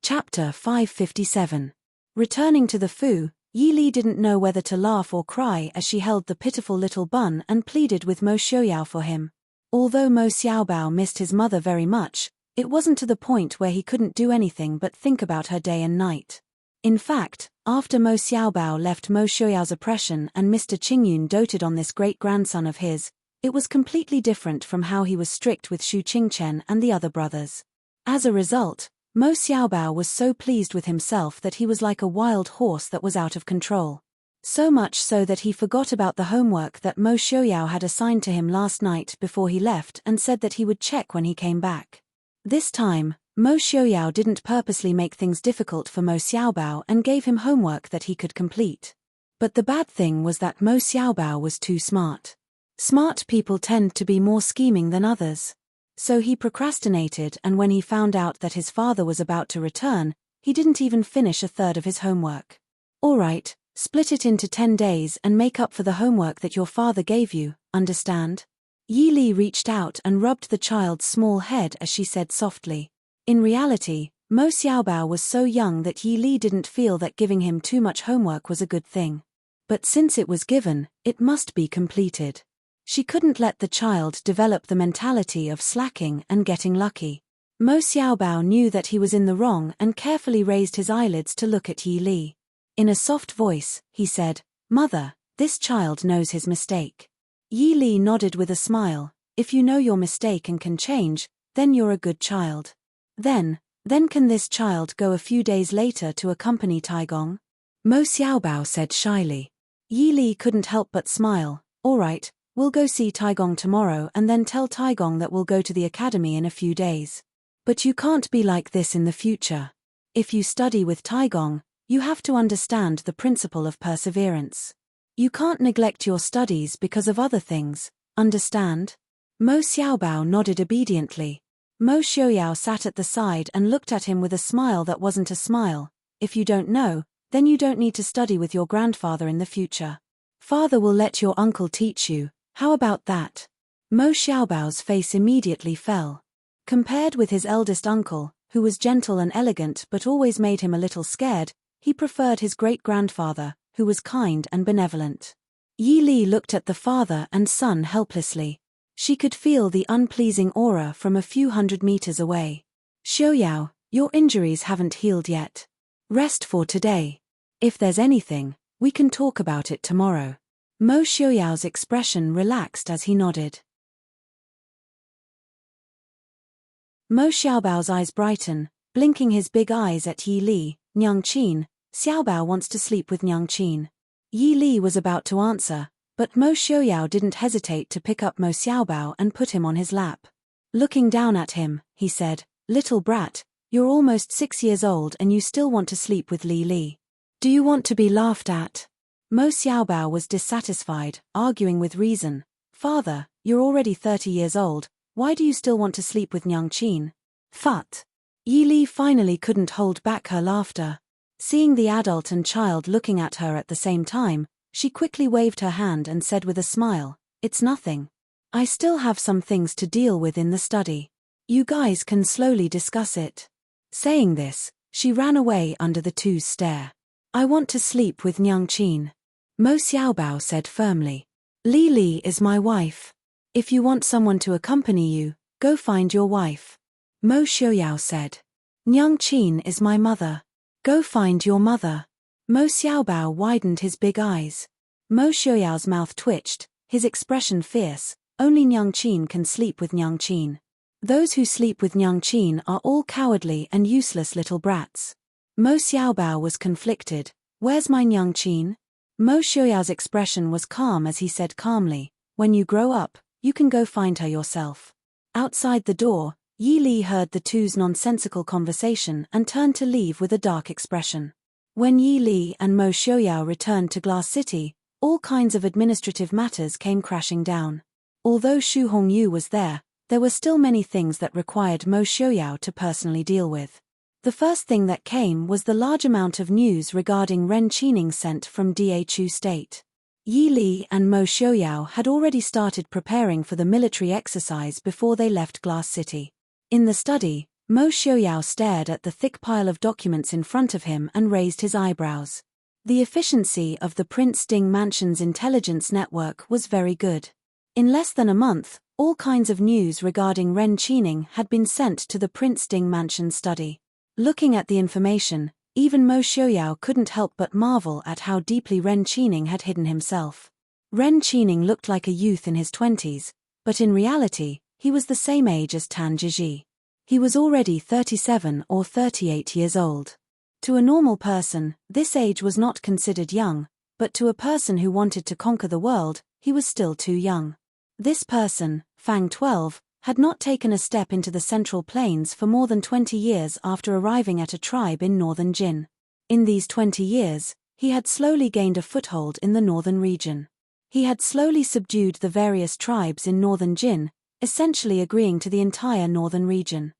Chapter 557. Returning to the Fu, Yi Li didn't know whether to laugh or cry as she held the pitiful little bun and pleaded with Mo Xiaoyao for him. Although Mo Xiaobao missed his mother very much, it wasn't to the point where he couldn't do anything but think about her day and night. In fact, after Mo Xiaobao left Mo Xiaoyao's oppression and Mr. Qingyun doted on this great-grandson of his, it was completely different from how he was strict with Xu Qingchen and the other brothers. As a result, Mo Xiaobao was so pleased with himself that he was like a wild horse that was out of control. So much so that he forgot about the homework that Mo Xiaoyao had assigned to him last night before he left and said that he would check when he came back. This time, Mo Xiaoyao didn't purposely make things difficult for Mo Xiaobao and gave him homework that he could complete. But the bad thing was that Mo Xiaobao was too smart. Smart people tend to be more scheming than others. So he procrastinated, and when he found out that his father was about to return, he didn't even finish a third of his homework. "All right, split it into 10 days and make up for the homework that your father gave you, understand?" Yi Li reached out and rubbed the child's small head as she said softly. In reality, Mo Xiaobao was so young that Yi Li didn't feel that giving him too much homework was a good thing. But since it was given, it must be completed. She couldn't let the child develop the mentality of slacking and getting lucky. Mo Xiaobao knew that he was in the wrong and carefully raised his eyelids to look at Yi Li. In a soft voice, he said, "Mother, this child knows his mistake." Yi Li nodded with a smile. "If you know your mistake and can change, then you're a good child. Then can this child go a few days later to accompany Taigong?" Mo Xiaobao said shyly. Yi Li couldn't help but smile. "All right. We'll go see Taigong tomorrow and then tell Taigong that we'll go to the academy in a few days. But you can't be like this in the future. If you study with Taigong, you have to understand the principle of perseverance. You can't neglect your studies because of other things, understand?" Mo Xiaobao nodded obediently. Mo Xiaoyao sat at the side and looked at him with a smile that wasn't a smile. "If you don't know, then you don't need to study with your grandfather in the future. Father will let your uncle teach you. How about that?" Mo Xiaobao's face immediately fell. Compared with his eldest uncle, who was gentle and elegant but always made him a little scared, he preferred his great-grandfather, who was kind and benevolent. Yi Li looked at the father and son helplessly. She could feel the unpleasing aura from a few hundred meters away. "Xiaoyao, your injuries haven't healed yet. Rest for today. If there's anything, we can talk about it tomorrow." Mo Xiaoyao's expression relaxed as he nodded. Mo Xiaobao's eyes brighten, blinking his big eyes at Yi Li. "Nyang Qin, Xiaobao wants to sleep with Nyang Qin." Yi Li was about to answer, but Mo Xiaoyao didn't hesitate to pick up Mo Xiaobao and put him on his lap. Looking down at him, he said, "Little brat, you're almost 6 years old and you still want to sleep with Li Li. Do you want to be laughed at?" Mo Xiaobao was dissatisfied, arguing with reason. "Father, you're already 30 years old, why do you still want to sleep with Nyang Qin?" "Phut!" Yi Li finally couldn't hold back her laughter. Seeing the adult and child looking at her at the same time, she quickly waved her hand and said with a smile, "It's nothing. I still have some things to deal with in the study. You guys can slowly discuss it." Saying this, she ran away under the two's stare. "I want to sleep with Nyang Qin." Mo Xiaobao said firmly. Li Li is my wife. If you want someone to accompany you, go find your wife. Mo Xiaoyao said. Nyang Qin is my mother. Go find your mother. Mo Xiaobao widened his big eyes. Mo Xiaoyao's mouth twitched, his expression fierce. Only Nyang Qin can sleep with Nyang Qin. Those who sleep with Nyang Qin are all cowardly and useless little brats. Mo Xiaobao was conflicted. Where's my Nyang Qin? Mo Xiaoyao's expression was calm as he said calmly, when you grow up, you can go find her yourself. Outside the door, Yi Li heard the two's nonsensical conversation and turned to leave with a dark expression. When Yi Li and Mo Xiaoyao returned to Glass City, all kinds of administrative matters came crashing down. Although Xu Hongyu was there were still many things that required Mo Xiaoyao to personally deal with. The first thing that came was the large amount of news regarding Ren Qining sent from Dhu State. Yi Li and Mo Xiaoyao had already started preparing for the military exercise before they left Glass City. In the study, Mo Xiaoyao stared at the thick pile of documents in front of him and raised his eyebrows. The efficiency of the Prince Ding Mansion's intelligence network was very good. In less than a month, all kinds of news regarding Ren Qining had been sent to the Prince Ding Mansion study. Looking at the information, even Mo Xiaoyao couldn't help but marvel at how deeply Ren Qining had hidden himself. Ren Qining looked like a youth in his 20s, but in reality, he was the same age as Tan Zhizhi. He was already 37 or 38 years old. To a normal person, this age was not considered young, but to a person who wanted to conquer the world, he was still too young. This person, Fang 12, had not taken a step into the Central Plains for more than 20 years after arriving at a tribe in northern Jin. In these 20 years, he had slowly gained a foothold in the northern region. He had slowly subdued the various tribes in northern Jin, essentially agreeing to the entire northern region.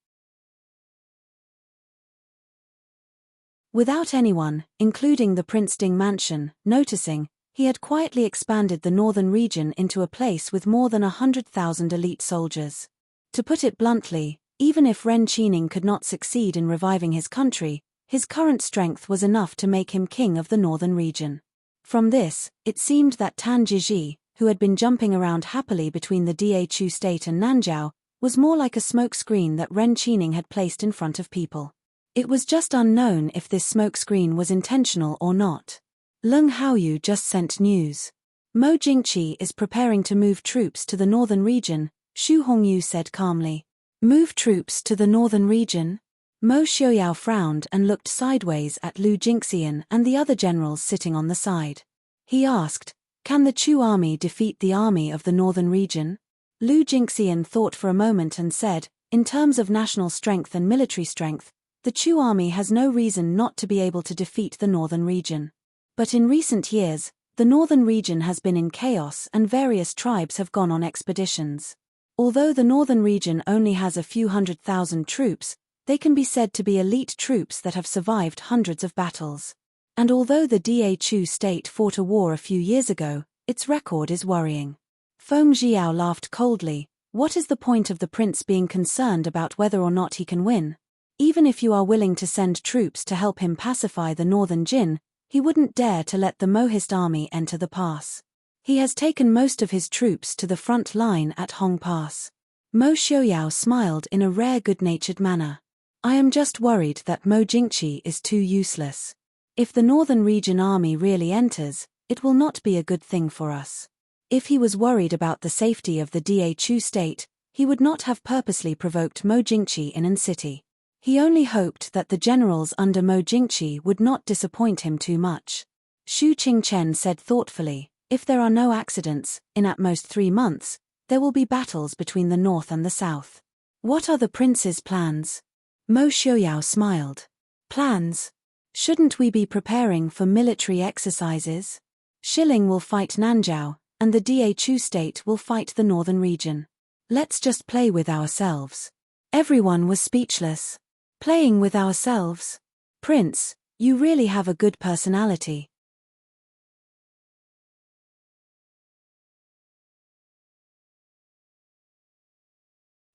Without anyone, including the Prince Ding Mansion, noticing, he had quietly expanded the northern region into a place with more than 100,000 elite soldiers. To put it bluntly, even if Ren Qining could not succeed in reviving his country, his current strength was enough to make him king of the northern region. From this, it seemed that Tan Zhizhi, who had been jumping around happily between the Dhu State and Nanjiao, was more like a smokescreen that Ren Qining had placed in front of people. It was just unknown if this smokescreen was intentional or not. Leng Haoyu just sent news. Mo Jingqi is preparing to move troops to the northern region, Xu Hongyu said calmly. Move troops to the northern region? Mo Xiaoyao frowned and looked sideways at Lu Jingxian and the other generals sitting on the side. He asked, can the Chu army defeat the army of the northern region? Lu Jingxian thought for a moment and said, in terms of national strength and military strength, the Chu army has no reason not to be able to defeat the northern region. But in recent years, the northern region has been in chaos and various tribes have gone on expeditions. Although the northern region only has a few 100,000 troops, they can be said to be elite troops that have survived hundreds of battles. And although the Dhu state fought a war a few years ago, its record is worrying. Feng Jiao laughed coldly. What is the point of the prince being concerned about whether or not he can win? Even if you are willing to send troops to help him pacify the northern Jin, he wouldn't dare to let the Mohist army enter the pass. He has taken most of his troops to the front line at Hong Pass. Mo Xiaoyao smiled in a rare good-natured manner. I am just worried that Mo Jingqi is too useless. If the northern region army really enters, it will not be a good thing for us. If he was worried about the safety of the Dhu state, he would not have purposely provoked Mo Jingqi in an city. He only hoped that the generals under Mo Jingqi would not disappoint him too much. Xu Qingchen said thoughtfully, if there are no accidents, in at most 3 months, there will be battles between the north and the south. What are the prince's plans? Mo Xiaoyao smiled. Plans? Shouldn't we be preparing for military exercises? Shilling will fight Nanjiao, and the Dhu state will fight the northern region. Let's just play with ourselves. Everyone was speechless. Playing with ourselves? Prince, you really have a good personality.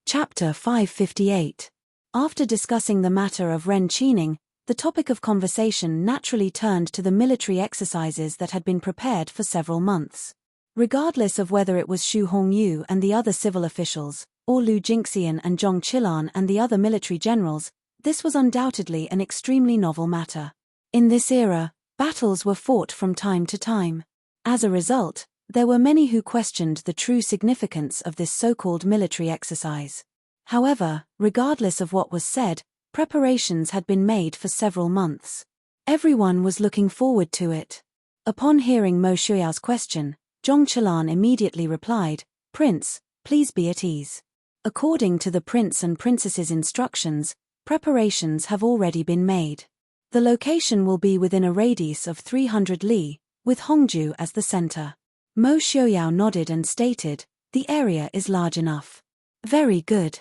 Chapter 558. After discussing the matter of Ren Qining, the topic of conversation naturally turned to the military exercises that had been prepared for several months. Regardless of whether it was Xu Hongyu and the other civil officials, or Lu Jingxian and Zhong Qilan and the other military generals, this was undoubtedly an extremely novel matter. In this era, battles were fought from time to time. As a result, there were many who questioned the true significance of this so-called military exercise. However, regardless of what was said, preparations had been made for several months. Everyone was looking forward to it. Upon hearing Mo Xuyao's question, Zhong Qilan immediately replied, "Prince, please be at ease. According to the prince and princess's instructions, preparations have already been made. The location will be within a radius of 300 li, with Hongju as the center." Mo Xiuyao nodded and stated, "The area is large enough." "Very good.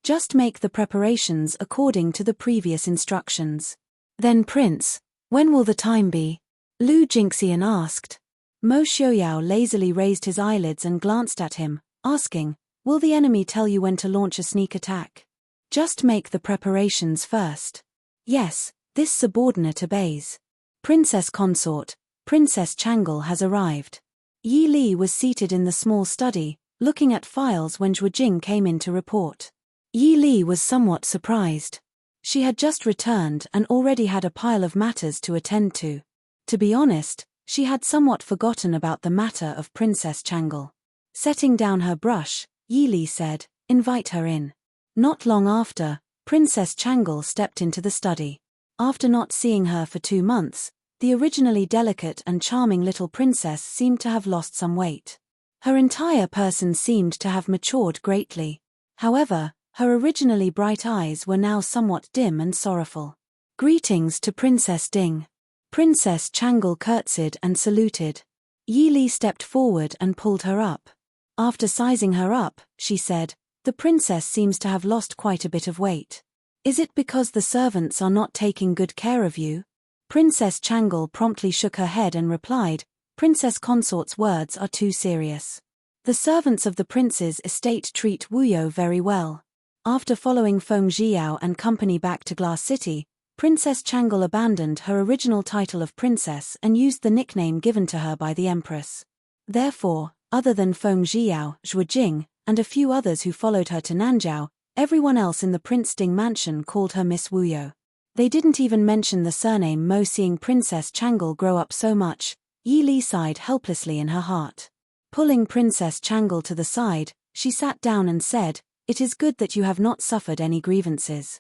Just make the preparations according to the previous instructions." "Then Prince, when will the time be?" Lu Jingxian asked. Mo Xiuyao lazily raised his eyelids and glanced at him, asking, "Will the enemy tell you when to launch a sneak attack?" "Just make the preparations first." "Yes, this subordinate obeys." Princess Consort, Princess Chang'e has arrived. Yi Li was seated in the small study, looking at files when Zhuo Jing came in to report. Yi Li was somewhat surprised. She had just returned and already had a pile of matters to attend to. To be honest, she had somewhat forgotten about the matter of Princess Chang'e. Setting down her brush, Yi Li said, "Invite her in." Not long after, Princess Chang'e stepped into the study. After not seeing her for 2 months, the originally delicate and charming little princess seemed to have lost some weight. Her entire person seemed to have matured greatly. However, her originally bright eyes were now somewhat dim and sorrowful. "Greetings to Princess Ding." Princess Chang'e curtsied and saluted. Yi Li stepped forward and pulled her up. After sizing her up, she said, "The princess seems to have lost quite a bit of weight. Is it because the servants are not taking good care of you?" Princess Chang'e promptly shook her head and replied, "Princess Consort's words are too serious. The servants of the prince's estate treat Wuyo very well." After following Feng Zhiyao and company back to Glass City, Princess Chang'e abandoned her original title of princess and used the nickname given to her by the empress. Therefore, other than Feng Zhiyao, Zhuo Jing, and a few others who followed her to Nanzhao, everyone else in the Prince Ding mansion called her Miss Wuyo. They didn't even mention the surname Mo. Seeing Princess Chang'e grow up so much, Yi Li sighed helplessly in her heart. Pulling Princess Chang'e to the side, she sat down and said, "It is good that you have not suffered any grievances.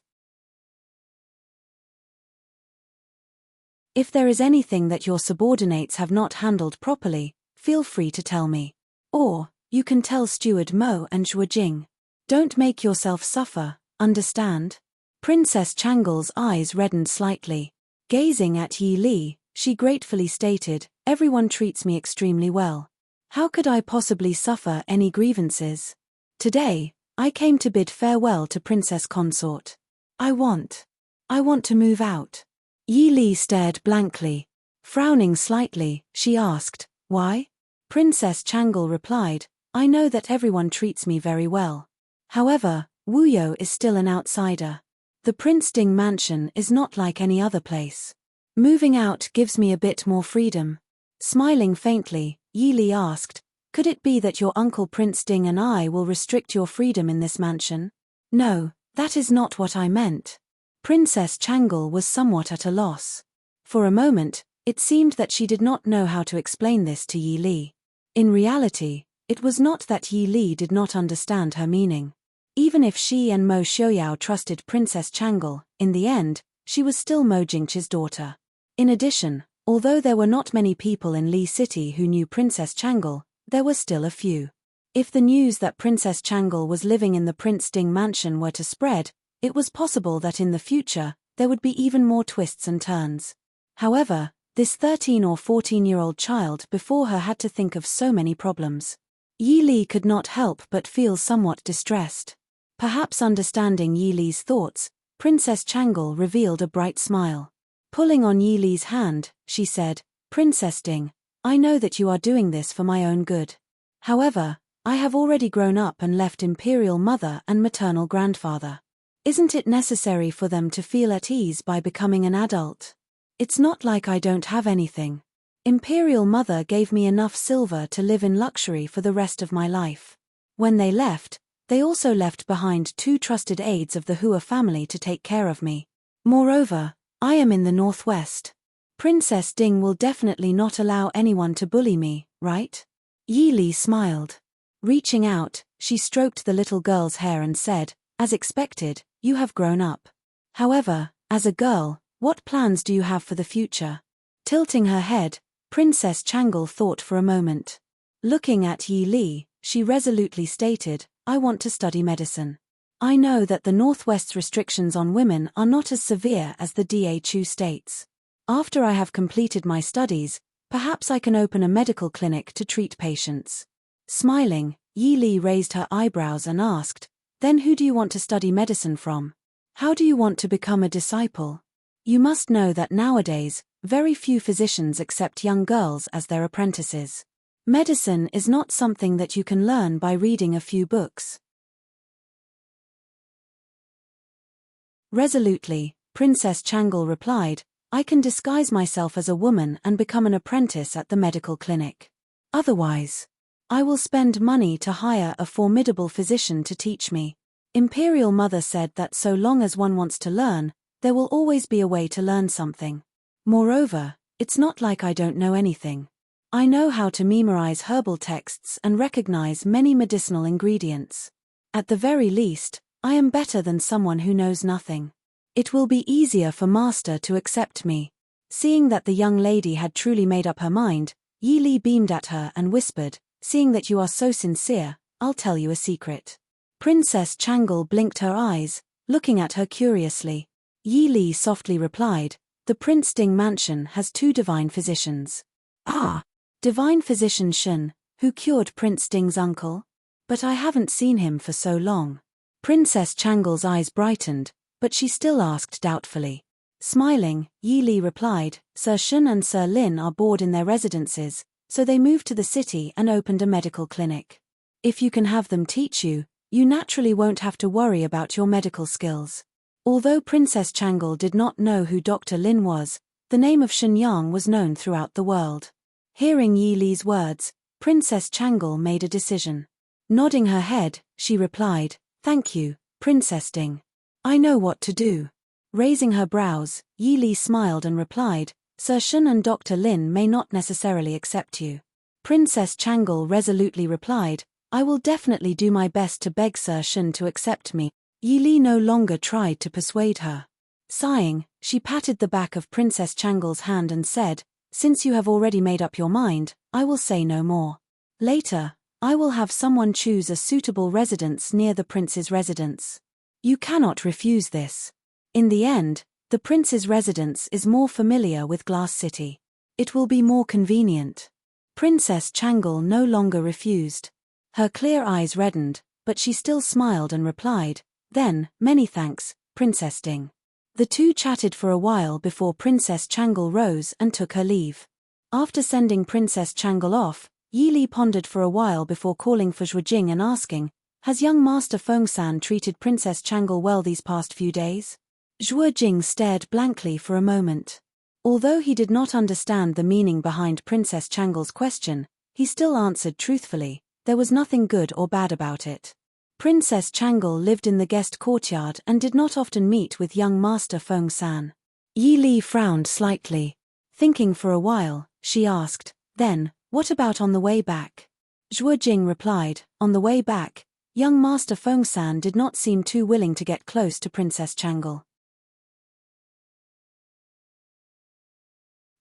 If there is anything that your subordinates have not handled properly, feel free to tell me. Or, you can tell Steward Mo and Zhuo Jing. Don't make yourself suffer, understand?" Princess Chang'e's eyes reddened slightly. Gazing at Yi Li, she gratefully stated, "Everyone treats me extremely well. How could I possibly suffer any grievances? Today, I came to bid farewell to Princess Consort. I want to move out." Yi Li stared blankly. Frowning slightly, she asked, "Why?" Princess Chang'e replied, "I know that everyone treats me very well. However, Wuyo is still an outsider. The Prince Ding mansion is not like any other place. Moving out gives me a bit more freedom." Smiling faintly, Yi Li asked, "Could it be that your uncle Prince Ding and I will restrict your freedom in this mansion?" "No, that is not what I meant." Princess Chang'e was somewhat at a loss. For a moment, it seemed that she did not know how to explain this to Yi Li. In reality, it was not that Yi Li did not understand her meaning. Even if she and Mo Xiuyao trusted Princess Chang'e, in the end, she was still Mo Jingqi's daughter. In addition, although there were not many people in Li City who knew Princess Chang'e, there were still a few. If the news that Princess Chang'e was living in the Prince Ding mansion were to spread, it was possible that in the future, there would be even more twists and turns. However, this 13 or 14-year-old child before her had to think of so many problems. Yi Li could not help but feel somewhat distressed. Perhaps understanding Yi Li's thoughts, Princess Chang'e revealed a bright smile. Pulling on Yi Li's hand, she said, "Princess Ding, I know that you are doing this for my own good. However, I have already grown up and left imperial mother and maternal grandfather. Isn't it necessary for them to feel at ease by becoming an adult? It's not like I don't have anything. Imperial Mother gave me enough silver to live in luxury for the rest of my life. When they left, they also left behind 2 trusted aides of the Hua family to take care of me. Moreover, I am in the northwest. Princess Ding will definitely not allow anyone to bully me, right? Yi Li smiled. Reaching out, she stroked the little girl's hair and said, as expected, you have grown up. However, as a girl, what plans do you have for the future? Tilting her head, Princess Changle thought for a moment. Looking at Yi Li, she resolutely stated, I want to study medicine. I know that the Northwest's restrictions on women are not as severe as the DHU states. After I have completed my studies, perhaps I can open a medical clinic to treat patients. Smiling, Yi Li raised her eyebrows and asked, then who do you want to study medicine from? How do you want to become a disciple? You must know that nowadays, very few physicians accept young girls as their apprentices. Medicine is not something that you can learn by reading a few books. Resolutely, Princess Changle replied, I can disguise myself as a woman and become an apprentice at the medical clinic. Otherwise, I will spend money to hire a formidable physician to teach me. Imperial Mother said that so long as one wants to learn, there will always be a way to learn something. Moreover, it's not like I don't know anything. I know how to memorize herbal texts and recognize many medicinal ingredients. At the very least, I am better than someone who knows nothing. It will be easier for Master to accept me. Seeing that the young lady had truly made up her mind, Yi Li beamed at her and whispered, seeing that you are so sincere, I'll tell you a secret. Princess Changle blinked her eyes, looking at her curiously. Yi Li softly replied, the Prince Ding mansion has 2 divine physicians. Ah! Divine physician Shen, who cured Prince Ding's uncle? But I haven't seen him for so long. Princess Changle's eyes brightened, but she still asked doubtfully. Smiling, Yi Li replied, Sir Shen and Sir Lin are bored in their residences, so they moved to the city and opened a medical clinic. If you can have them teach you, you naturally won't have to worry about your medical skills. Although Princess Changle did not know who Dr. Lin was, the name of Shen Yang was known throughout the world. Hearing Yi Li's words, Princess Changle made a decision. Nodding her head, she replied, Thank you, Princess Ding. I know what to do. Raising her brows, Yi Li smiled and replied, Sir Shen and Dr. Lin may not necessarily accept you. Princess Changle resolutely replied, I will definitely do my best to beg Sir Shen to accept me. Yi Li no longer tried to persuade her. Sighing, she patted the back of Princess Changle's hand and said, Since you have already made up your mind, I will say no more. Later, I will have someone choose a suitable residence near the prince's residence. You cannot refuse this. In the end, the prince's residence is more familiar with Glass City. It will be more convenient. Princess Changle no longer refused. Her clear eyes reddened, but she still smiled and replied, Then, many thanks, Princess Ding. The 2 chatted for a while before Princess Changle rose and took her leave. After sending Princess Changle off, Yi Li pondered for a while before calling for Zhuo Jing and asking, Has young Master Feng-san treated Princess Changle well these past few days? Zhuo Jing stared blankly for a moment. Although he did not understand the meaning behind Princess Changle's question, he still answered truthfully, there was nothing good or bad about it. Princess Changle lived in the guest courtyard and did not often meet with young Master Feng-san. Yi Li frowned slightly. Thinking for a while, she asked, Then, what about on the way back? Zhuo Jing replied, On the way back, young Master Feng-san did not seem too willing to get close to Princess Changle.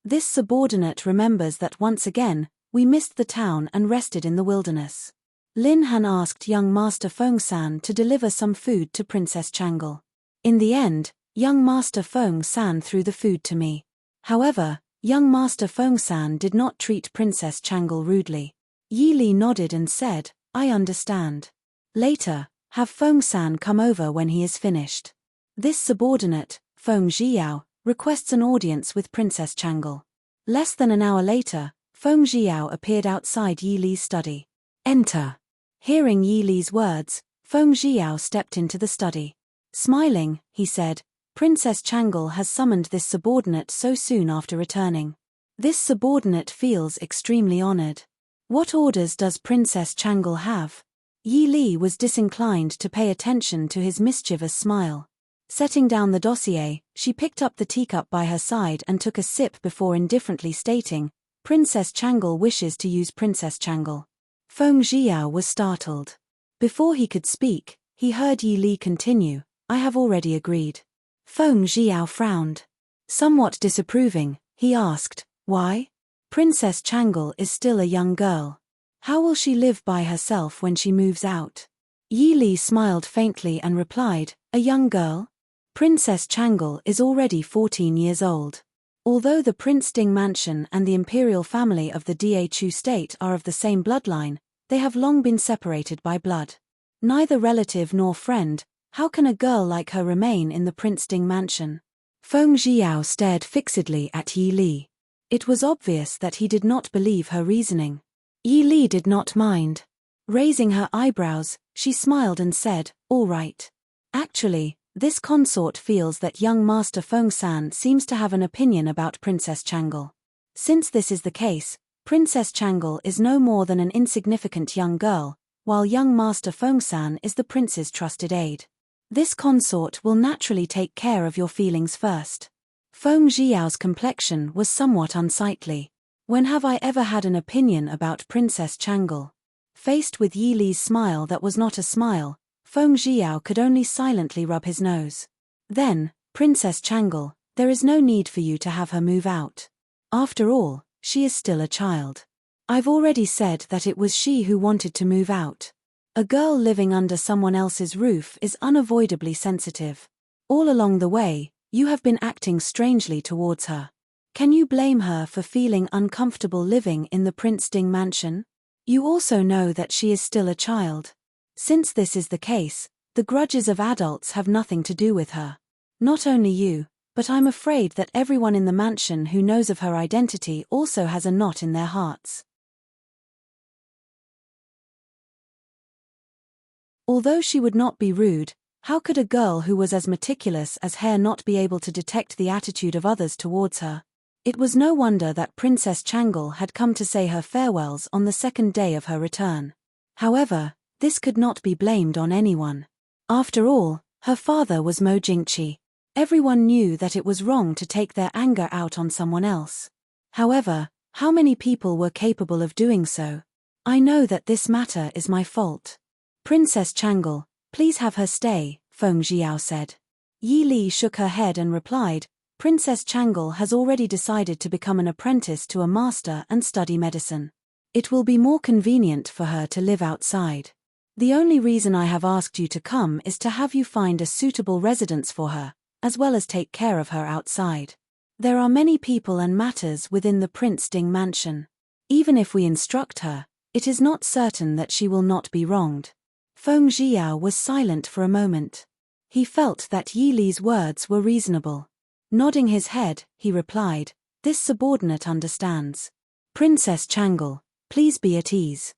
This subordinate remembers that once again, we missed the town and rested in the wilderness. Lin Han asked young Master Feng-san to deliver some food to Princess Changle. In the end, young Master Feng-san threw the food to me. However, young Master Feng-san did not treat Princess Changle rudely. Yi Li nodded and said, I understand. Later, have Feng-san come over when he is finished. This subordinate, Feng Zhiyao, requests an audience with Princess Changle. Less than an hour later, Feng Zhiyao appeared outside Yi Li's study. Enter. Hearing Yi Li's words, Feng Zhiyao stepped into the study. Smiling, he said, Princess Changle has summoned this subordinate so soon after returning. This subordinate feels extremely honored. What orders does Princess Changle have? Yi Li was disinclined to pay attention to his mischievous smile. Setting down the dossier, she picked up the teacup by her side and took a sip before indifferently stating, Princess Changle wishes to use Princess Changle. Feng Jiao was startled. Before he could speak, he heard Yi Li continue, I have already agreed. Feng Jiao frowned. Somewhat disapproving, he asked, why? Princess Changle is still a young girl. How will she live by herself when she moves out? Yi Li smiled faintly and replied, a young girl? Princess Changle is already 14 years old. Although the Prince Ding mansion and the imperial family of the Dachu state are of the same bloodline, they have long been separated by blood. Neither relative nor friend, how can a girl like her remain in the Prince Ding mansion? Feng Jiao stared fixedly at Yi Li. It was obvious that he did not believe her reasoning. Yi Li did not mind. Raising her eyebrows, she smiled and said, all right. Actually, this consort feels that young Master Feng-san seems to have an opinion about Princess Changle. Since this is the case, Princess Changle is no more than an insignificant young girl, while young Master Feng-san is the prince's trusted aide. This consort will naturally take care of your feelings first. Feng Jiao's complexion was somewhat unsightly. When have I ever had an opinion about Princess Changle? Faced with Yi Li's smile that was not a smile, Feng Jiao could only silently rub his nose. Then, Princess Changle, there is no need for you to have her move out. After all, she is still a child. I've already said that it was she who wanted to move out. A girl living under someone else's roof is unavoidably sensitive. All along the way, you have been acting strangely towards her. Can you blame her for feeling uncomfortable living in the Prince Ding mansion? You also know that she is still a child. Since this is the case, the grudges of adults have nothing to do with her. Not only you, but I'm afraid that everyone in the mansion who knows of her identity also has a knot in their hearts. Although she would not be rude, how could a girl who was as meticulous as hair not be able to detect the attitude of others towards her? It was no wonder that Princess Changle had come to say her farewells on the second day of her return. However, this could not be blamed on anyone. After all, her father was Mo Jingqi. Everyone knew that it was wrong to take their anger out on someone else. However, how many people were capable of doing so? I know that this matter is my fault. Princess Changle, please have her stay, Feng Jiao said. Yi Li shook her head and replied, Princess Changle has already decided to become an apprentice to a master and study medicine. It will be more convenient for her to live outside. The only reason I have asked you to come is to have you find a suitable residence for her, as well as take care of her outside. There are many people and matters within the Prince Ding mansion. Even if we instruct her, it is not certain that she will not be wronged. Feng Jiao was silent for a moment. He felt that Yi Li's words were reasonable. Nodding his head, he replied, this subordinate understands. Princess Changle, please be at ease.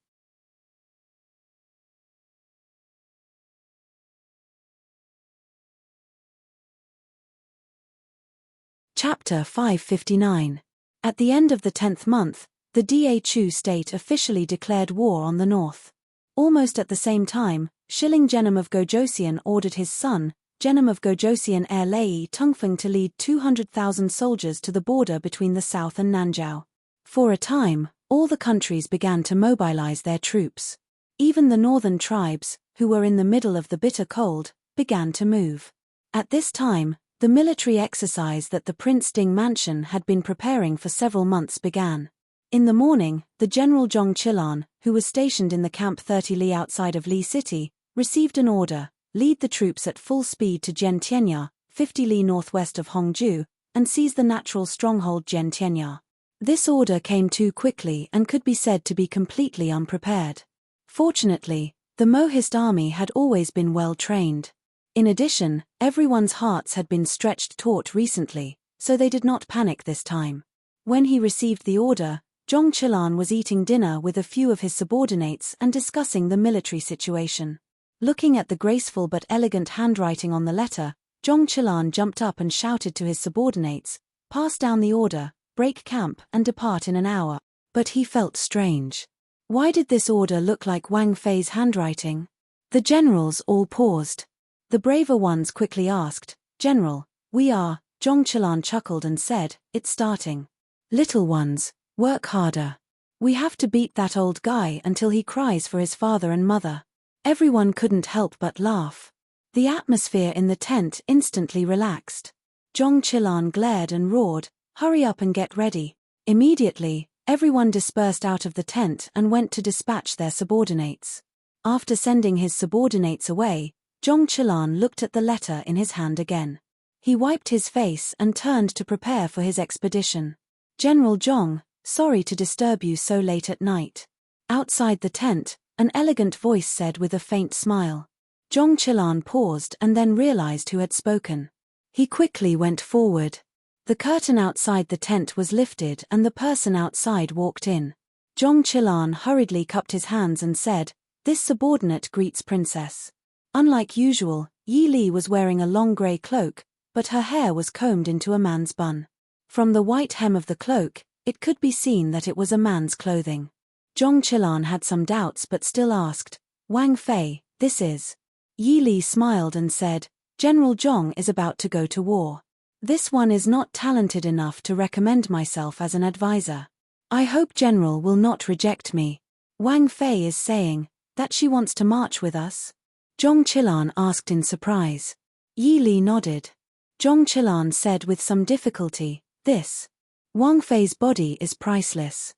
Chapter 559. At the end of the 10th month, the Dachu state officially declared war on the north. Almost at the same time, Shilling Genom of Gojosian ordered his son, Genom of Gojosian heir Lei Tungfeng to lead 200,000 soldiers to the border between the south and Nanjiao. For a time, all the countries began to mobilize their troops. Even the northern tribes, who were in the middle of the bitter cold, began to move. At this time, the military exercise that the Prince Ding mansion had been preparing for several months began. In the morning, the General Zhong Qilan, who was stationed in the camp 30 li outside of Li City, received an order, lead the troops at full speed to Jiantianya, 50 li northwest of Hongju, and seize the natural stronghold Jiantianya. This order came too quickly and could be said to be completely unprepared. Fortunately, the Mohist army had always been well trained. In addition, everyone's hearts had been stretched taut recently, so they did not panic this time. When he received the order, Zhong Qilan was eating dinner with a few of his subordinates and discussing the military situation. Looking at the graceful but elegant handwriting on the letter, Zhong Qilan jumped up and shouted to his subordinates, "Pass down the order, break camp and depart in an hour." But he felt strange. Why did this order look like Wang Fei's handwriting? The generals all paused. The braver ones quickly asked, "General, we are..." Zhong Qilan chuckled and said, "It's starting. Little ones, work harder. We have to beat that old guy until he cries for his father and mother." Everyone couldn't help but laugh. The atmosphere in the tent instantly relaxed. Zhong Qilan glared and roared, "Hurry up and get ready." Immediately, everyone dispersed out of the tent and went to dispatch their subordinates. After sending his subordinates away, Zhong Qilan looked at the letter in his hand again. He wiped his face and turned to prepare for his expedition. "General Zhong, sorry to disturb you so late at night." Outside the tent, an elegant voice said with a faint smile. Zhong Qilan paused and then realized who had spoken. He quickly went forward. The curtain outside the tent was lifted and the person outside walked in. Zhong Qilan hurriedly cupped his hands and said, "This subordinate greets Princess." Unlike usual, Yi Li was wearing a long grey cloak, but her hair was combed into a man's bun. From the white hem of the cloak, it could be seen that it was a man's clothing. Zhong Qilan had some doubts but still asked, "Wang Fei, this is..." Yi Li smiled and said, "General Zhong is about to go to war. This one is not talented enough to recommend myself as an advisor. I hope General will not reject me. Wang Fei is saying that she wants to march with us?" Zhong Qilan asked in surprise. Yi Li nodded. Zhong Qilan said with some difficulty, "This Wang Fei's body is priceless."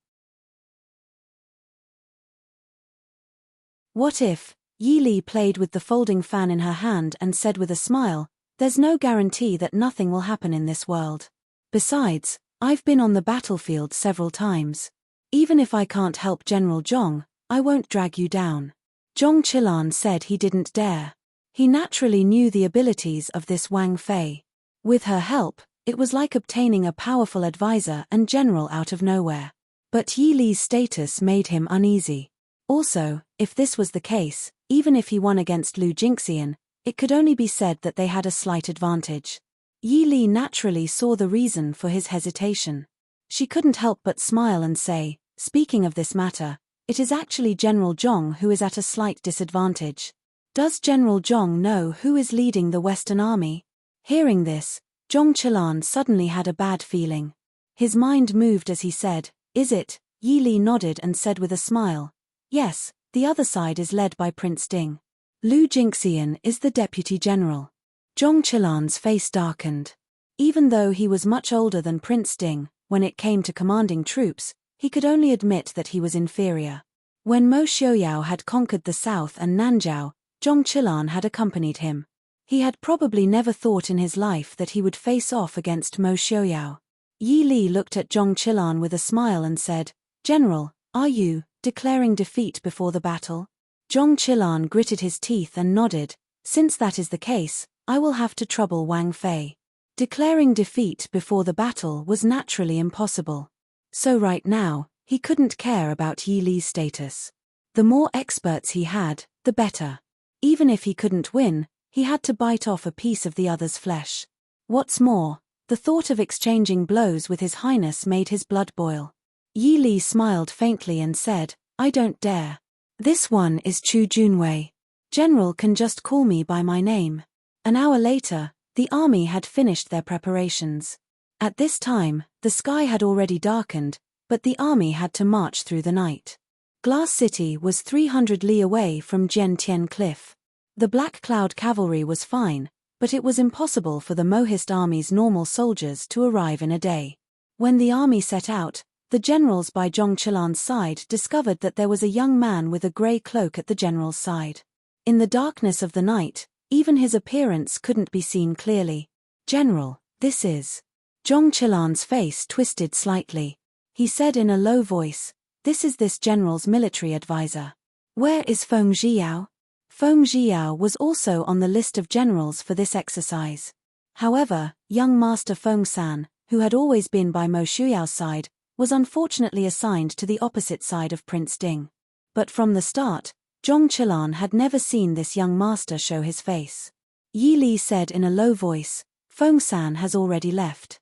What if? Yi Li played with the folding fan in her hand and said with a smile, "There's no guarantee that nothing will happen in this world. Besides, I've been on the battlefield several times. Even if I can't help General Zhong, I won't drag you down." Zhong Qilan said he didn't dare. He naturally knew the abilities of this Wang Fei. With her help, it was like obtaining a powerful advisor and general out of nowhere. But Yi Li's status made him uneasy. Also, if this was the case, even if he won against Lu Jingxian, it could only be said that they had a slight advantage. Yi Li naturally saw the reason for his hesitation. She couldn't help but smile and say, "Speaking of this matter, it is actually General Zhong who is at a slight disadvantage. Does General Zhong know who is leading the Western Army?" Hearing this, Zhong Qilan suddenly had a bad feeling. His mind moved as he said, "Is it?" Yi Li nodded and said with a smile, "Yes, the other side is led by Prince Ding. Lu Jingxian is the deputy general." Zhong Qilan's face darkened. Even though he was much older than Prince Ding, when it came to commanding troops, he could only admit that he was inferior. When Mo Xiaoyao had conquered the south and Nanzhao, Zhong Qilan had accompanied him. He had probably never thought in his life that he would face off against Mo Xiaoyao. Yi Li looked at Zhong Qilan with a smile and said, "General, are you declaring defeat before the battle?" Zhong Qilan gritted his teeth and nodded. "Since that is the case, I will have to trouble Wang Fei." Declaring defeat before the battle was naturally impossible. So right now, he couldn't care about Yi Li's status. The more experts he had, the better. Even if he couldn't win, he had to bite off a piece of the other's flesh. What's more, the thought of exchanging blows with His Highness made his blood boil. Yi Li smiled faintly and said, "I don't dare. This one is Chu Junwei. General can just call me by my name." An hour later, the army had finished their preparations. At this time, the sky had already darkened, but the army had to march through the night. Glass City was 300 li away from Jiantian Cliff. The Black Cloud cavalry was fine, but it was impossible for the Mohist army's normal soldiers to arrive in a day. When the army set out, the generals by Zhong Qilan's side discovered that there was a young man with a grey cloak at the general's side. In the darkness of the night, even his appearance couldn't be seen clearly. "General, this is..." Zhong Qilan's face twisted slightly. He said in a low voice, "This is this general's military advisor." "Where is Feng Zhiyao?" Feng Zhiyao was also on the list of generals for this exercise. However, young Master Feng San, who had always been by Mo Xiaoyao's side, was unfortunately assigned to the opposite side of Prince Ding. But from the start, Zhong Qilan had never seen this young master show his face. Yi Li said in a low voice, "Feng San has already left."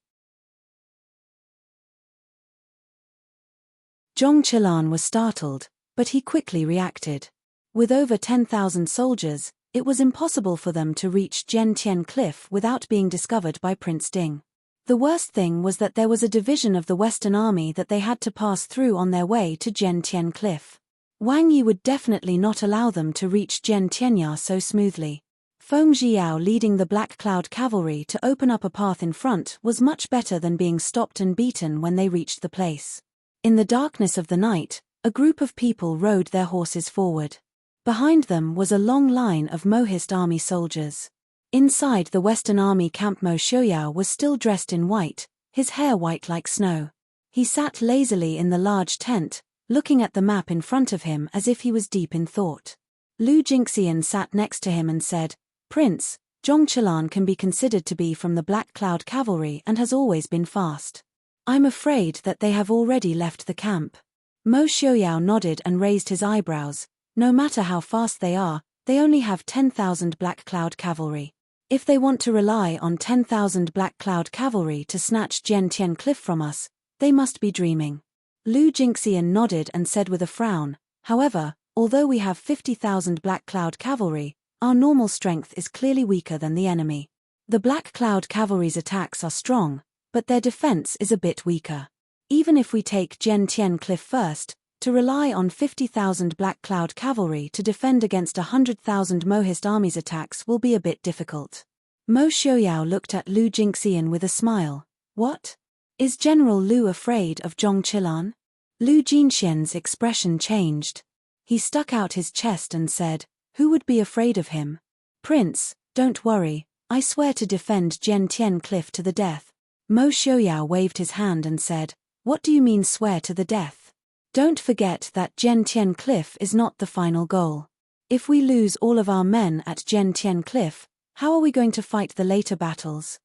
Zhong Qilan was startled, but he quickly reacted. With over 10,000 soldiers, it was impossible for them to reach Zhentian Cliff without being discovered by Prince Ding. The worst thing was that there was a division of the Western Army that they had to pass through on their way to Zhentian Cliff. Wang Yi would definitely not allow them to reach Zhentianya so smoothly. Feng Zhiyao leading the Black Cloud cavalry to open up a path in front was much better than being stopped and beaten when they reached the place. In the darkness of the night, a group of people rode their horses forward. Behind them was a long line of Mohist army soldiers. Inside the Western Army camp, Mo Xiaoyao was still dressed in white, his hair white like snow. He sat lazily in the large tent, looking at the map in front of him as if he was deep in thought. Lu Jingxian sat next to him and said, "Prince, Zhong Qilan can be considered to be from the Black Cloud cavalry and has always been fast. I'm afraid that they have already left the camp." Mo Xiaoyao nodded and raised his eyebrows. No matter how fast they are, they only have 10,000 Black Cloud cavalry. If they want to rely on 10,000 Black Cloud cavalry to snatch Zhentian Cliff from us, they must be dreaming. Lu Jingxian nodded and said with a frown, "However, although we have 50,000 Black Cloud cavalry, our normal strength is clearly weaker than the enemy. The Black Cloud cavalry's attacks are strong, but their defense is a bit weaker. Even if we take Zhentian Cliff first, to rely on 50,000 Black Cloud cavalry to defend against 100,000 Mohist army's attacks will be a bit difficult." Mo Xiaoyao looked at Lu Jingxian with a smile. "What? Is General Lu afraid of Zhong Qilan?" Lu Jingxian's expression changed. He stuck out his chest and said, "Who would be afraid of him? Prince, don't worry, I swear to defend Zhentian Cliff to the death." Mo Xiaoyao waved his hand and said, "What do you mean swear to the death? Don't forget that Zhentian Cliff is not the final goal. If we lose all of our men at Zhentian Cliff, how are we going to fight the later battles?"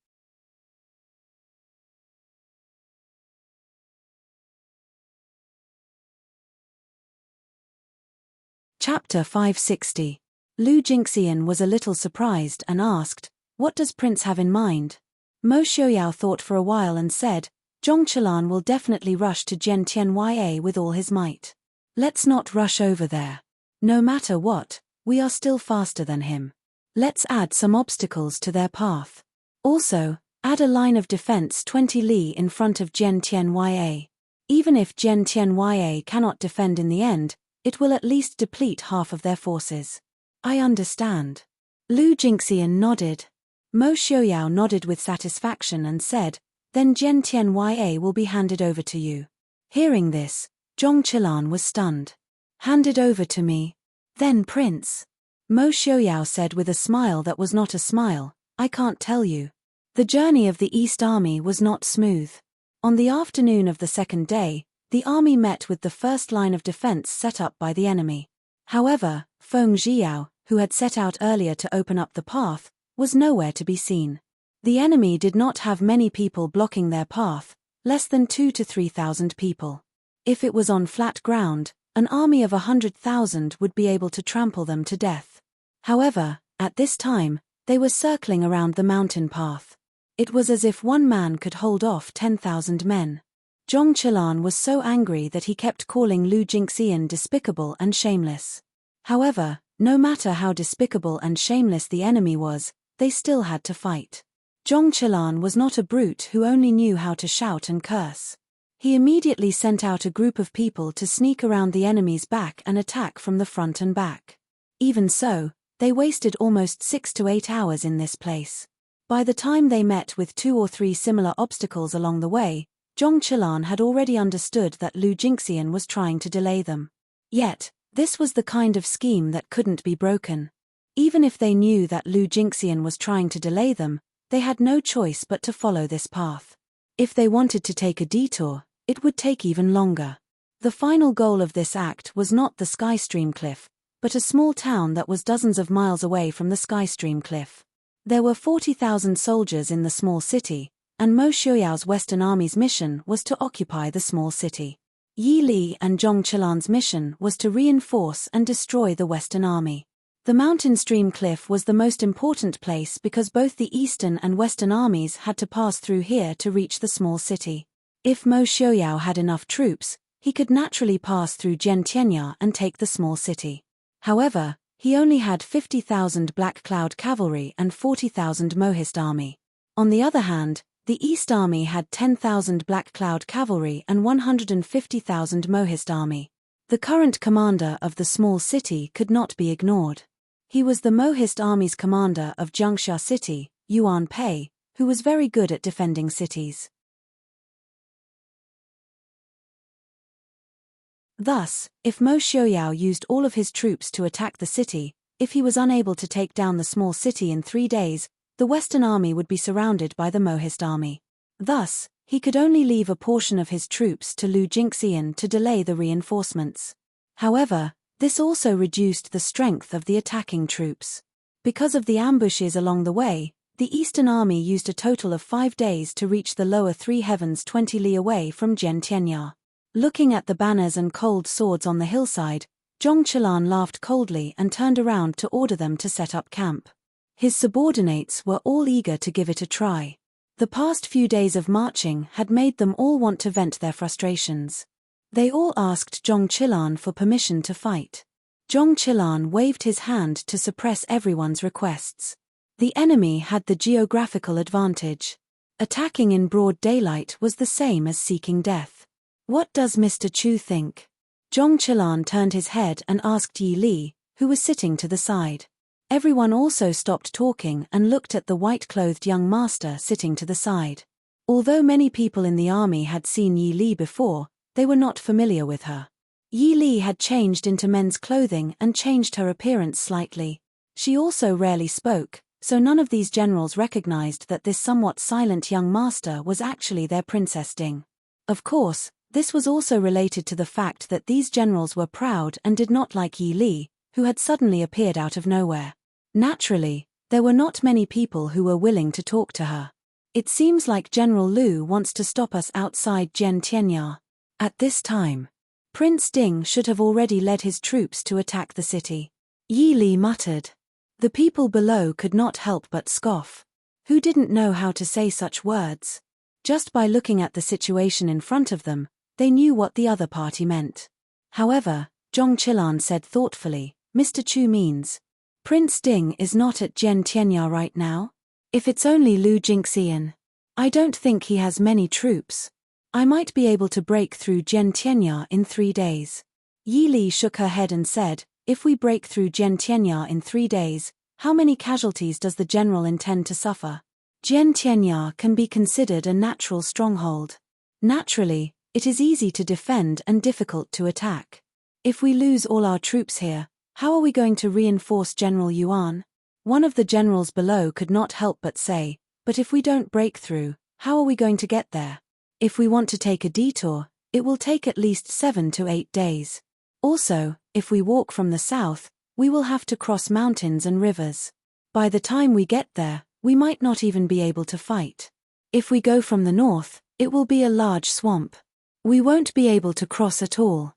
Chapter 560. Lu Jingxian was a little surprised and asked, "What does Prince have in mind?" Mo Xiaoyao thought for a while and said, "Zhong Qilan will definitely rush to Zhentianya with all his might. Let's not rush over there. No matter what, we are still faster than him. Let's add some obstacles to their path. Also, add a line of defense 20 li in front of Zhentianya. Even if Zhentianya cannot defend in the end, it will at least deplete half of their forces." "I understand." Lu Jingxian nodded. Mo Xiaoyao nodded with satisfaction and said, "Then Zhentianya will be handed over to you." Hearing this, Zhong Qilan was stunned. "Handed over to me? Then Prince?" Mo Xiaoyao said with a smile that was not a smile, "I can't tell you." The journey of the East Army was not smooth. On the afternoon of the second day, the army met with the first line of defense set up by the enemy. However, Feng Zhiyao, who had set out earlier to open up the path, was nowhere to be seen. The enemy did not have many people blocking their path, less than 2,000 to 3,000 people. If it was on flat ground, an army of 100,000 would be able to trample them to death. However, at this time, they were circling around the mountain path. It was as if one man could hold off 10,000 men. Zhong Qilan was so angry that he kept calling Lu Jingxian despicable and shameless. However, no matter how despicable and shameless the enemy was, they still had to fight. Zhong Qilan was not a brute who only knew how to shout and curse. He immediately sent out a group of people to sneak around the enemy's back and attack from the front and back. Even so, they wasted almost 6 to 8 hours in this place. By the time they met with 2 or 3 similar obstacles along the way, Zhong Qilan had already understood that Lu Jingxian was trying to delay them. Yet, this was the kind of scheme that couldn't be broken. Even if they knew that Lu Jingxian was trying to delay them, they had no choice but to follow this path. If they wanted to take a detour, it would take even longer. The final goal of this act was not the Skystream Cliff, but a small town that was dozens of miles away from the Skystream Cliff. There were 40,000 soldiers in the small city, and Mo Xiaoyao's Western Army's mission was to occupy the small city. Yi Li and Zhong Qilan's mission was to reinforce and destroy the Western Army. The mountain stream cliff was the most important place because both the Eastern and Western armies had to pass through here to reach the small city. If Mo Xiaoyao had enough troops, he could naturally pass through Jiantianya and take the small city. However, he only had 50,000 Black Cloud cavalry and 40,000 Mohist army. On the other hand, the East Army had 10,000 Black Cloud cavalry and 150,000 Mohist army. The current commander of the small city could not be ignored. He was the Mohist army's commander of Jiangxia City, Yuan Pei, who was very good at defending cities. Thus, if Mo Xiaoyao used all of his troops to attack the city, if he was unable to take down the small city in 3 days, the Western army would be surrounded by the Mohist army. Thus, he could only leave a portion of his troops to Lu Jingxian to delay the reinforcements. However, this also reduced the strength of the attacking troops. Because of the ambushes along the way, the Eastern army used a total of 5 days to reach the lower three heavens 20 li away from Jiantianya. Looking at the banners and cold swords on the hillside, Zhong Qilan laughed coldly and turned around to order them to set up camp. His subordinates were all eager to give it a try. The past few days of marching had made them all want to vent their frustrations. They all asked Zhong Qilan for permission to fight. Zhong Qilan waved his hand to suppress everyone's requests. The enemy had the geographical advantage. Attacking in broad daylight was the same as seeking death. What does Mr. Chu think? Zhong Qilan turned his head and asked Yi Li, who was sitting to the side. Everyone also stopped talking and looked at the white-clothed young master sitting to the side. Although many people in the army had seen Yi Li before, they were not familiar with her. Yi Li had changed into men's clothing and changed her appearance slightly. She also rarely spoke, so none of these generals recognized that this somewhat silent young master was actually their Princess Ding. Of course, this was also related to the fact that these generals were proud and did not like Yi Li, who had suddenly appeared out of nowhere. Naturally, there were not many people who were willing to talk to her. It seems like General Lu wants to stop us outside Jiantianya. At this time, Prince Ding should have already led his troops to attack the city. Yi Li muttered. The people below could not help but scoff. Who didn't know how to say such words? Just by looking at the situation in front of them, they knew what the other party meant. However, Zhong Qilan said thoughtfully, Mr. Chu means, Prince Ding is not at Jiantianya right now? If it's only Lu Jingxian, I don't think he has many troops. I might be able to break through Jiantianya in 3 days. Yi Li shook her head and said, if we break through Jiantianya in 3 days, how many casualties does the general intend to suffer? Jiantianya can be considered a natural stronghold. Naturally, it is easy to defend and difficult to attack. If we lose all our troops here, how are we going to reinforce General Yuan? One of the generals below could not help but say, but if we don't break through, how are we going to get there? If we want to take a detour, it will take at least 7 to 8 days. Also, if we walk from the south, we will have to cross mountains and rivers. By the time we get there, we might not even be able to fight. If we go from the north, it will be a large swamp. We won't be able to cross at all.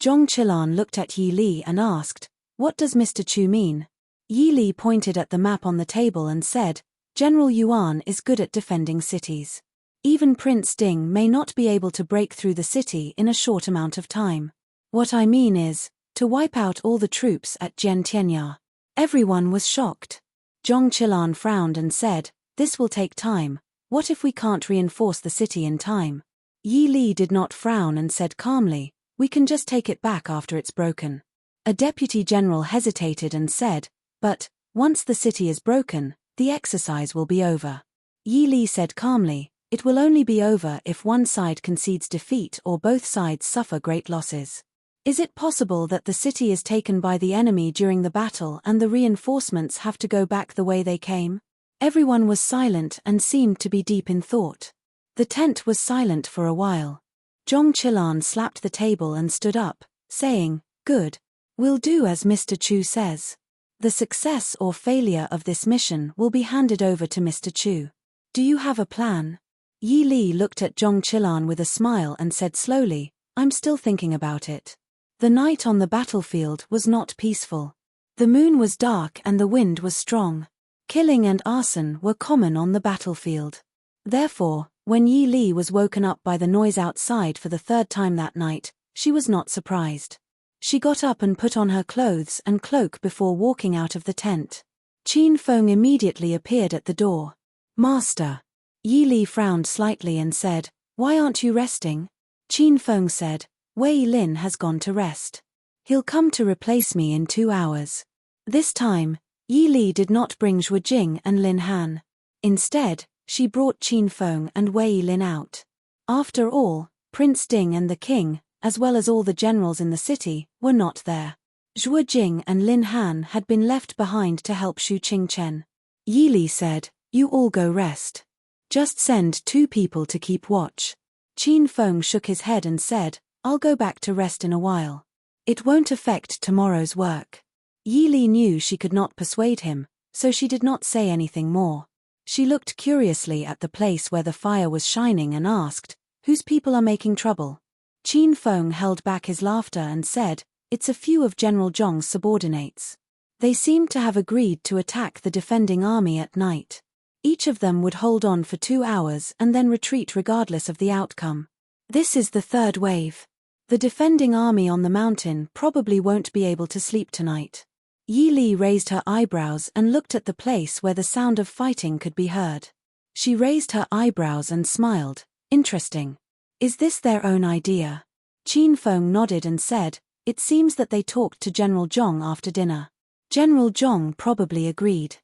Zhong Qilan looked at Yi Li and asked, what does Mr. Chu mean? Yi Li pointed at the map on the table and said, General Yuan is good at defending cities. Even Prince Ding may not be able to break through the city in a short amount of time. What I mean is, to wipe out all the troops at Jiantianya. Everyone was shocked. Zhong Qilan frowned and said, this will take time. What if we can't reinforce the city in time? Yi Li did not frown and said calmly, we can just take it back after it's broken. A deputy general hesitated and said, but, once the city is broken, the exercise will be over. Yi Li said calmly, it will only be over if one side concedes defeat or both sides suffer great losses. Is it possible that the city is taken by the enemy during the battle and the reinforcements have to go back the way they came? Everyone was silent and seemed to be deep in thought. The tent was silent for a while. Zhong Qilan slapped the table and stood up, saying, good. We'll do as Mr. Chu says. The success or failure of this mission will be handed over to Mr. Chu. Do you have a plan? Yi Li looked at Zhong Qilan with a smile and said slowly, I'm still thinking about it. The night on the battlefield was not peaceful. The moon was dark and the wind was strong. Killing and arson were common on the battlefield. Therefore, when Yi Li was woken up by the noise outside for the third time that night, she was not surprised. She got up and put on her clothes and cloak before walking out of the tent. Qin Feng immediately appeared at the door. Master. Yi Li frowned slightly and said, Why aren't you resting? Qin Feng said, Wei Lin has gone to rest. He'll come to replace me in 2 hours. This time, Yi Li did not bring Zhuo Jing and Lin Han. Instead, she brought Qin Feng and Wei Lin out. After all, Prince Ding and the king, as well as all the generals in the city, were not there. Zhuo Jing and Lin Han had been left behind to help Shu Qingchen. Yi Li said, You all go rest. Just send 2 people to keep watch. Qin Feng shook his head and said, I'll go back to rest in a while. It won't affect tomorrow's work. Yi Li knew she could not persuade him, so she did not say anything more. She looked curiously at the place where the fire was shining and asked, Whose people are making trouble? Qin Feng held back his laughter and said, It's a few of General Zhong's subordinates. They seemed to have agreed to attack the defending army at night. Each of them would hold on for 2 hours and then retreat regardless of the outcome. This is the third wave. The defending army on the mountain probably won't be able to sleep tonight. Yi Li raised her eyebrows and looked at the place where the sound of fighting could be heard. She raised her eyebrows and smiled. Interesting. Is this their own idea? Qin Feng nodded and said, It seems that they talked to General Zhong after dinner. General Zhong probably agreed.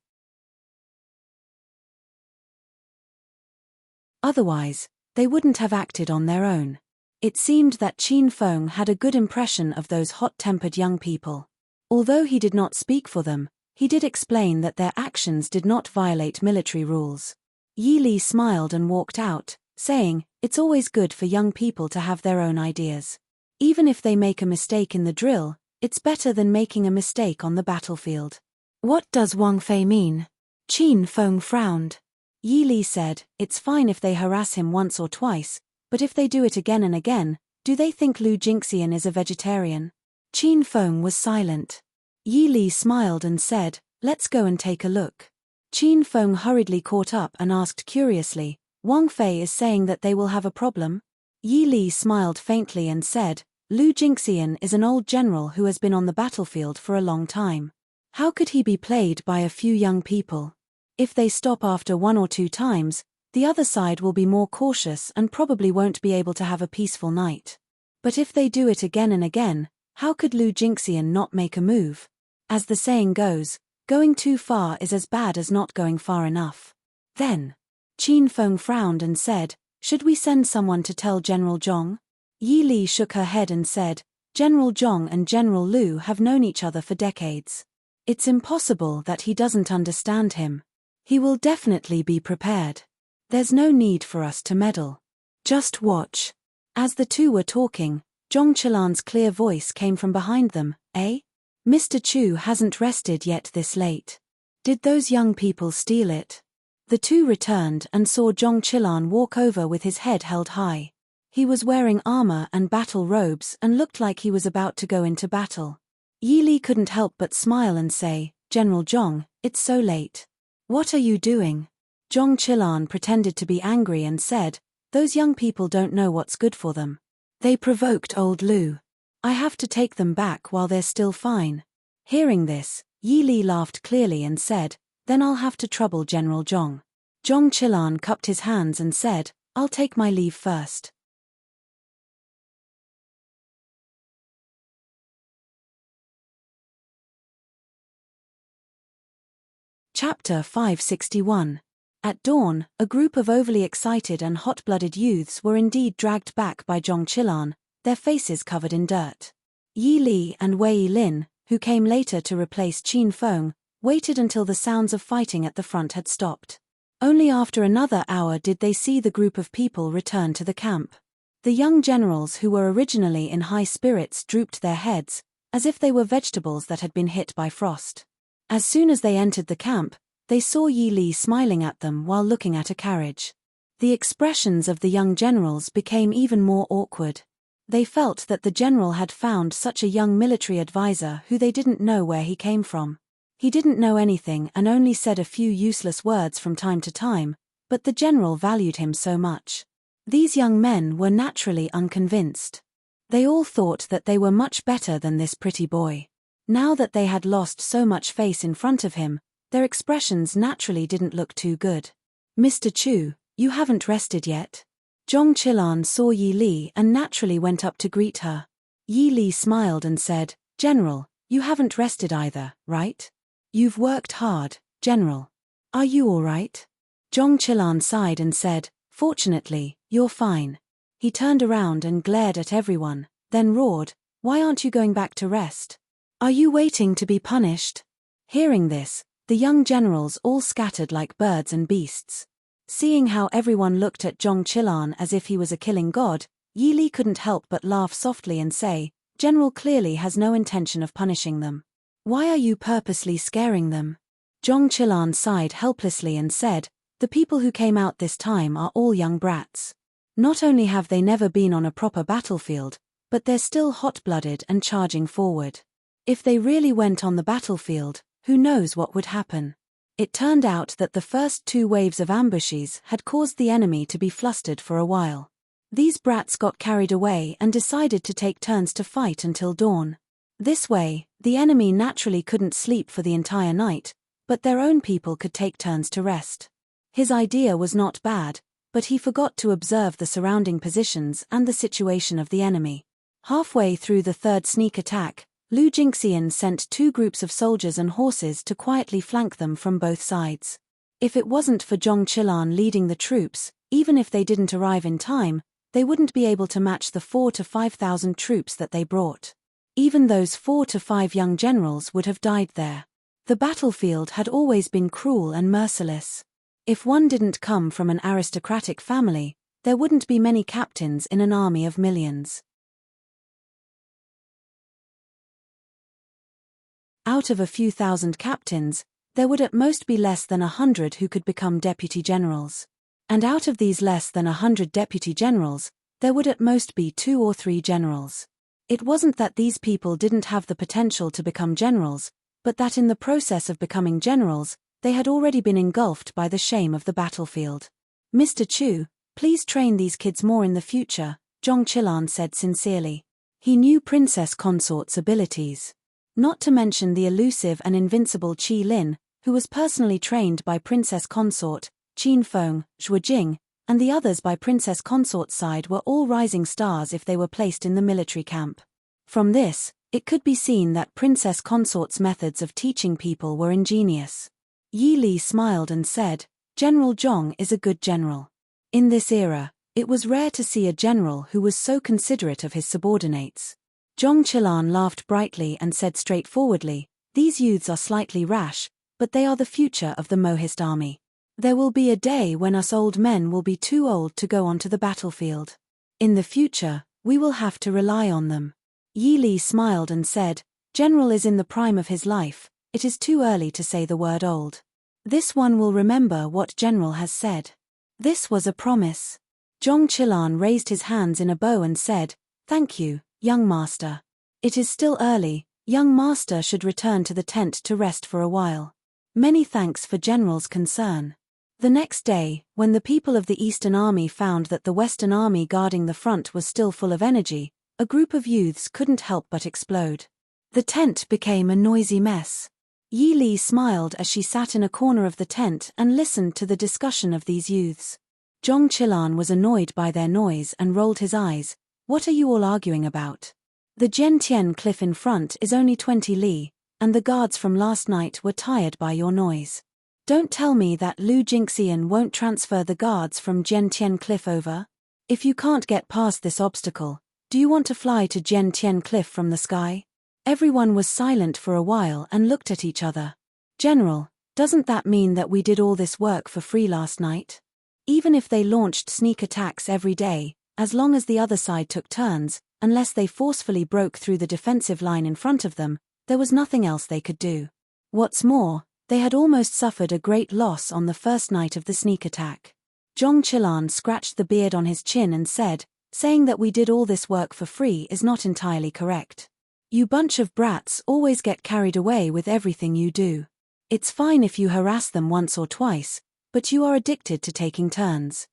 Otherwise, they wouldn't have acted on their own. It seemed that Qin Feng had a good impression of those hot-tempered young people. Although he did not speak for them, he did explain that their actions did not violate military rules. Yi Li smiled and walked out, saying, It's always good for young people to have their own ideas. Even if they make a mistake in the drill, it's better than making a mistake on the battlefield. What does Wang Fei mean? Qin Feng frowned. Yi Li said, It's fine if they harass him once or twice, but if they do it again and again, do they think Lu Jingxian is a vegetarian? Qin Feng was silent. Yi Li smiled and said, Let's go and take a look. Qin Feng hurriedly caught up and asked curiously, Wang Fei is saying that they will have a problem? Yi Li smiled faintly and said, Lu Jingxian is an old general who has been on the battlefield for a long time. How could he be played by a few young people? If they stop after 1 or 2 times, the other side will be more cautious and probably won't be able to have a peaceful night. But if they do it again and again, how could Lu Jingxian not make a move? As the saying goes, going too far is as bad as not going far enough. Then, Qin Feng frowned and said, Should we send someone to tell General Zhong? Yi Li shook her head and said, General Zhong and General Lu have known each other for decades. It's impossible that he doesn't understand him. He will definitely be prepared. There's no need for us to meddle. Just watch. As the two were talking, Zhong Qilan's clear voice came from behind them, Mr. Chu hasn't rested yet this late. Did those young people steal it? The two returned and saw Zhong Qilan walk over with his head held high. He was wearing armor and battle robes and looked like he was about to go into battle. Yi Li couldn't help but smile and say, General Zhong, it's so late. What are you doing? Zhong Qilan pretended to be angry and said, Those young people don't know what's good for them. They provoked old Lu. I have to take them back while they're still fine. Hearing this, Yi Li laughed clearly and said, Then I'll have to trouble General Zhong. Zhong Qilan cupped his hands and said, I'll take my leave first. Chapter 561. At dawn, a group of overly excited and hot-blooded youths were indeed dragged back by Zhong Qilan, their faces covered in dirt. Yi Li and Wei Lin, who came later to replace Qin Feng, waited until the sounds of fighting at the front had stopped. Only after another hour did they see the group of people return to the camp. The young generals who were originally in high spirits drooped their heads, as if they were vegetables that had been hit by frost. As soon as they entered the camp, they saw Yi Li smiling at them while looking at a carriage. The expressions of the young generals became even more awkward. They felt that the general had found such a young military advisor who they didn't know where he came from. He didn't know anything and only said a few useless words from time to time, but the general valued him so much. These young men were naturally unconvinced. They all thought that they were much better than this pretty boy. Now that they had lost so much face in front of him, their expressions naturally didn't look too good. "Mr. Chu, you haven't rested yet?" Zhong Qilan saw Yi Li and naturally went up to greet her. Yi Li smiled and said, "General, you haven't rested either, right? You've worked hard, General. Are you all right?" Zhong Qilan sighed and said, "Fortunately, you're fine." He turned around and glared at everyone, then roared, "Why aren't you going back to rest? Are you waiting to be punished?" Hearing this, the young generals all scattered like birds and beasts. Seeing how everyone looked at Zhong Qilan as if he was a killing god, Yi Li couldn't help but laugh softly and say, "General clearly has no intention of punishing them. Why are you purposely scaring them?" Zhong Qilan sighed helplessly and said, "The people who came out this time are all young brats. Not only have they never been on a proper battlefield, but they're still hot-blooded and charging forward. If they really went on the battlefield, who knows what would happen?" It turned out that the first 2 waves of ambushes had caused the enemy to be flustered for a while. These brats got carried away and decided to take turns to fight until dawn. This way, the enemy naturally couldn't sleep for the entire night, but their own people could take turns to rest. His idea was not bad, but he forgot to observe the surrounding positions and the situation of the enemy. Halfway through the 3rd sneak attack, Lu Jingxian sent 2 groups of soldiers and horses to quietly flank them from both sides. If it wasn't for Zhong Qilan leading the troops, even if they didn't arrive in time, they wouldn't be able to match the 4,000 to 5,000 troops that they brought. Even those 4 to 5 young generals would have died there. The battlefield had always been cruel and merciless. If one didn't come from an aristocratic family, there wouldn't be many captains in an army of millions. Out of a few thousand captains, there would at most be less than 100 who could become deputy generals. And out of these less than 100 deputy generals, there would at most be 2 or 3 generals. It wasn't that these people didn't have the potential to become generals, but that in the process of becoming generals, they had already been engulfed by the shame of the battlefield. "Mr. Chu, please train these kids more in the future," Zhong Qilan said sincerely. He knew Princess Consort's abilities. Not to mention the elusive and invincible Qi Lin, who was personally trained by Princess Consort, Qin Feng, Zhuo Jing, and the others by Princess Consort's side were all rising stars if they were placed in the military camp. From this, it could be seen that Princess Consort's methods of teaching people were ingenious. Yi Li smiled and said, "General Zhong is a good general." In this era, it was rare to see a general who was so considerate of his subordinates. Zhong Qilan laughed brightly and said straightforwardly, "These youths are slightly rash, but they are the future of the Mohist army. There will be a day when us old men will be too old to go onto the battlefield. In the future, we will have to rely on them." Yi Li smiled and said, "General is in the prime of his life, it is too early to say the word old. This one will remember what General has said." This was a promise. Zhong Qilan raised his hands in a bow and said, "Thank you, young master. It is still early, young master should return to the tent to rest for a while. Many thanks for General's concern." The next day, when the people of the Eastern Army found that the Western Army guarding the front was still full of energy, a group of youths couldn't help but explode. The tent became a noisy mess. Yi Li smiled as she sat in a corner of the tent and listened to the discussion of these youths. Zhong Qilan was annoyed by their noise and rolled his eyes. "What are you all arguing about? The Jiantian cliff in front is only 20 li, and the guards from last night were tired by your noise. Don't tell me that Lu Jingxian won't transfer the guards from Jiantian cliff over? If you can't get past this obstacle, do you want to fly to Jiantian cliff from the sky?" Everyone was silent for a while and looked at each other. "General, doesn't that mean that we did all this work for free last night? Even if they launched sneak attacks every day, as long as the other side took turns, unless they forcefully broke through the defensive line in front of them, there was nothing else they could do. What's more, they had almost suffered a great loss on the first night of the sneak attack." Zhong Qilan scratched the beard on his chin and said, saying that we did all this work for free is not entirely correct. You bunch of brats always get carried away with everything you do. It's fine if you harass them once or twice, but you are addicted to taking turns.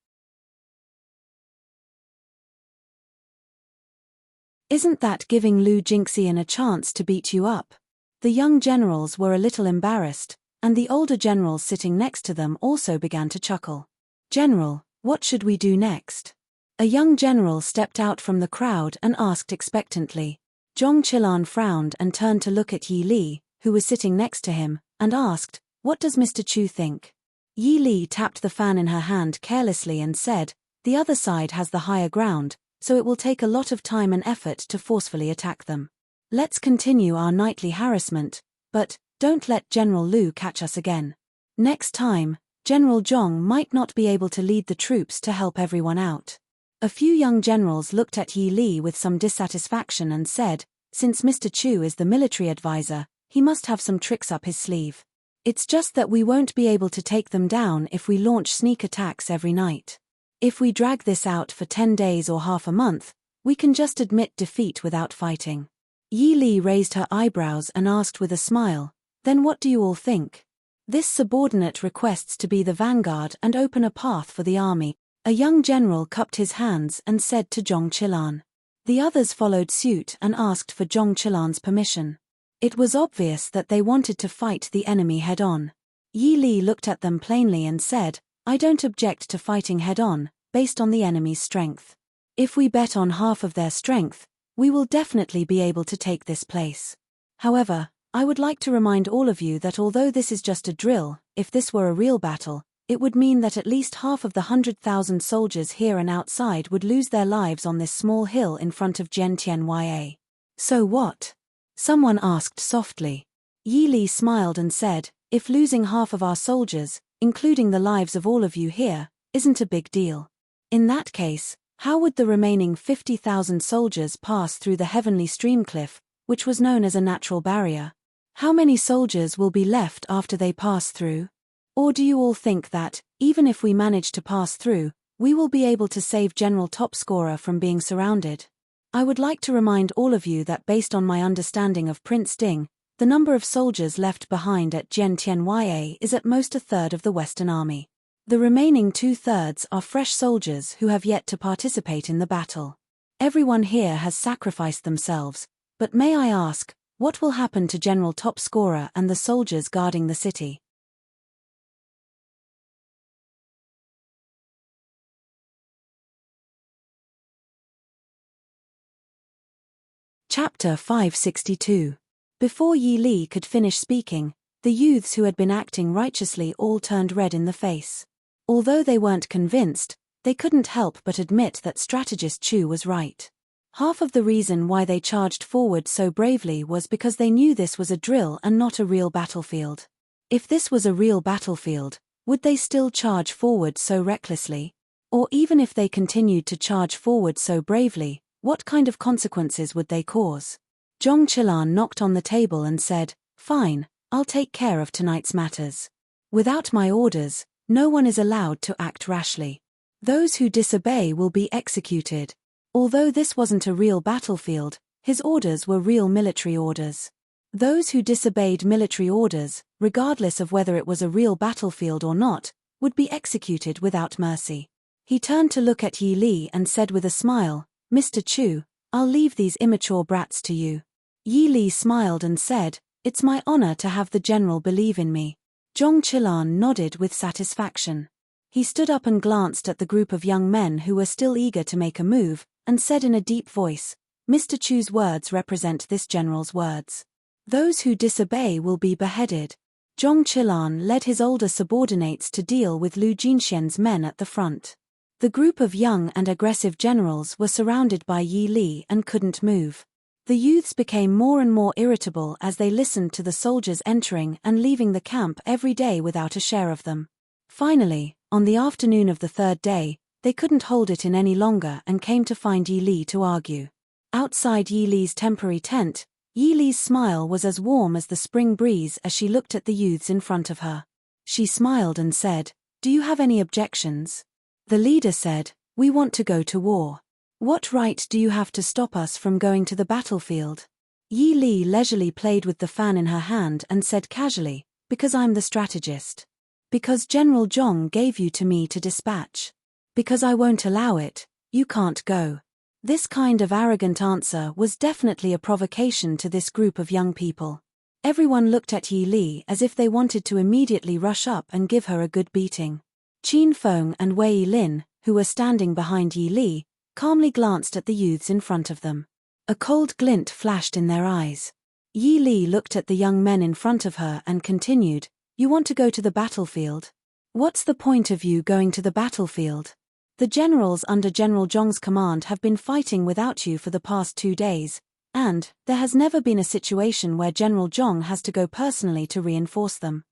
Isn't that giving Lu Jingxian a chance to beat you up? The young generals were a little embarrassed, and the older generals sitting next to them also began to chuckle. General, what should we do next? A young general stepped out from the crowd and asked expectantly. Zhong Qilan frowned and turned to look at Yi Li, who was sitting next to him, and asked, "What does Mr. Chu think?" Yi Li tapped the fan in her hand carelessly and said, "The other side has the higher ground, so it will take a lot of time and effort to forcefully attack them. Let's continue our nightly harassment, but don't let General Lu catch us again. Next time, General Zhong might not be able to lead the troops to help everyone out." A few young generals looked at Yi Li with some dissatisfaction and said, "Since Mr. Chu is the military advisor, he must have some tricks up his sleeve. It's just that we won't be able to take them down if we launch sneak attacks every night. If we drag this out for 10 days or half a month, we can just admit defeat without fighting." Yi Li raised her eyebrows and asked with a smile, "Then what do you all think? This subordinate requests to be the vanguard and open a path for the army." A young general cupped his hands and said to Zhong Qilan. The others followed suit and asked for Zhong Qilan's permission. It was obvious that they wanted to fight the enemy head-on. Yi Li looked at them plainly and said, "I don't object to fighting head-on, based on the enemy's strength. If we bet on half of their strength, we will definitely be able to take this place. However, I would like to remind all of you that although this is just a drill, if this were a real battle, it would mean that at least half of the 100,000 soldiers here and outside would lose their lives on this small hill in front of Jiantianya. So what?" Someone asked softly. Yi Li smiled and said, "If losing half of our soldiers, including the lives of all of you here, isn't a big deal. In that case, how would the remaining 50,000 soldiers pass through the heavenly stream cliff, which was known as a natural barrier? How many soldiers will be left after they pass through? Or do you all think that, even if we manage to pass through, we will be able to save General Topscorer from being surrounded? I would like to remind all of you that based on my understanding of Prince Ding, the number of soldiers left behind at Jiantianya is at most a third of the Western Army. The remaining 2/3 are fresh soldiers who have yet to participate in the battle. Everyone here has sacrificed themselves, but may I ask, what will happen to General Topscorer and the soldiers guarding the city?" Chapter 562. Before Yi Li could finish speaking, the youths who had been acting righteously all turned red in the face. Although they weren't convinced, they couldn't help but admit that strategist Chu was right. Half of the reason why they charged forward so bravely was because they knew this was a drill and not a real battlefield. If this was a real battlefield, would they still charge forward so recklessly? Or even if they continued to charge forward so bravely, what kind of consequences would they cause? Zhong Qilan knocked on the table and said, "Fine, I'll take care of tonight's matters. Without my orders, no one is allowed to act rashly. Those who disobey will be executed." Although this wasn't a real battlefield, his orders were real military orders. Those who disobeyed military orders, regardless of whether it was a real battlefield or not, would be executed without mercy. He turned to look at Yi Li and said with a smile, "Mr. Chu, I'll leave these immature brats to you." Yi Li smiled and said, "It's my honor to have the general believe in me." Zhong Qilan nodded with satisfaction. He stood up and glanced at the group of young men who were still eager to make a move, and said in a deep voice, "Mr. Chu's words represent this general's words. Those who disobey will be beheaded." Zhong Qilan led his older subordinates to deal with Lu Jinxian's men at the front. The group of young and aggressive generals were surrounded by Yi Li and couldn't move. The youths became more and more irritable as they listened to the soldiers entering and leaving the camp every day without a share of them. Finally, on the afternoon of the third day, they couldn't hold it in any longer and came to find Yi Li to argue. Outside Yi Li's temporary tent, Yi Li's smile was as warm as the spring breeze as she looked at the youths in front of her. She smiled and said, "Do you have any objections?" The leader said, "We want to go to war. What right do you have to stop us from going to the battlefield?" Yi Li leisurely played with the fan in her hand and said casually, "Because I'm the strategist. Because General Zhong gave you to me to dispatch. Because I won't allow it, you can't go." This kind of arrogant answer was definitely a provocation to this group of young people. Everyone looked at Yi Li as if they wanted to immediately rush up and give her a good beating. Qin Feng and Wei Lin, who were standing behind Yi Li, calmly glanced at the youths in front of them. A cold glint flashed in their eyes. Yi Li looked at the young men in front of her and continued, "You want to go to the battlefield? What's the point of you going to the battlefield? The generals under General Zhong's command have been fighting without you for the past 2 days, and there has never been a situation where General Zhong has to go personally to reinforce them.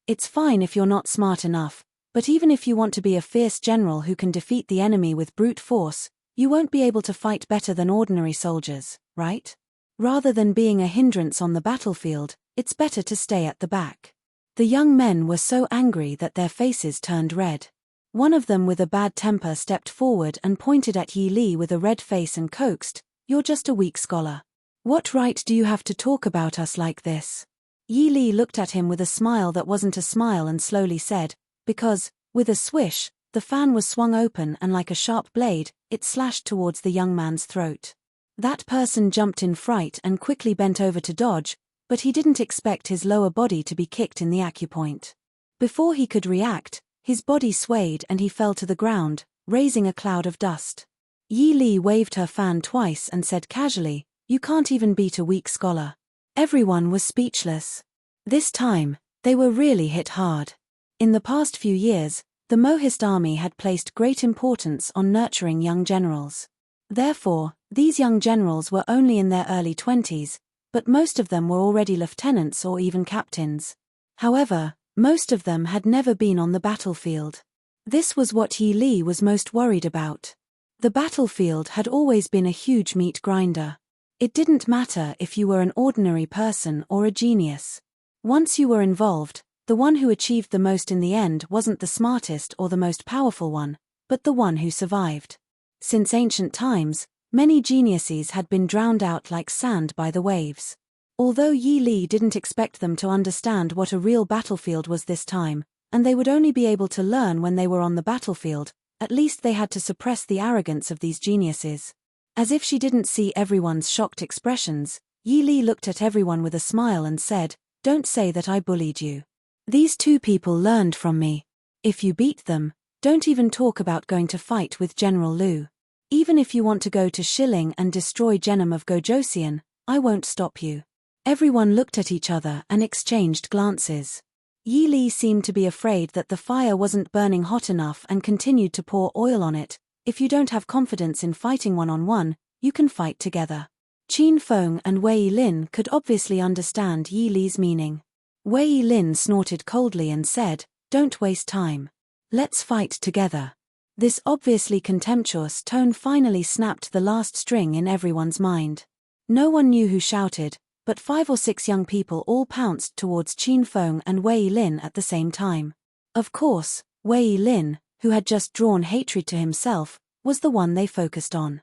It's fine if you're not smart enough, but even if you want to be a fierce general who can defeat the enemy with brute force, you won't be able to fight better than ordinary soldiers, right? Rather than being a hindrance on the battlefield, it's better to stay at the back." The young men were so angry that their faces turned red. One of them with a bad temper stepped forward and pointed at Yi Li with a red face and coaxed, "You're just a weak scholar. What right do you have to talk about us like this?" Yi Li looked at him with a smile that wasn't a smile and slowly said, "Because," with a swish, the fan was swung open and like a sharp blade, it slashed towards the young man's throat. That person jumped in fright and quickly bent over to dodge, but he didn't expect his lower body to be kicked in the acupoint. Before he could react, his body swayed and he fell to the ground, raising a cloud of dust. Yi Li waved her fan twice and said casually, "You can't even beat a weak scholar." Everyone was speechless. This time, they were really hit hard. In the past few years, the Mohist army had placed great importance on nurturing young generals. Therefore, these young generals were only in their early 20s, but most of them were already lieutenants or even captains. However, most of them had never been on the battlefield. This was what Yi Li was most worried about. The battlefield had always been a huge meat grinder. It didn't matter if you were an ordinary person or a genius. Once you were involved, the one who achieved the most in the end wasn't the smartest or the most powerful one, but the one who survived. Since ancient times, many geniuses had been drowned out like sand by the waves. Although Yi Li didn't expect them to understand what a real battlefield was this time, and they would only be able to learn when they were on the battlefield, at least they had to suppress the arrogance of these geniuses. As if she didn't see everyone's shocked expressions, Yi Li looked at everyone with a smile and said, "Don't say that I bullied you. These 2 people learned from me. If you beat them, don't even talk about going to fight with General Liu. Even if you want to go to Shilling and destroy Genom of Gojosian, I won't stop you." Everyone looked at each other and exchanged glances. Yi Li seemed to be afraid that the fire wasn't burning hot enough and continued to pour oil on it. "If you don't have confidence in fighting one-on-one, you can fight together." Qin Feng and Wei Lin could obviously understand Yi Li's meaning. Wei Lin snorted coldly and said, "Don't waste time. Let's fight together." This obviously contemptuous tone finally snapped the last string in everyone's mind. No one knew who shouted, but 5 or 6 young people all pounced towards Qin Feng and Wei Lin at the same time. Of course, Wei Lin, who had just drawn hatred to himself, was the one they focused on.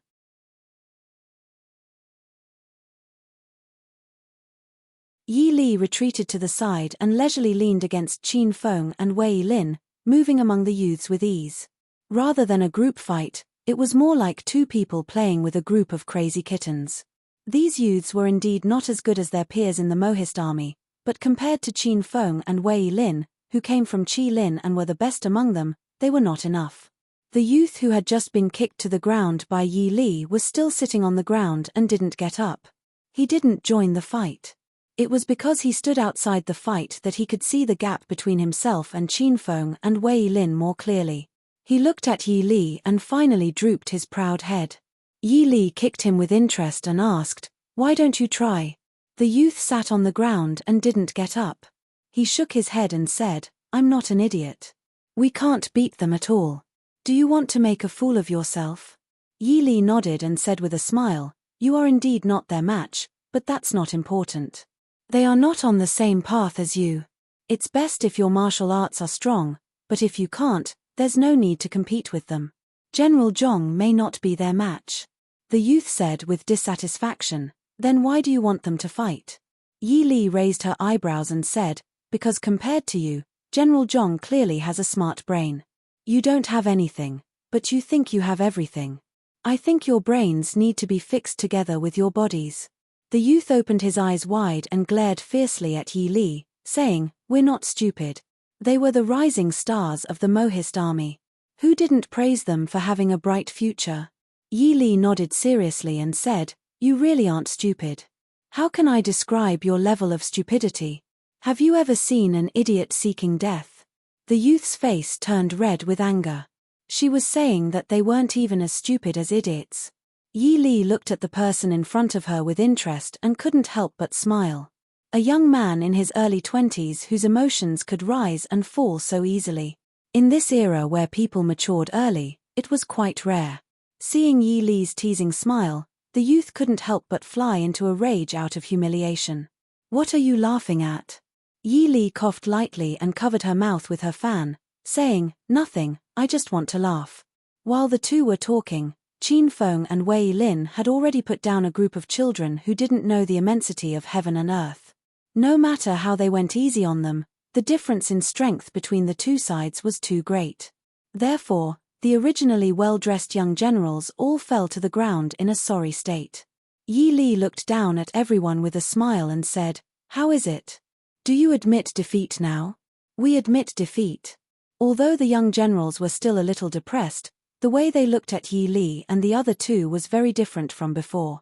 Yi Li retreated to the side and leisurely leaned against Qin Feng and Wei Lin, moving among the youths with ease. Rather than a group fight, it was more like 2 people playing with a group of crazy kittens. These youths were indeed not as good as their peers in the Mohist army, but compared to Qin Feng and Wei Lin, who came from Qi Lin and were the best among them, they were not enough. The youth who had just been kicked to the ground by Yi Li was still sitting on the ground and didn't get up. He didn't join the fight. It was because he stood outside the fight that he could see the gap between himself and Qin Feng and Wei Lin more clearly. He looked at Yi Li and finally drooped his proud head. Yi Li kicked him with interest and asked, "Why don't you try?" The youth sat on the ground and didn't get up. He shook his head and said, "I'm not an idiot. We can't beat them at all. Do you want to make a fool of yourself?" Yi Li nodded and said with a smile, "You are indeed not their match, but that's not important. They are not on the same path as you. It's best if your martial arts are strong, but if you can't, there's no need to compete with them. General Zhong may not be their match. The youth said with dissatisfaction. Then why do you want them to fight? Yi Li raised her eyebrows and said, because compared to you, General Zhong clearly has a smart brain. You don't have anything, but you think you have everything. I think your brains need to be fixed together with your bodies. The youth opened his eyes wide and glared fiercely at Yi Li, saying, we're not stupid. They were the rising stars of the Mohist army. Who didn't praise them for having a bright future? Yi Li nodded seriously and said, you really aren't stupid. How can I describe your level of stupidity? Have you ever seen an idiot seeking death? The youth's face turned red with anger. She was saying that they weren't even as stupid as idiots. Yi Li looked at the person in front of her with interest and couldn't help but smile. A young man in his early 20s whose emotions could rise and fall so easily. In this era where people matured early, it was quite rare. Seeing Yi Li's teasing smile, the youth couldn't help but fly into a rage out of humiliation. What are you laughing at? Yi Li coughed lightly and covered her mouth with her fan, saying, nothing, I just want to laugh. While the two were talking, Qin Feng and Wei Lin had already put down a group of children who didn't know the immensity of heaven and earth. No matter how they went easy on them, the difference in strength between the two sides was too great. Therefore, the originally well-dressed young generals all fell to the ground in a sorry state. Yi Li looked down at everyone with a smile and said, how is it? Do you admit defeat now? We admit defeat. Although the young generals were still a little depressed, the way they looked at Yi Li and the other two was very different from before.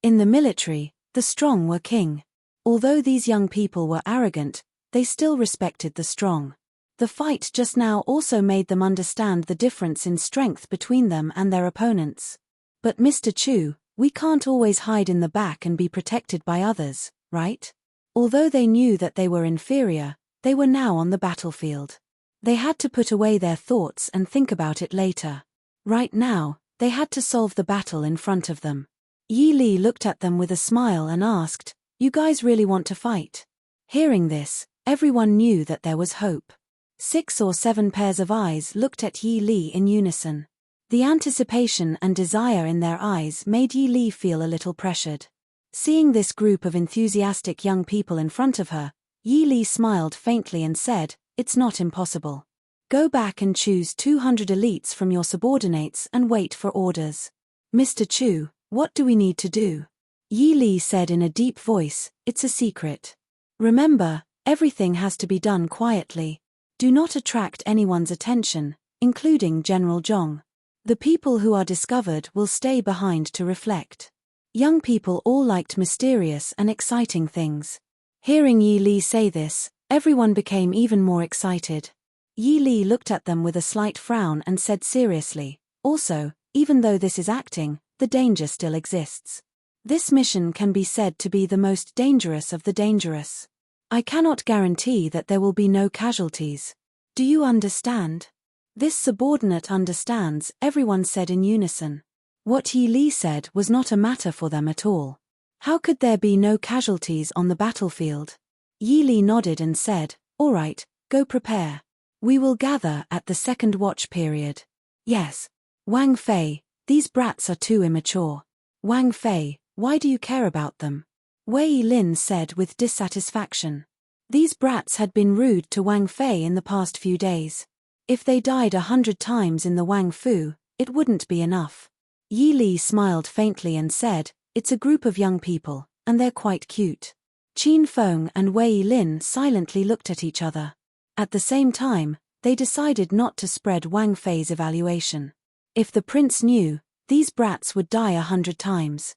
In the military, the strong were king. Although these young people were arrogant, they still respected the strong. The fight just now also made them understand the difference in strength between them and their opponents. But Mr. Chu, we can't always hide in the back and be protected by others, right? Although they knew that they were inferior, they were now on the battlefield. They had to put away their thoughts and think about it later. Right now, they had to solve the battle in front of them. Yi Li looked at them with a smile and asked, you guys really want to fight? Hearing this, everyone knew that there was hope. 6 or 7 pairs of eyes looked at Yi Li in unison. The anticipation and desire in their eyes made Yi Li feel a little pressured. Seeing this group of enthusiastic young people in front of her, Yi Li smiled faintly and said, it's not impossible. Go back and choose 200 elites from your subordinates and wait for orders. Mr. Chu, what do we need to do? Yi Li said in a deep voice, it's a secret. Remember, everything has to be done quietly. Do not attract anyone's attention, including General Zhong. The people who are discovered will stay behind to reflect. Young people all liked mysterious and exciting things. Hearing Yi Li say this, everyone became even more excited. Yi Li looked at them with a slight frown and said seriously, also, even though this is acting, the danger still exists. This mission can be said to be the most dangerous of the dangerous. I cannot guarantee that there will be no casualties. Do you understand? This subordinate understands, everyone said in unison. What Yi Li said was not a matter for them at all. How could there be no casualties on the battlefield? Yi Li nodded and said, all right, go prepare. We will gather at the second watch period. Yes. Wang Fei, these brats are too immature. Wang Fei, why do you care about them? Wei Lin said with dissatisfaction. These brats had been rude to Wang Fei in the past few days. If they died 100 times in the Wang Fu, it wouldn't be enough. Yi Li smiled faintly and said, it's a group of young people, and they're quite cute. Qin Feng and Wei Lin silently looked at each other. At the same time, they decided not to spread Wang Fei's evaluation. If the prince knew, these brats would die 100 times.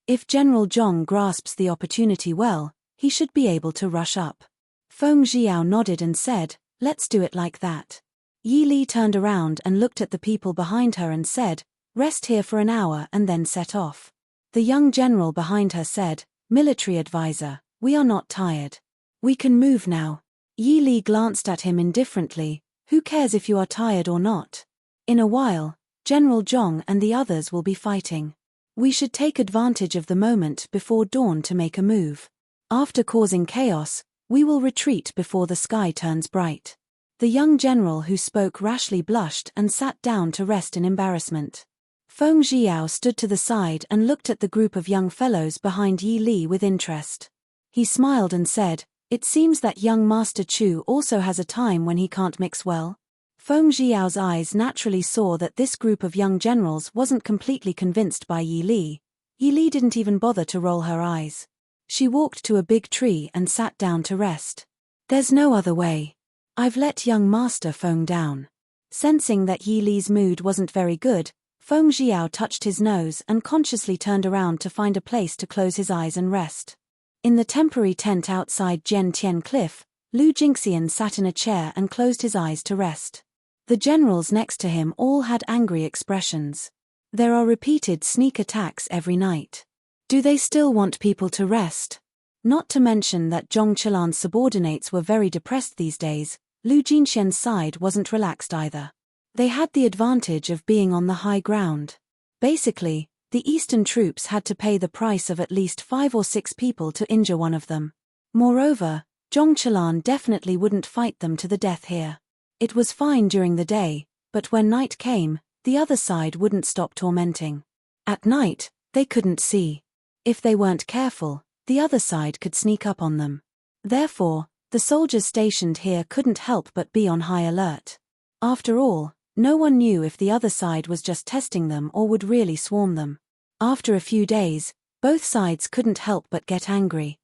If General Zhong grasps the opportunity well, he should be able to rush up. Feng Jiao nodded and said, let's do it like that. Yi Li turned around and looked at the people behind her and said, Rest here for an hour and then set off. The young general behind her said, "Military advisor, we are not tired. We can move now." Yi Li glanced at him indifferently. "Who cares if you are tired or not? In a while, General Zhong and the others will be fighting. We should take advantage of the moment before dawn to make a move. After causing chaos, we will retreat before the sky turns bright." The young general who spoke rashly blushed and sat down to rest in embarrassment. Feng Jiao stood to the side and looked at the group of young fellows behind Yi Li with interest. He smiled and said, "It seems that young Master Chu also has a time when he can't mix well." Feng Jiao's eyes naturally saw that this group of young generals wasn't completely convinced by Yi Li. Yi Li didn't even bother to roll her eyes. She walked to a big tree and sat down to rest. "There's no other way. I've let young Master Feng down." Sensing that Yi Li's mood wasn't very good, Feng Jiao touched his nose and consciously turned around to find a place to close his eyes and rest. In the temporary tent outside Jiantian Cliff, Lu Jingxian sat in a chair and closed his eyes to rest. The generals next to him all had angry expressions. There are repeated sneak attacks every night. Do they still want people to rest? Not to mention that Zhong Qilan's subordinates were very depressed these days. Lu Jingxian's side wasn't relaxed either. They had the advantage of being on the high ground. Basically, the eastern troops had to pay the price of at least 5 or 6 people to injure one of them. Moreover, Zhong Qilan definitely wouldn't fight them to the death here. It was fine during the day, but when night came, the other side wouldn't stop tormenting. At night, they couldn't see. If they weren't careful, the other side could sneak up on them. Therefore, the soldiers stationed here couldn't help but be on high alert. After all, no one knew if the other side was just testing them or would really swarm them. After a few days, both sides couldn't help but get angry.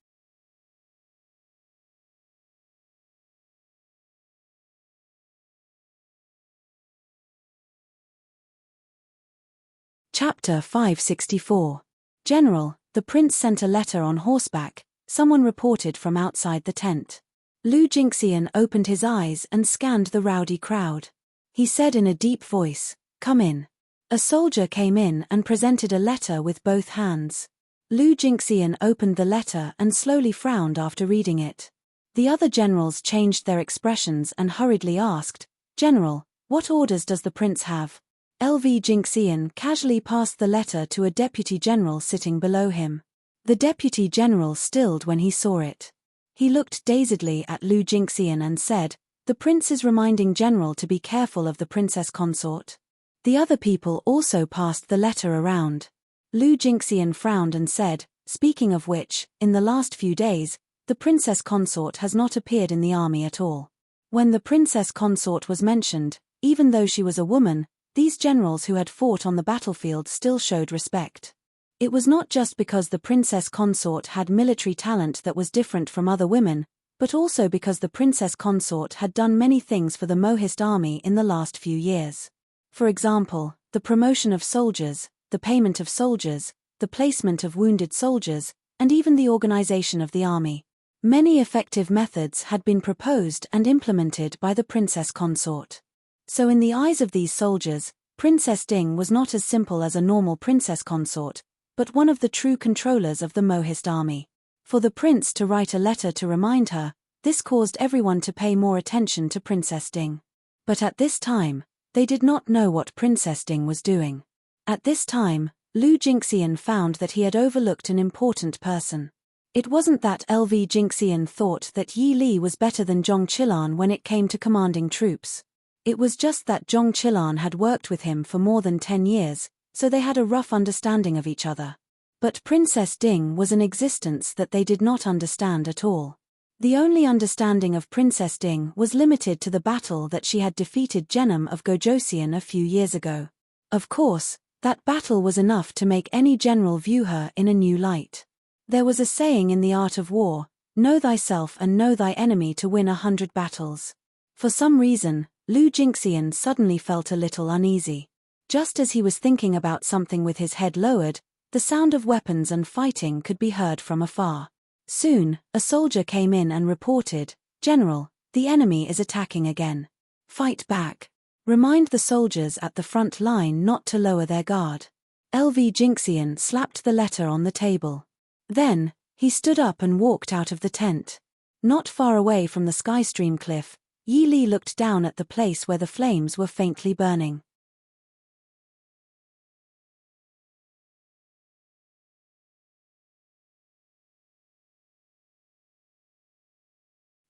Chapter 564. General, the prince sent a letter on horseback, someone reported from outside the tent. Lu Jingxian opened his eyes and scanned the rowdy crowd. He said in a deep voice, "Come in." A soldier came in and presented a letter with both hands. Lu Jingxian opened the letter and slowly frowned after reading it. The other generals changed their expressions and hurriedly asked, "General, what orders does the prince have?" LV Jingxian casually passed the letter to a deputy general sitting below him. The deputy general stilled when he saw it. He looked dazedly at Lu Jingxian and said, "The prince is reminding general to be careful of the princess consort." The other people also passed the letter around. Lu Jingxian frowned and said, "Speaking of which, in the last few days, the princess consort has not appeared in the army at all." When the princess consort was mentioned, even though she was a woman, these generals who had fought on the battlefield still showed respect. It was not just because the princess consort had military talent that was different from other women, but also because the princess consort had done many things for the Mohist army in the last few years. For example, the promotion of soldiers, the payment of soldiers, the placement of wounded soldiers, and even the organization of the army. Many effective methods had been proposed and implemented by the princess consort. So in the eyes of these soldiers, Princess Ding was not as simple as a normal princess consort, but one of the true controllers of the Mohist army. For the prince to write a letter to remind her, this caused everyone to pay more attention to Princess Ding. But at this time, they did not know what Princess Ding was doing. At this time, Lu Jingxian found that he had overlooked an important person. It wasn't that LV Jingxian thought that Yi Li was better than Zhong Qilan when it came to commanding troops. It was just that Zhong Qilan had worked with him for more than 10 years, so they had a rough understanding of each other. But Princess Ding was an existence that they did not understand at all. The only understanding of Princess Ding was limited to the battle that she had defeated Genom of Gojosian a few years ago. Of course, that battle was enough to make any general view her in a new light. There was a saying in the art of war, "Know thyself and know thy enemy to win 100 battles." For some reason, Lu Jingxian suddenly felt a little uneasy. Just as he was thinking about something with his head lowered, the sound of weapons and fighting could be heard from afar. Soon, a soldier came in and reported, "General, the enemy is attacking again. Fight back." Remind the soldiers at the front line not to lower their guard. LV Jinxian slapped the letter on the table. Then, he stood up and walked out of the tent. Not far away from the Skystream cliff, Yi Li looked down at the place where the flames were faintly burning.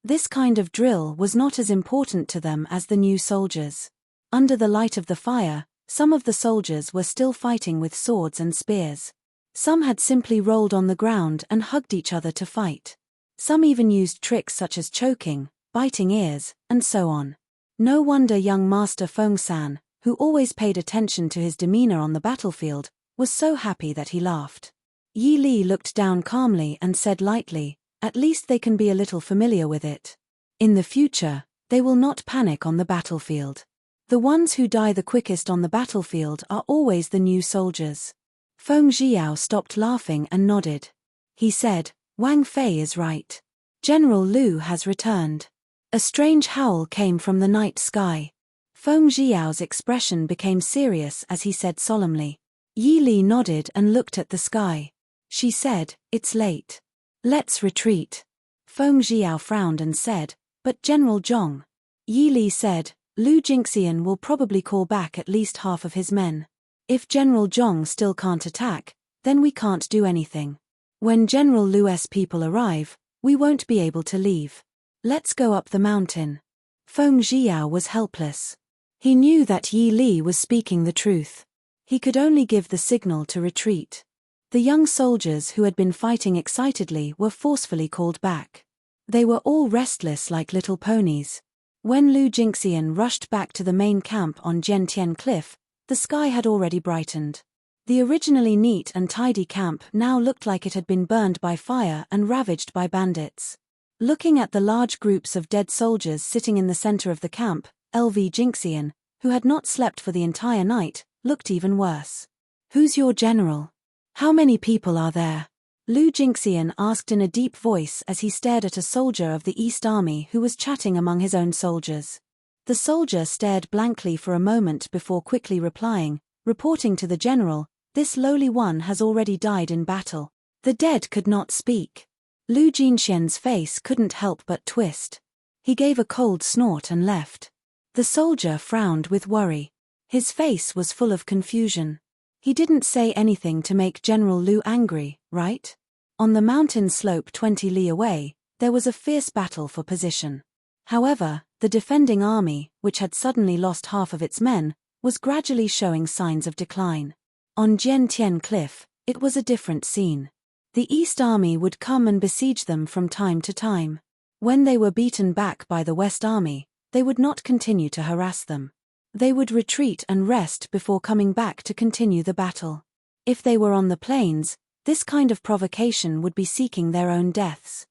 This kind of drill was not as important to them as the new soldiers. Under the light of the fire, some of the soldiers were still fighting with swords and spears. Some had simply rolled on the ground and hugged each other to fight. Some even used tricks such as choking, biting ears, and so on. No wonder young Master Feng-san, who always paid attention to his demeanor on the battlefield, was so happy that he laughed. Yi Li looked down calmly and said lightly, "At least they can be a little familiar with it. In the future, they will not panic on the battlefield. The ones who die the quickest on the battlefield are always the new soldiers." Feng Jiao stopped laughing and nodded. He said, "Wang Fei is right. General Liu has returned." A strange howl came from the night sky. Feng Jiao's expression became serious as he said solemnly. Yi Li nodded and looked at the sky. She said, "It's late. Let's retreat." Feng Jiao frowned and said, "But General Zhong." Yi Li said, "Lu Jingxian will probably call back at least half of his men. If General Zhong still can't attack, then we can't do anything. When General Lu's people arrive, we won't be able to leave. Let's go up the mountain." Feng Jiao was helpless. He knew that Yi Li was speaking the truth. He could only give the signal to retreat. The young soldiers who had been fighting excitedly were forcefully called back. They were all restless like little ponies. When Lu Jingxian rushed back to the main camp on Jiantian Cliff, the sky had already brightened. The originally neat and tidy camp now looked like it had been burned by fire and ravaged by bandits. Looking at the large groups of dead soldiers sitting in the center of the camp, LV Jingxian, who had not slept for the entire night, looked even worse. "Who's your general? How many people are there?" Lu Jingxian asked in a deep voice as he stared at a soldier of the East Army who was chatting among his own soldiers. The soldier stared blankly for a moment before quickly replying, reporting to the general, "This lowly one has already died in battle." The dead could not speak. Lu Jinxian's face couldn't help but twist. He gave a cold snort and left. The soldier frowned with worry. His face was full of confusion. He didn't say anything to make General Liu angry, right? On the mountain slope 20 li away, there was a fierce battle for position. However, the defending army, which had suddenly lost half of its men, was gradually showing signs of decline. On Jiantian Cliff, it was a different scene. The East Army would come and besiege them from time to time. When they were beaten back by the West Army, they would not continue to harass them. They would retreat and rest before coming back to continue the battle. If they were on the plains, this kind of provocation would be seeking their own deaths.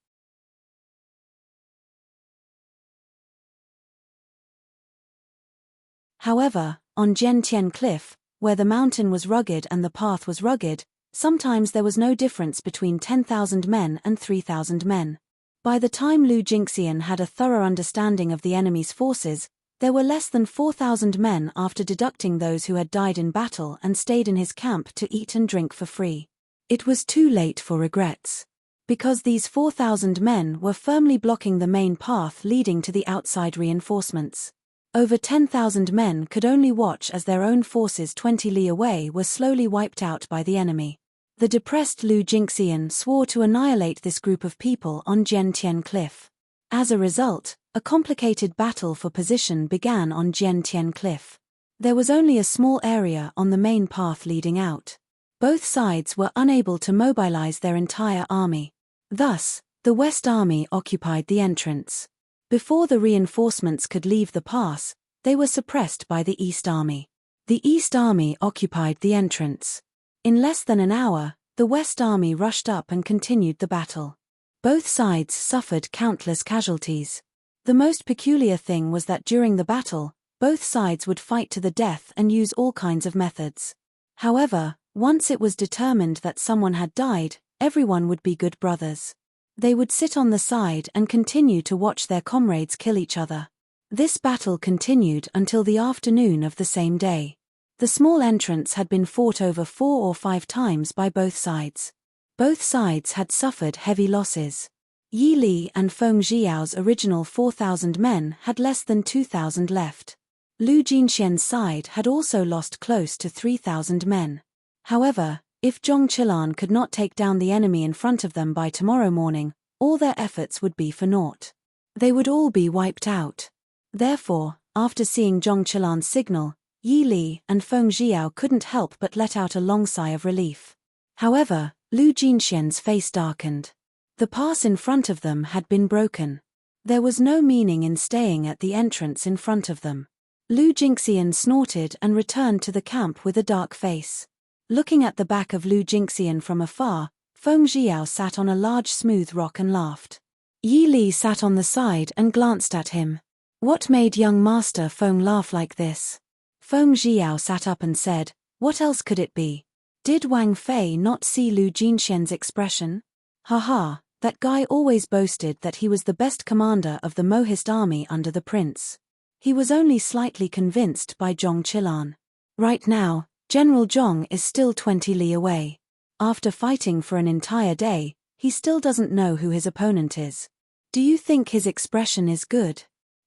However, on Jiantian Cliff, where the mountain was rugged and the path was rugged, sometimes there was no difference between 10,000 men and 3,000 men. By the time Lu Jingxian had a thorough understanding of the enemy's forces, there were less than 4,000 men after deducting those who had died in battle and stayed in his camp to eat and drink for free. It was too late for regrets. Because these 4,000 men were firmly blocking the main path leading to the outside reinforcements. Over 10,000 men could only watch as their own forces 20 li away were slowly wiped out by the enemy. The depressed Lu Jingxian swore to annihilate this group of people on Jiantian Cliff. As a result, a complicated battle for position began on Jiantian Cliff. There was only a small area on the main path leading out. Both sides were unable to mobilize their entire army. Thus, the West Army occupied the entrance. Before the reinforcements could leave the pass, they were suppressed by the East Army. The East Army occupied the entrance. In less than an hour, the West Army rushed up and continued the battle. Both sides suffered countless casualties. The most peculiar thing was that during the battle, both sides would fight to the death and use all kinds of methods. However, once it was determined that someone had died, everyone would be good brothers. They would sit on the side and continue to watch their comrades kill each other. This battle continued until the afternoon of the same day. The small entrance had been fought over 4 or 5 times by both sides. Both sides had suffered heavy losses. Yi Li and Feng Zhiyao's original 4,000 men had less than 2,000 left. Lu Jinxian's side had also lost close to 3,000 men. However, if Zhong Qilan could not take down the enemy in front of them by tomorrow morning, all their efforts would be for naught. They would all be wiped out. Therefore, after seeing Zhong Qilan's signal, Yi Li and Feng Zhiyao couldn't help but let out a long sigh of relief. However, Lu Jinxian's face darkened. The pass in front of them had been broken. There was no meaning in staying at the entrance in front of them. Lu Jinxian snorted and returned to the camp with a dark face. Looking at the back of Lu Jinxian from afar, Feng Zhiyao sat on a large smooth rock and laughed. Yi Li sat on the side and glanced at him. What made young Master Feng laugh like this? Feng Zhiyao sat up and said, what else could it be? Did Wang Fei not see Lu Jinxian's expression? Haha, that guy always boasted that he was the best commander of the Mohist army under the prince. He was only slightly convinced by Zhong Qilan. Right now, General Zhong is still 20 li away. After fighting for an entire day, he still doesn't know who his opponent is. Do you think his expression is good?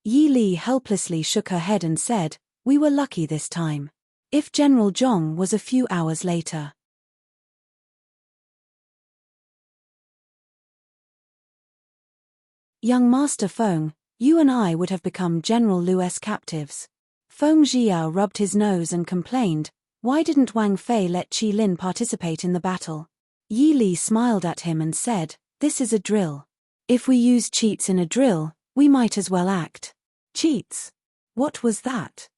Yi Li helplessly shook her head and said, we were lucky this time. If General Zhong was a few hours later. Young Master Feng, you and I would have become General Lu's captives. Feng Zhiyao rubbed his nose and complained, why didn't Wang Fei let Qi Lin participate in the battle? Yi Li smiled at him and said, this is a drill. If we use cheats in a drill, we might as well act. Cheats? What was that?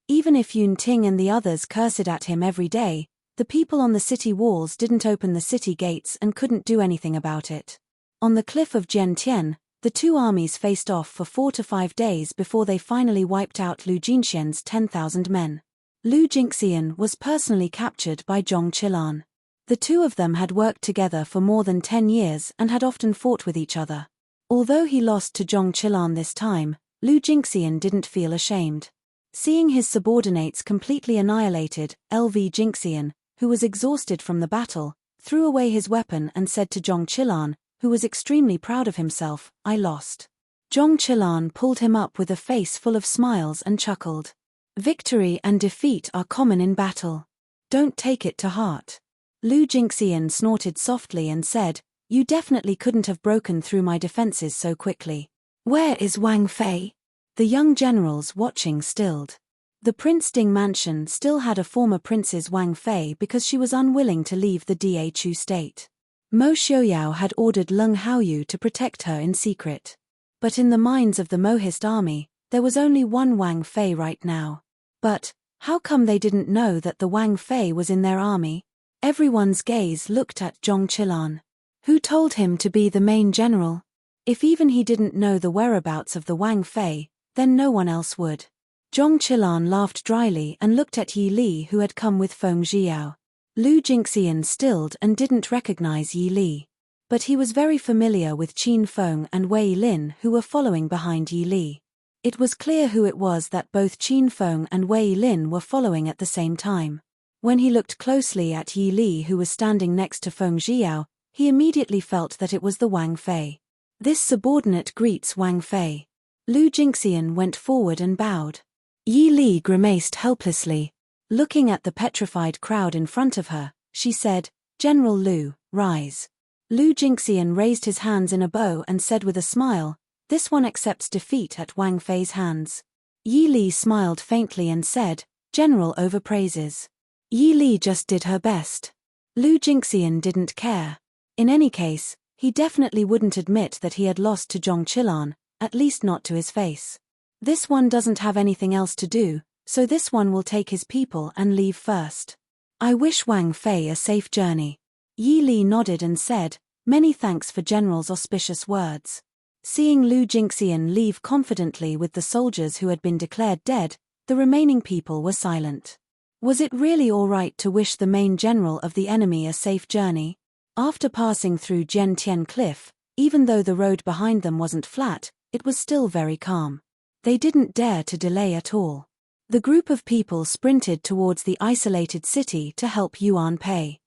Even if Yun Ting and the others cursed at him every day, the people on the city walls didn't open the city gates and couldn't do anything about it. On the cliff of Jiantian, the two armies faced off for 4 to 5 days before they finally wiped out Lu Jinxian's 10,000 men. Lu Jinxian was personally captured by Zhong Qilan. The two of them had worked together for more than 10 years and had often fought with each other. Although he lost to Zhong Qilan this time, Lu Jinxian didn't feel ashamed. Seeing his subordinates completely annihilated, LV Jinxian, who was exhausted from the battle, threw away his weapon and said to Zhong Qilan, who was extremely proud of himself, I lost. Zhong Qilan pulled him up with a face full of smiles and chuckled. Victory and defeat are common in battle. Don't take it to heart. Lu Jinxian snorted softly and said, you definitely couldn't have broken through my defenses so quickly. Where is Wang Fei? The young generals watching stilled. The Prince Ding mansion still had a former Princess Wang Fei because she was unwilling to leave the Da state. Mo Xiaoyao had ordered Leng Haoyu to protect her in secret. But in the minds of the Mohist army, there was only one Wang Fei right now. But, how come they didn't know that the Wang Fei was in their army? Everyone's gaze looked at Zhong Qilan. Who told him to be the main general? If even he didn't know the whereabouts of the Wang Fei, then no one else would. Zhong Qilan laughed dryly and looked at Yi Li who had come with Feng Zhiyao. Lu Jinxian stilled and didn't recognize Yi Li. But he was very familiar with Qin Feng and Wei Lin who were following behind Yi Li. It was clear who it was that both Qin Feng and Wei Lin were following at the same time. When he looked closely at Yi Li who was standing next to Feng Zhiyao, he immediately felt that it was the Wang Fei. This subordinate greets Wang Fei. Lu Jinxian went forward and bowed. Yi Li grimaced helplessly. Looking at the petrified crowd in front of her, she said, General Lu, rise. Lu Jinxian raised his hands in a bow and said with a smile, this one accepts defeat at Wang Fei's hands. Yi Li smiled faintly and said, General overpraises. Yi Li just did her best. Lu Jinxian didn't care. In any case, he definitely wouldn't admit that he had lost to Zhong Qilan, at least not to his face. This one doesn't have anything else to do, so this one will take his people and leave first. I wish Wang Fei a safe journey. Yi Li nodded and said, many thanks for General's auspicious words. Seeing Lu Jingxian leave confidently with the soldiers who had been declared dead, the remaining people were silent. Was it really all right to wish the main general of the enemy a safe journey? After passing through Jiantian Cliff, even though the road behind them wasn't flat, it was still very calm. They didn't dare to delay at all. The group of people sprinted towards the isolated city to help Yuan Pei.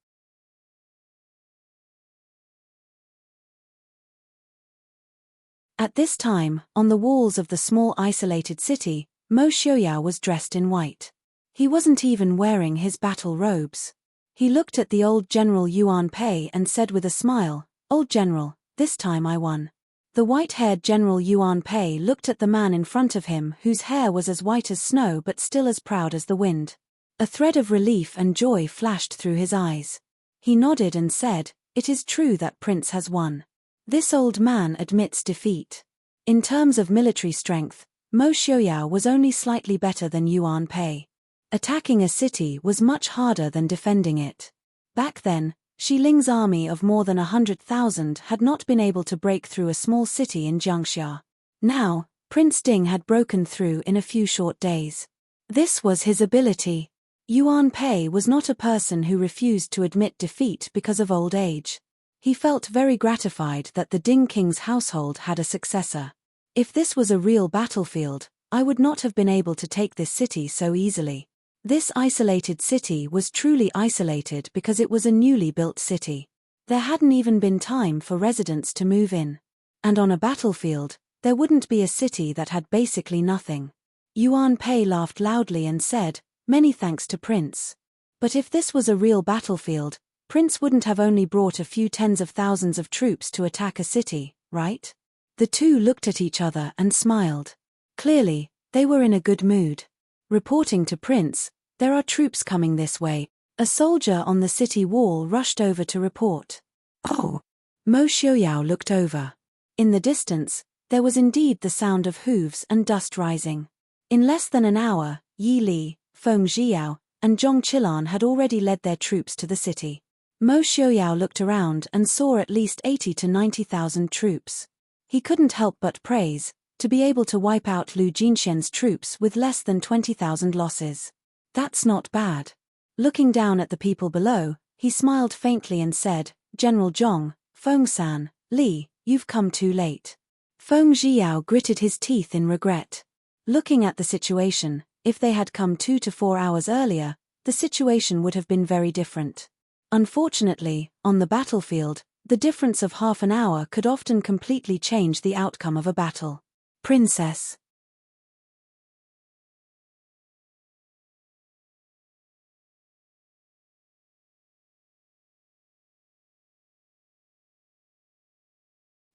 At this time, on the walls of the small isolated city, Mo Xiaoyao was dressed in white. He wasn't even wearing his battle robes. He looked at the old General Yuan Pei and said with a smile, "Old General, this time I won." The white-haired General Yuan Pei looked at the man in front of him whose hair was as white as snow but still as proud as the wind. A thread of relief and joy flashed through his eyes. He nodded and said, "It is true that Prince has won." This old man admits defeat. In terms of military strength, Mo Xiaoyao was only slightly better than Yuan Pei. Attacking a city was much harder than defending it. Back then, Xiling's army of more than 100,000 had not been able to break through a small city in Jiangxia. Now, Prince Ding had broken through in a few short days. This was his ability. Yuan Pei was not a person who refused to admit defeat because of old age. He felt very gratified that the Ding King's household had a successor. If this was a real battlefield, I would not have been able to take this city so easily. This isolated city was truly isolated because it was a newly built city. There hadn't even been time for residents to move in. And on a battlefield, there wouldn't be a city that had basically nothing. Yuan Pei laughed loudly and said, "Many thanks to Prince. But if this was a real battlefield, Prince wouldn't have only brought a few tens of thousands of troops to attack a city, right?" The two looked at each other and smiled. Clearly, they were in a good mood. Reporting to Prince, "There are troops coming this way." A soldier on the city wall rushed over to report. "Oh." Mo Xiaoyao looked over. In the distance, there was indeed the sound of hooves and dust rising. In less than an hour, Yi Li, Feng Zhiyao, and Zhong Qilan had already led their troops to the city. Mo Xiaoyao looked around and saw at least 80 to 90,000 troops. He couldn't help but praise, to be able to wipe out Lu Jinxian's troops with less than 20,000 losses. That's not bad. Looking down at the people below, he smiled faintly and said, "General Zhong, Feng-san, Li, you've come too late." Feng Zhiyao gritted his teeth in regret. Looking at the situation, if they had come 2 to 4 hours earlier, the situation would have been very different. Unfortunately, on the battlefield, the difference of half an hour could often completely change the outcome of a battle. Princess.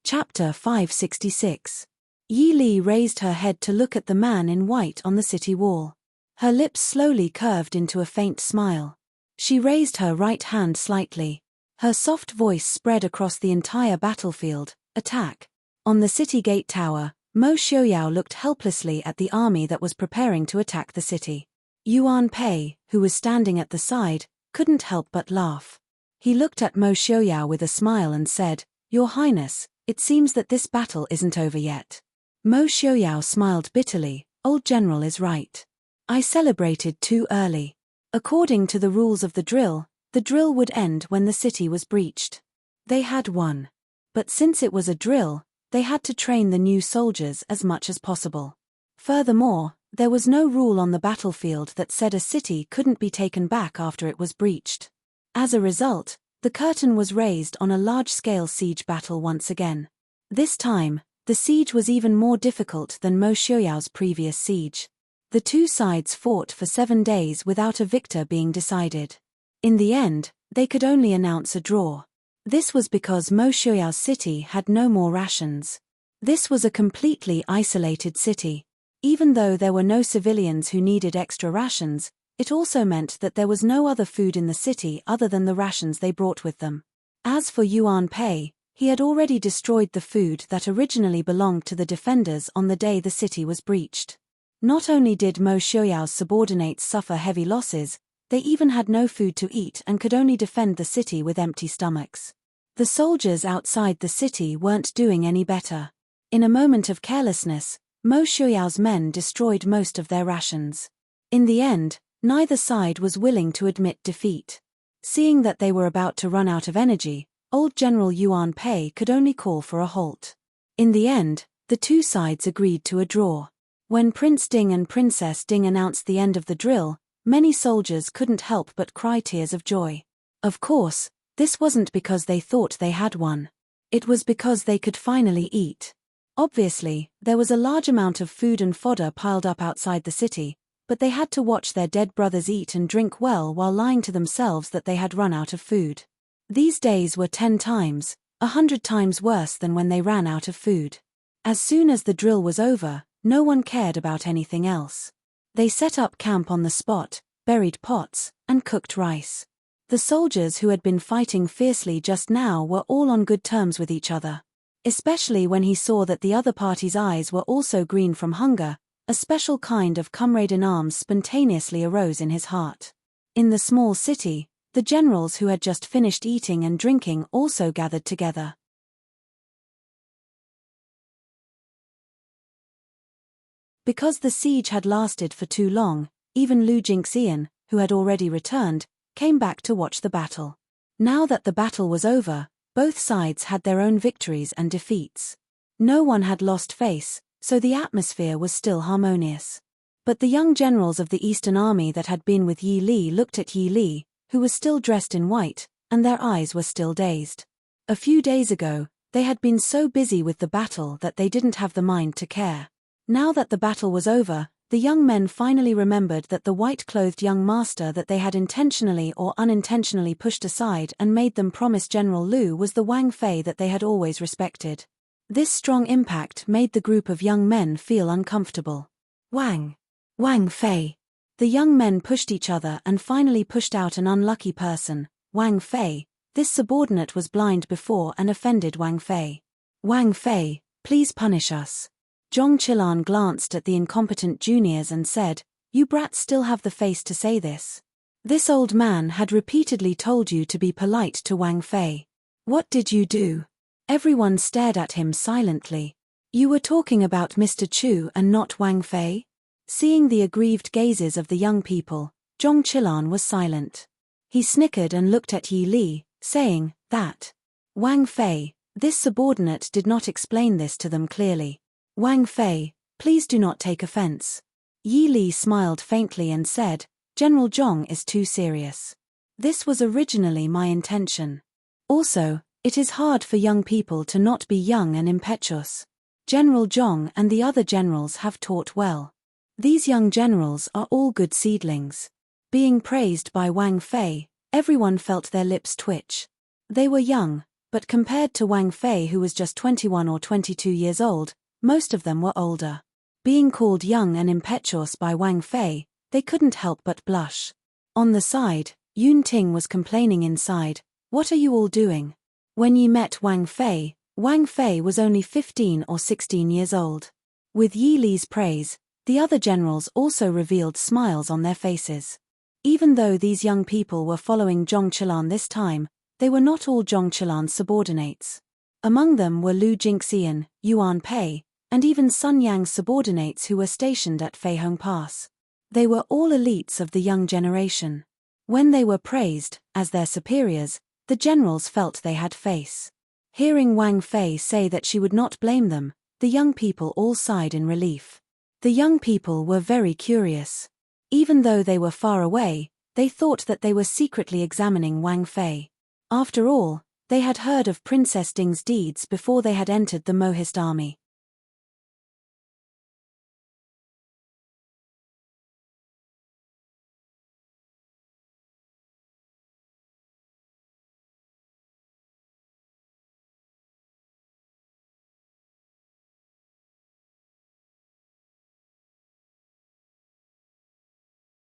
Chapter 566. Yi Li raised her head to look at the man in white on the city wall. Her lips slowly curved into a faint smile. She raised her right hand slightly. Her soft voice spread across the entire battlefield. "Attack." On the city gate tower, Mo Xiaoyao looked helplessly at the army that was preparing to attack the city. Yuan Pei, who was standing at the side, couldn't help but laugh. He looked at Mo Xiaoyao with a smile and said, "Your Highness, it seems that this battle isn't over yet." Mo Xiaoyao smiled bitterly. "Old General is right. I celebrated too early. According to the rules of the drill would end when the city was breached. They had won. But since it was a drill, they had to train the new soldiers as much as possible. Furthermore, there was no rule on the battlefield that said a city couldn't be taken back after it was breached. As a result, the curtain was raised on a large-scale siege battle once again. This time, the siege was even more difficult than Mo Xiaoyao's previous siege. The two sides fought for 7 days without a victor being decided. In the end, they could only announce a draw. This was because Mo Xiaoyao's city had no more rations. This was a completely isolated city. Even though there were no civilians who needed extra rations, it also meant that there was no other food in the city other than the rations they brought with them. As for Yuan Pei, he had already destroyed the food that originally belonged to the defenders on the day the city was breached. Not only did Mo Xiaoyao's subordinates suffer heavy losses, they even had no food to eat and could only defend the city with empty stomachs. The soldiers outside the city weren't doing any better. In a moment of carelessness, Mo Shuyao's men destroyed most of their rations. In the end, neither side was willing to admit defeat. Seeing that they were about to run out of energy, old General Yuan Pei could only call for a halt. In the end, the two sides agreed to a draw. When Prince Ding and Princess Ding announced the end of the drill, many soldiers couldn't help but cry tears of joy. Of course, this wasn't because they thought they had won. It was because they could finally eat. Obviously, there was a large amount of food and fodder piled up outside the city, but they had to watch their dead brothers eat and drink well while lying to themselves that they had run out of food. These days were 10 times, 100 times worse than when they ran out of food. As soon as the drill was over, no one cared about anything else. They set up camp on the spot, buried pots, and cooked rice. The soldiers who had been fighting fiercely just now were all on good terms with each other. Especially when he saw that the other party's eyes were also green from hunger, a special kind of comrade in arms spontaneously arose in his heart. In the small city, the generals who had just finished eating and drinking also gathered together. Because the siege had lasted for too long, even Lu Jingxian, who had already returned, came back to watch the battle. Now that the battle was over, both sides had their own victories and defeats. No one had lost face, so the atmosphere was still harmonious. But the young generals of the Eastern Army that had been with Yi Li looked at Yi Li, who was still dressed in white, and their eyes were still dazed. A few days ago, they had been so busy with the battle that they didn't have the mind to care. Now that the battle was over, the young men finally remembered that the white-clothed young master that they had intentionally or unintentionally pushed aside and made them promise General Lu was the Wang Fei that they had always respected. This strong impact made the group of young men feel uncomfortable. Wang Fei. The young men pushed each other and finally pushed out an unlucky person, Wang Fei. This subordinate was blind before and offended Wang Fei. Wang Fei, please punish us. Zhong Qilan glanced at the incompetent juniors and said, "You brats still have the face to say this. This old man had repeatedly told you to be polite to Wang Fei. What did you do?" Everyone stared at him silently. "You were talking about Mr. Chu and not Wang Fei?" Seeing the aggrieved gazes of the young people, Zhong Qilan was silent. He snickered and looked at Yi Li, saying, "That Wang Fei." This subordinate did not explain this to them clearly. "Wang Fei, please do not take offense." Yi Li smiled faintly and said, "General Zhong is too serious. This was originally my intention. Also, it is hard for young people to not be young and impetuous. General Zhong and the other generals have taught well. These young generals are all good seedlings." Being praised by Wang Fei, everyone felt their lips twitch. They were young, but compared to Wang Fei, who was just 21 or 22 years old, most of them were older. Being called young and impetuous by Wang Fei, they couldn't help but blush. On the side, Yun Ting was complaining inside, "What are you all doing?" When Yi met Wang Fei was only 15 or 16 years old. With Yi Li's praise, the other generals also revealed smiles on their faces. Even though these young people were following Zhong Qilan this time, they were not all Zhong Qilan's subordinates. Among them were Lu Jingxian, Yuan Pei, and even Sun Yang's subordinates who were stationed at Feihong Pass. They were all elites of the young generation. When they were praised, as their superiors, the generals felt they had face. Hearing Wang Fei say that she would not blame them, the young people all sighed in relief. The young people were very curious. Even though they were far away, they thought that they were secretly examining Wang Fei. After all, they had heard of Princess Ding's deeds before they had entered the Mohist army.